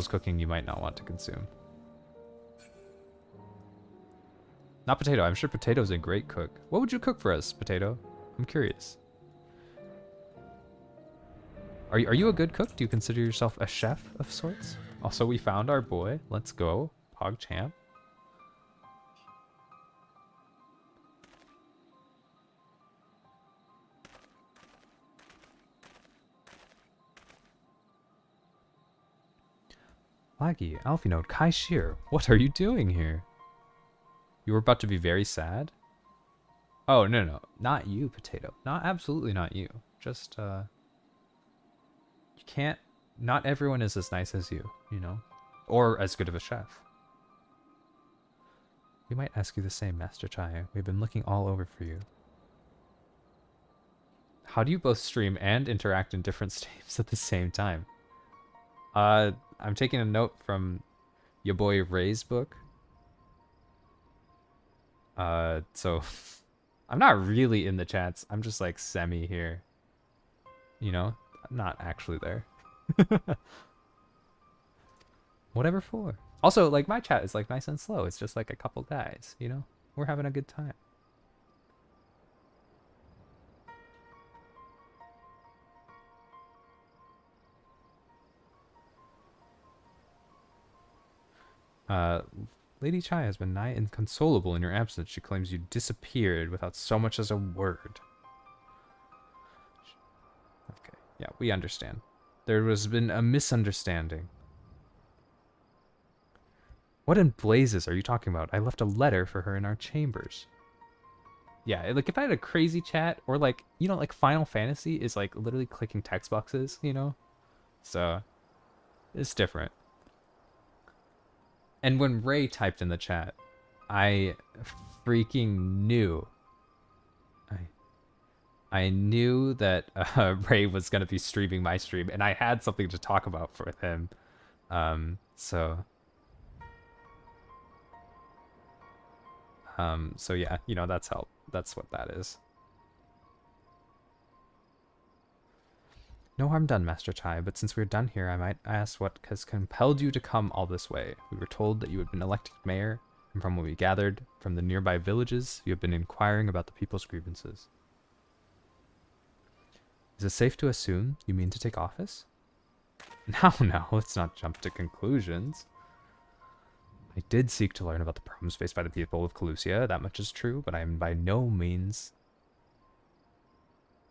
cooking you might not want to consume. Not Potato. I'm sure Potato's a great cook. What would you cook for us, Potato? I'm curious. Are you a good cook? Do you consider yourself a chef of sorts? Also, we found our boy. Let's go. PogChamp. Laggy, Alphinaud, Kaishir, what are you doing here? You were about to be very sad? Oh, no. Not you, Potato. Absolutely not you. Just, you can't... Not everyone is as nice as you, you know? Or as good of a chef. We might ask you the same, Master Chai. We've been looking all over for you. How do you both stream and interact in different streams at the same time? I'm taking a note from your boy Ray's book. So I'm not really in the chats. I'm just like semi here. You know, I'm not actually there. Whatever for. Also, like my chat is like nice and slow. It's just like a couple guys, you know? We're having a good time. Lady Chai has been nigh inconsolable in your absence. She claims you disappeared without so much as a word. Okay, yeah, we understand. There has been a misunderstanding. What in blazes are you talking about? I left a letter for her in our chambers. Yeah, like if I had a crazy chat, or like, you know, like Final Fantasy is like literally clicking text boxes, you know? So, it's different. And when Ray typed in the chat, I freaking knew. I knew that Ray was going to be streaming my stream, and I had something to talk about with him. So yeah, you know, that's what that is. No harm done, Master Chai, but since we're done here, I might ask what has compelled you to come all this way. We were told that you had been elected mayor, and from what we gathered from the nearby villages, you have been inquiring about the people's grievances. Is it safe to assume you mean to take office? No, let's not jump to conclusions. I did seek to learn about the problems faced by the people of Calusia, that much is true, but I am by no means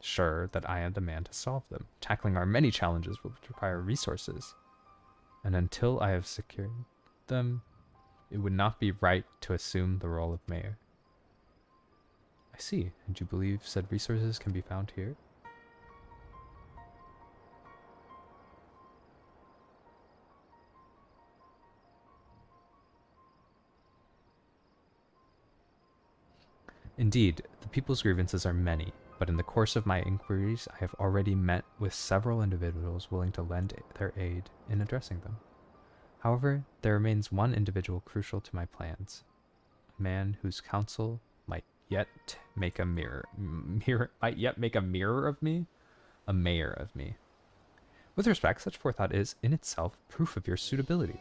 sure that I am the man to solve them. Tackling our many challenges will require resources, and until I have secured them, it would not be right to assume the role of mayor. I see. And you believe said resources can be found here? Indeed, the people's grievances are many, but in the course of my inquiries, I have already met with several individuals willing to lend their aid in addressing them. However, there remains one individual crucial to my plans, a man whose counsel might yet make a mayor of me. With respect, such forethought is, in itself, proof of your suitability.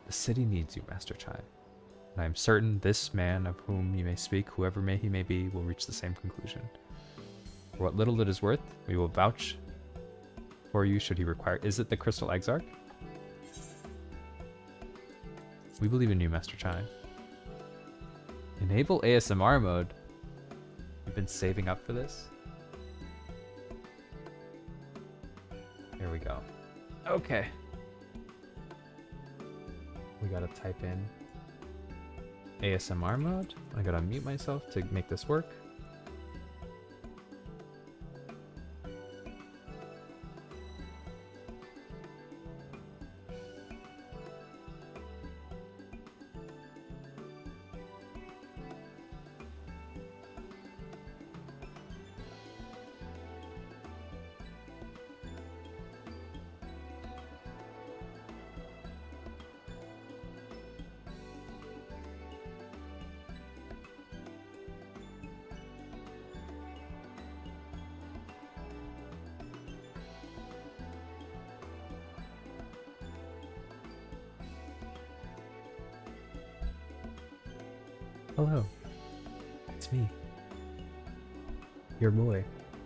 The city needs you, Master Chai. And I am certain this man of whom you may speak, whoever he may be, will reach the same conclusion. For what little it is worth, we will vouch for you should he require. Is it the Crystal Exarch? We believe in you, Master Chai. Enable ASMR mode. You've been saving up for this? Here we go. Okay. We gotta type in ASMR mode. I gotta mute myself to make this work. Hello, it's me, your boy,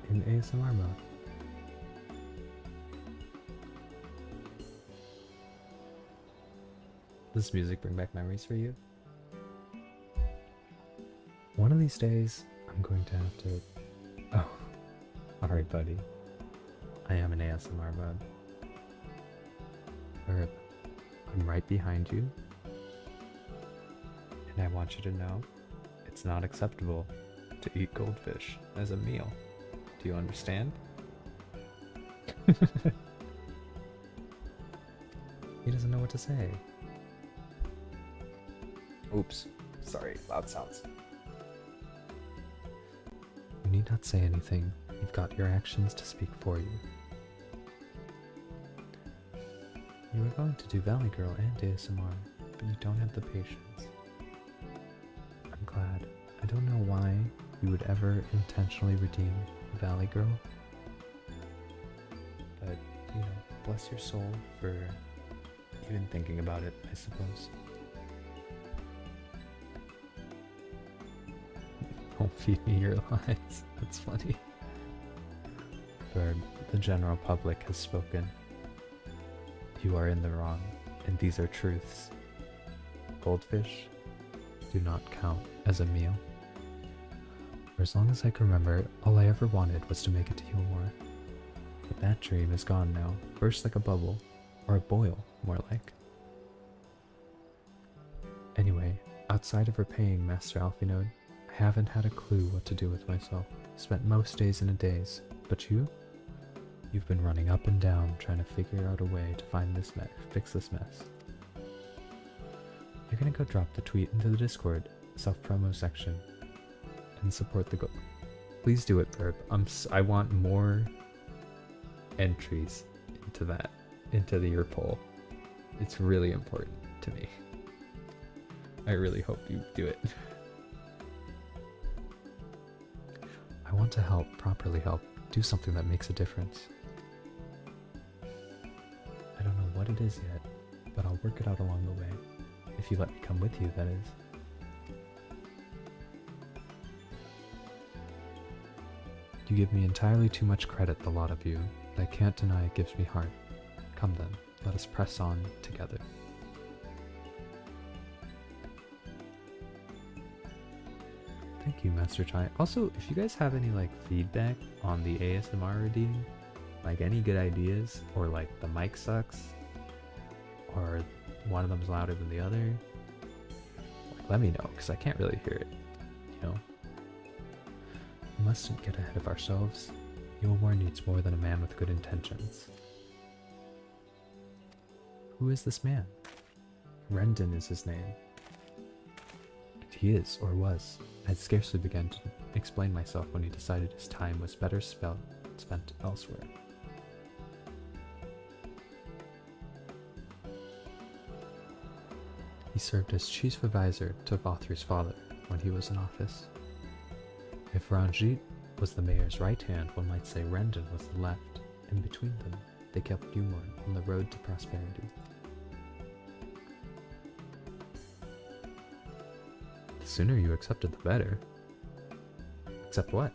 in ASMR mode. Does this music bring back memories for you? One of these days, I'm going to have to... Oh, alright buddy. I am in ASMR mode. Herb, I'm right behind you. And I want you to know, it's not acceptable to eat goldfish as a meal. Do you understand? He doesn't know what to say. Oops. Sorry, loud sounds. You need not say anything. You've got your actions to speak for you. You were going to do Valley Girl and ASMR, but you don't have the patience. I'm glad. I don't know why you would ever intentionally redeem Valley Girl. But, you know, bless your soul for even thinking about it, I suppose. Don't feed me your lies. That's funny. Bird, the general public has spoken. You are in the wrong, and these are truths. Goldfish do not count as a meal. For as long as I can remember, all I ever wanted was to make it to Healmore. But that dream is gone now, burst like a bubble, or a boil, more like. Anyway, outside of repaying Master Alphinaud, I haven't had a clue what to do with myself. Spent most days in a daze. But you? You've been running up and down trying to figure out a way to find this fix this mess. You're gonna go drop the tweet into the Discord self-promo section and support the goal. Please do it, Burp. I want more entries into your poll. It's really important to me. I really hope you do it. I want to help, properly help, do something that makes a difference. I don't know what it is yet, but I'll work it out along the way. If you let me come with you, that is. You give me entirely too much credit, the lot of you, but I can't deny it gives me heart. Come then, let us press on together. Thank you, Master Chai. Also, if you guys have any feedback on the ASMR redeeming, any good ideas, or the mic sucks, or one of them's louder than the other, let me know, because I can't really hear it, you know? We mustn't get ahead of ourselves. Healmore needs more than a man with good intentions. Who is this man? Rendon is his name. He is, or was. I had scarcely begun to explain myself when he decided his time was better spent elsewhere. He served as chief advisor to Vauthry's father when he was in office. If Ranjit was the mayor's right hand, one might say Rendon was the left. In between them, they kept Healmore on the road to prosperity. sooner you accepted, the better. Accept what?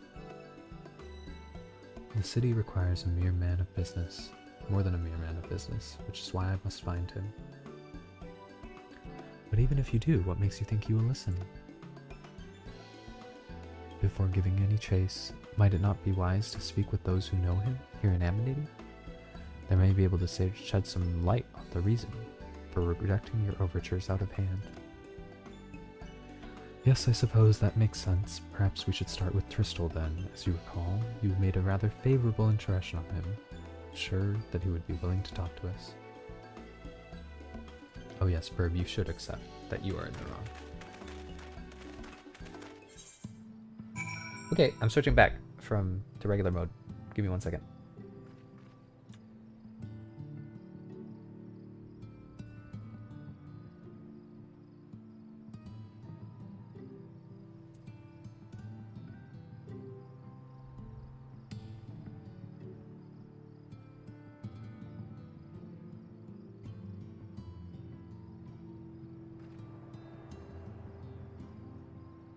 The city requires a mere man of business. More than a mere man of business, which is why I must find him. But even if you do, what makes you think he will listen? Before giving any chase, might it not be wise to speak with those who know him here in Amity? They may be able to shed some light on the reason for rejecting your overtures out of hand. Yes, I suppose that makes sense. Perhaps we should start with Tristal then. As you recall, you made a rather favorable impression on him. Sure that he would be willing to talk to us. Oh yes, Burb, you should accept that you are in the wrong. Okay, I'm switching back to regular mode. Give me 1 second.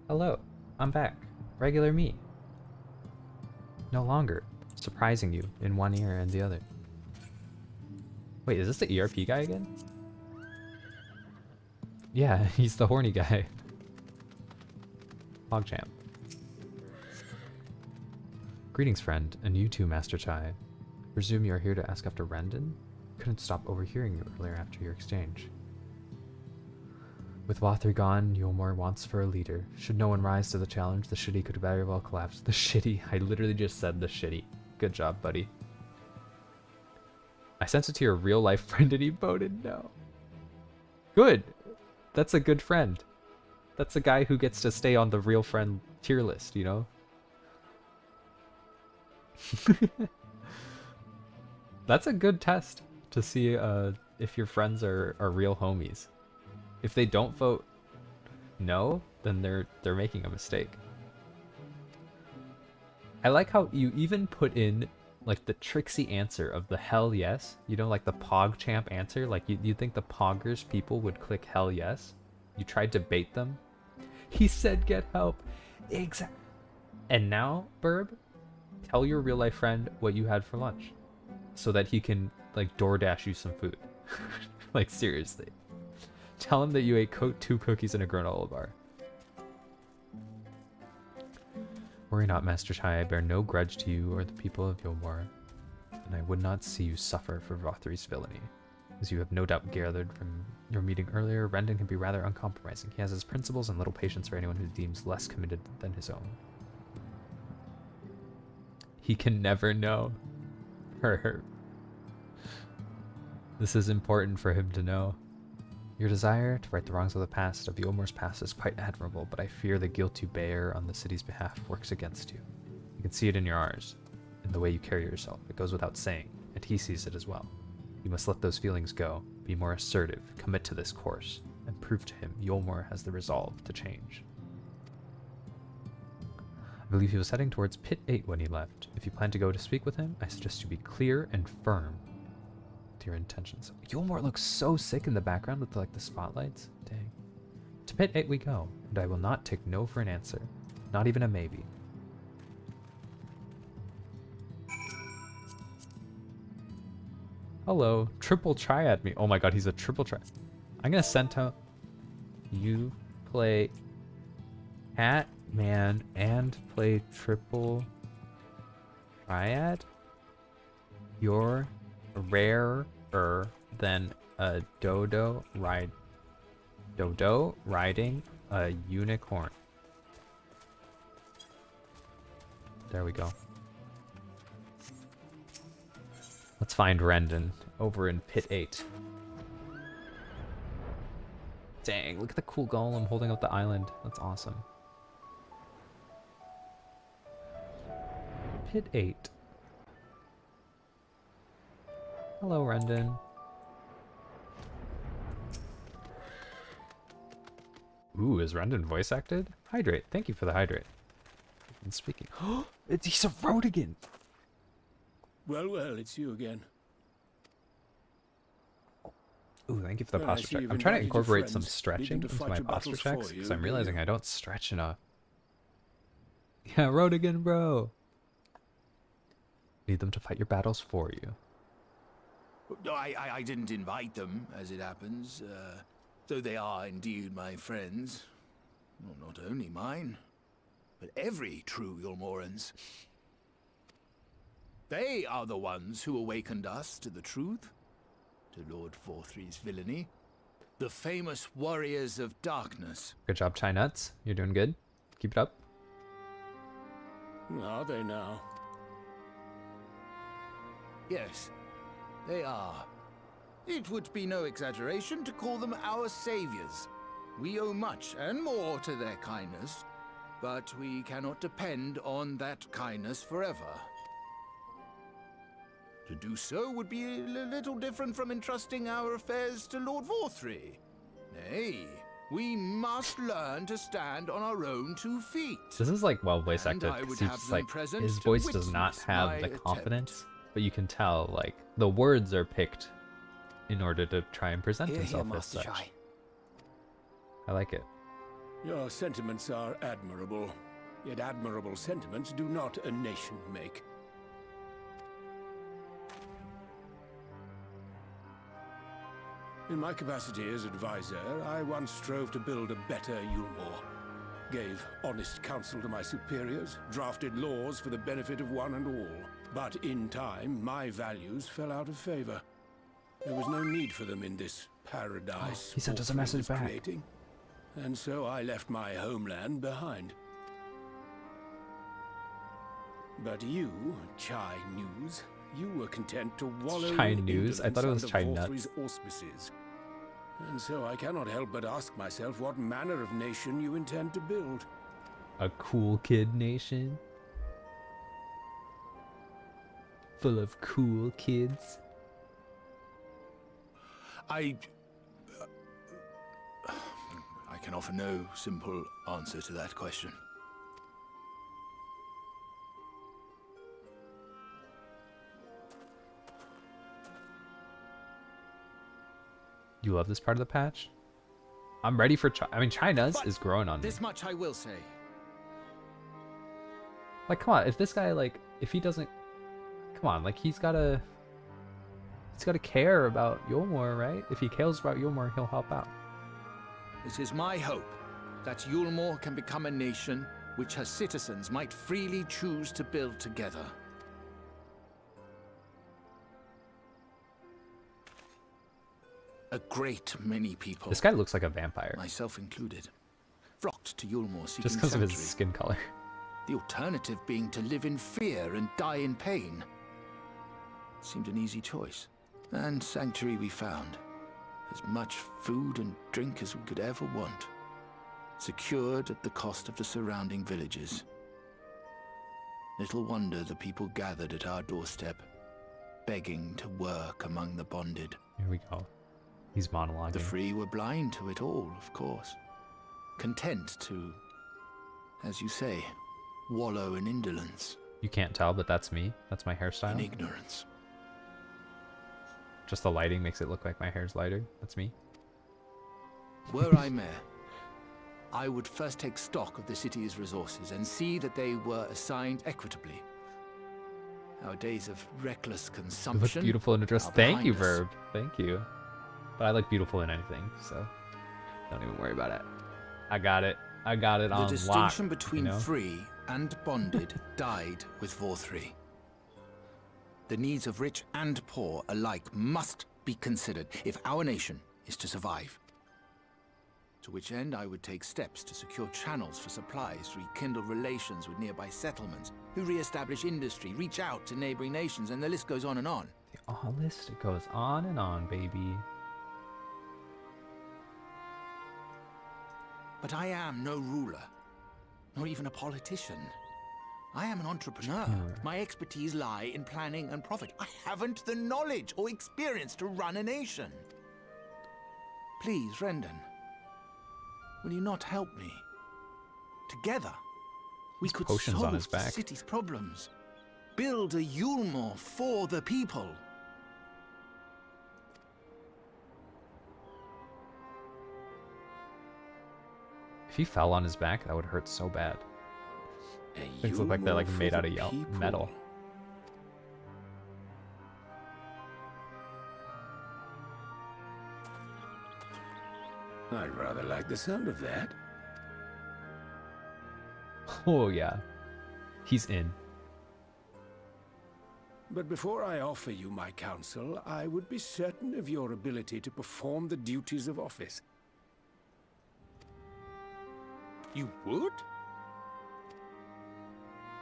Hello, I'm back. Regular me. No longer surprising you in one ear and the other. Wait, is this the ERP guy again? Yeah, he's the horny guy. PogChamp. Greetings, friend, and you too, Master Chai. Presume you are here to ask after Rendon? Couldn't stop overhearing you earlier after your exchange. With Lothar gone, Yulmore wants for a leader. Should no one rise to the challenge, the shitty could very well collapse. The shitty? I literally just said the shitty. Good job, buddy. I sent it to your real-life friend and he voted no. Good! That's a good friend. That's a guy who gets to stay on the real friend tier list, you know? That's a good test to see if your friends are real homies. If they don't vote no, then they're making a mistake. I like how you even put in like the tricksy answer of the hell yes. You know, like the PogChamp answer. Like you'd think the Poggers people would click hell yes. You tried to bait them. He said get help. Exact. And now, Burb, tell your real life friend what you had for lunch, so that he can like DoorDash you some food. Like seriously. Tell him that you ate 2 cookies and a granola bar. Worry not, Master Chai. I bear no grudge to you or the people of Yulmore, and I would not see you suffer for Rothry's villainy. As you have no doubt gathered from your meeting earlier, Rendon can be rather uncompromising. He has his principles and little patience for anyone who deems less committed than his own. He can never know. This is important for him to know. Your desire to right the wrongs of the past, of Yulmore's past, is quite admirable, but I fear the guilt you bear on the city's behalf works against you. You can see it in your eyes, in the way you carry yourself. It goes without saying, and he sees it as well. You must let those feelings go, be more assertive, commit to this course, and prove to him Yulmore has the resolve to change. I believe he was heading towards Pit 8 when he left. If you plan to go to speak with him, I suggest you be clear and firm with your intentions. Yulmore looks so sick in the background with like the spotlights. Dang. To Pit 8 we go, and I will not take no for an answer. Not even a maybe. Hello, triple triad me. Oh my god, he's a triple triad. I'm gonna send him. You play Cat Man and play triple triad. You're rarer than a dodo riding a unicorn. There we go. Let's find Rendon over in Pit 8. Dang, look at the cool golem holding up the island. That's awesome. Pit 8. Hello, Rendon. Ooh, is Rendon voice acted? Hydrate. Thank you for the hydrate. And speaking. Oh, he's a Rodigan! Well, well, it's you again. Ooh, thank you for the Well, I posture see check. you've I'm trying to invited your incorporate some friends. Need them stretching to into fight my your posture battles checks for because you, I'm do realizing you? I don't stretch enough. Yeah, Rodigan, bro. Need them to fight your battles for you. No, I didn't invite them, as it happens, though they are indeed my friends. Well, not only mine, but every true Yulmoran's. They are the ones who awakened us to the truth, to Lord Forthry's villainy, the famous warriors of darkness. Good job, Chai Nuts. You're doing good. Keep it up. Are they now? Yes, they are. It would be no exaggeration to call them our saviors. We owe much and more to their kindness, but we cannot depend on that kindness forever. To do so would be a little different from entrusting our affairs to Lord Forthry. Nay, we must learn to stand on our own 2 feet. This is like well voice And acted I would because he's have just them like present his to voice does not witness have my the attempt. confidence, but you can tell like the words are picked in order to try and present himself as such. I like it. Your sentiments are admirable, yet admirable sentiments do not a nation make. In my capacity as advisor, I once strove to build a better Yulmore. Gave honest counsel to my superiors, drafted laws for the benefit of one and all. But in time, my values fell out of favor. There was no need for them in this paradise He sent us a Forthry message was back. creating. And so I left my homeland behind. But you, Chai News, you were content to wallow Chai in News? I thought it was indolence Chai under Nuts. Forthry's auspices. And so I cannot help but ask myself what manner of nation you intend to build. A cool kid nation. Full of cool kids. I can offer no simple answer to that question. You love this part of the patch? I'm ready for Chai. I mean, Chai Nuts But is growing on me. This much I will say. Like, come on, if this guy, like, if he doesn't, come on, like, he's gotta care about Yulmore, right? If he cares about Yulmore, he'll help out. It is my hope that Yulmore can become a nation which her citizens might freely choose to build together. A great many people, This guy looks like a vampire, myself included, flocked to Yulmore seeking just because of his sanctuary. skin color. The alternative being to live in fear and die in pain. It seemed an easy choice. And sanctuary we found. As much food and drink as we could ever want. Secured at the cost of the surrounding villages. Little wonder the people gathered at our doorstep, begging to work among the bonded. Here we go. He's monologuing. The free were blind to it all, of course. Content to, as you say, wallow in indolence. You can't tell, but that's me. That's my In hairstyle. ignorance. Just the lighting makes it look like my hair's lighter. That's me. Were I mayor, I would first take stock of the city's resources and see that they were assigned equitably. Our days of reckless You look consumption beautiful in a dress. are Thank you, behind us. Verb. Thank you. But I look beautiful in anything, so don't even worry about it. I got it. I got it The on distinction lock, between you know? free and bonded died with Vorthry. The needs of rich and poor alike must be considered if our nation is to survive. To which end I would take steps to secure channels for supplies, rekindle relations with nearby settlements, who re-establish industry, reach out to neighboring nations, and the list goes on and on. The list goes on and on, baby. But I am no ruler, nor even a politician. I am an entrepreneur. My expertise lie in planning and profit. I haven't the knowledge or experience to run a nation. Please, Rendon, will you not help me? Together, we His could potion's solve on his the back. city's problems. Build a Yulmore for the people. If he fell on his back, that would hurt so bad. Things look like they're like made out of metal. I rather like the sound of that. Oh yeah, he's in. But before I offer you my counsel, I would be certain of your ability to perform the duties of office. You would?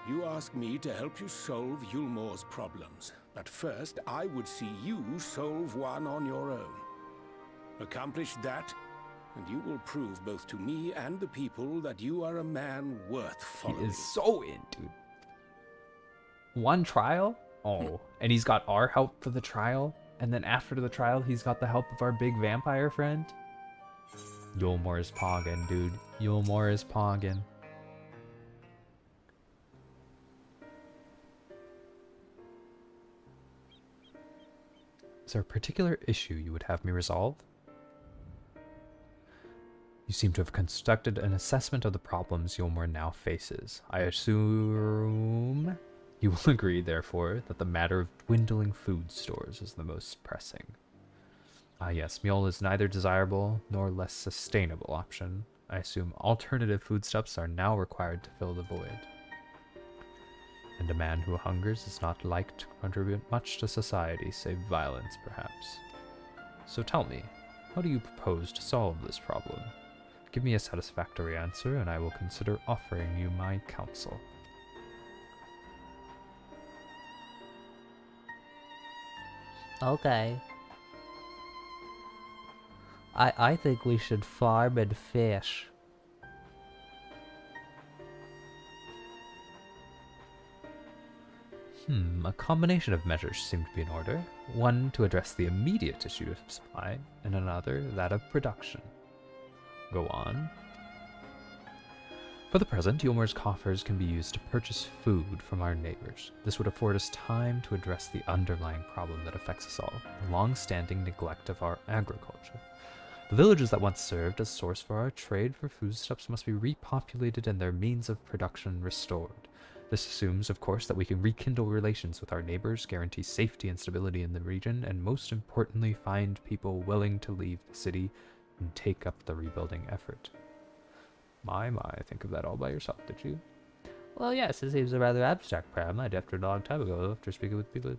You ask me to help you solve Yulmore's problems, but first I would see you solve one on your own. Accomplish that, and you will prove both to me and the people that you are a man worth following. He is so in, dude. One trial? Oh, and he's got our help for the trial, and then after the trial, he's got the help of our big vampire friend. Yulmore is poggin', dude. Yulmore is poggin'. Is there a particular issue you would have me resolve? You seem to have constructed an assessment of the problems Yulmore now faces. I assume you will agree, therefore, that the matter of dwindling food stores is the most pressing. Ah yes, Mule is neither desirable nor less sustainable option. I assume alternative foodstuffs are now required to fill the void. And a man who hungers is not like to contribute much to society, save violence, perhaps. So tell me, how do you propose to solve this problem? Give me a satisfactory answer, and I will consider offering you my counsel. Okay. I think we should farm and fish. A combination of measures seem to be in order. One to address the immediate issue of supply, and another that of production. Go on. For the present, Yulmore's coffers can be used to purchase food from our neighbors. This would afford us time to address the underlying problem that affects us all, the long-standing neglect of our agriculture. The villages that once served as a source for our trade for foodstuffs must be repopulated and their means of production restored. This assumes, of course, that we can rekindle relations with our neighbors, guarantee safety and stability in the region, and most importantly, find people willing to leave the city and take up the rebuilding effort. My, think of that all by yourself, did you? Well, yes, it seems a rather abstract problem I'd after a long time ago after speaking with people.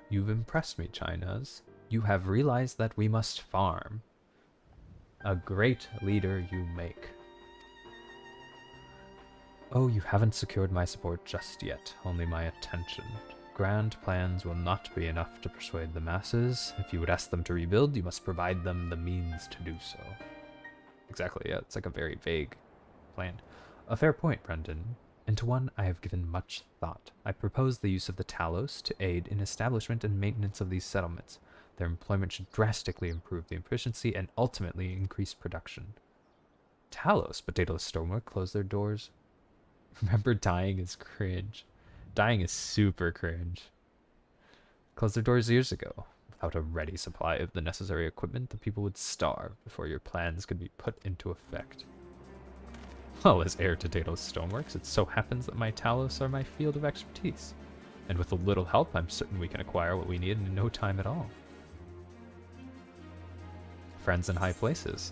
You've impressed me, Chinas. You have realized that we must farm. A great leader you make. Oh, you haven't secured my support just yet, only my attention. Grand plans will not be enough to persuade the masses. If you would ask them to rebuild, you must provide them the means to do so. Exactly, yeah, it's like a very vague plan. A fair point, Brendan, and to one I have given much thought. I propose the use of the Talos to aid in establishment and maintenance of these settlements. Their employment should drastically improve the efficiency and ultimately increase production. Talos, but Daedalus Stormwork closed their doors. Remember, dying is cringe. Dying is super cringe. Closed their doors years ago. Without a ready supply of the necessary equipment, the people would starve before your plans could be put into effect. Well, as heir to Daedalus Stoneworks, it so happens that my Talos are my field of expertise. And with a little help, I'm certain we can acquire what we need in no time at all. Friends in high places.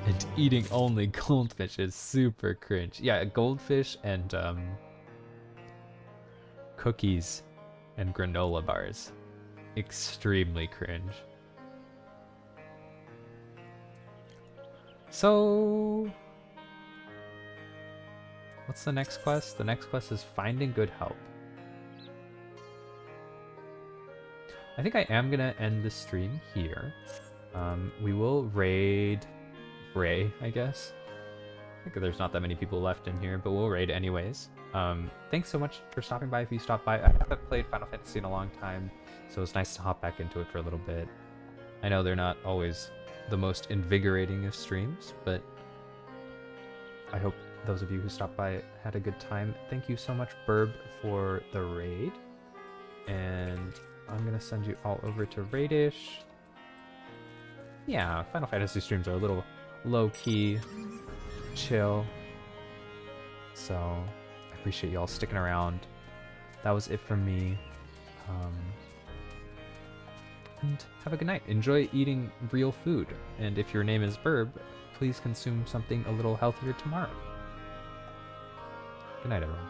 And eating only goldfish is super cringe. Yeah, goldfish and cookies and granola bars. Extremely cringe. So, what's the next quest? The next quest is finding good help. I think I am gonna end the stream here. We will raid Ray, I guess. I think there's not that many people left in here, but we'll raid anyways. Thanks so much for stopping by if you stopped by. I haven't played Final Fantasy in a long time, so it's nice to hop back into it for a little bit. I know they're not always the most invigorating of streams, but I hope those of you who stopped by had a good time. Thank you so much, Burb, for the raid. And I'm gonna send you all over to Radish. Yeah, Final Fantasy streams are a little low-key, chill. So, I appreciate y'all sticking around. That was it from me. And have a good night. Enjoy eating real food. And if your name is Burb, please consume something a little healthier tomorrow. Good night, everyone.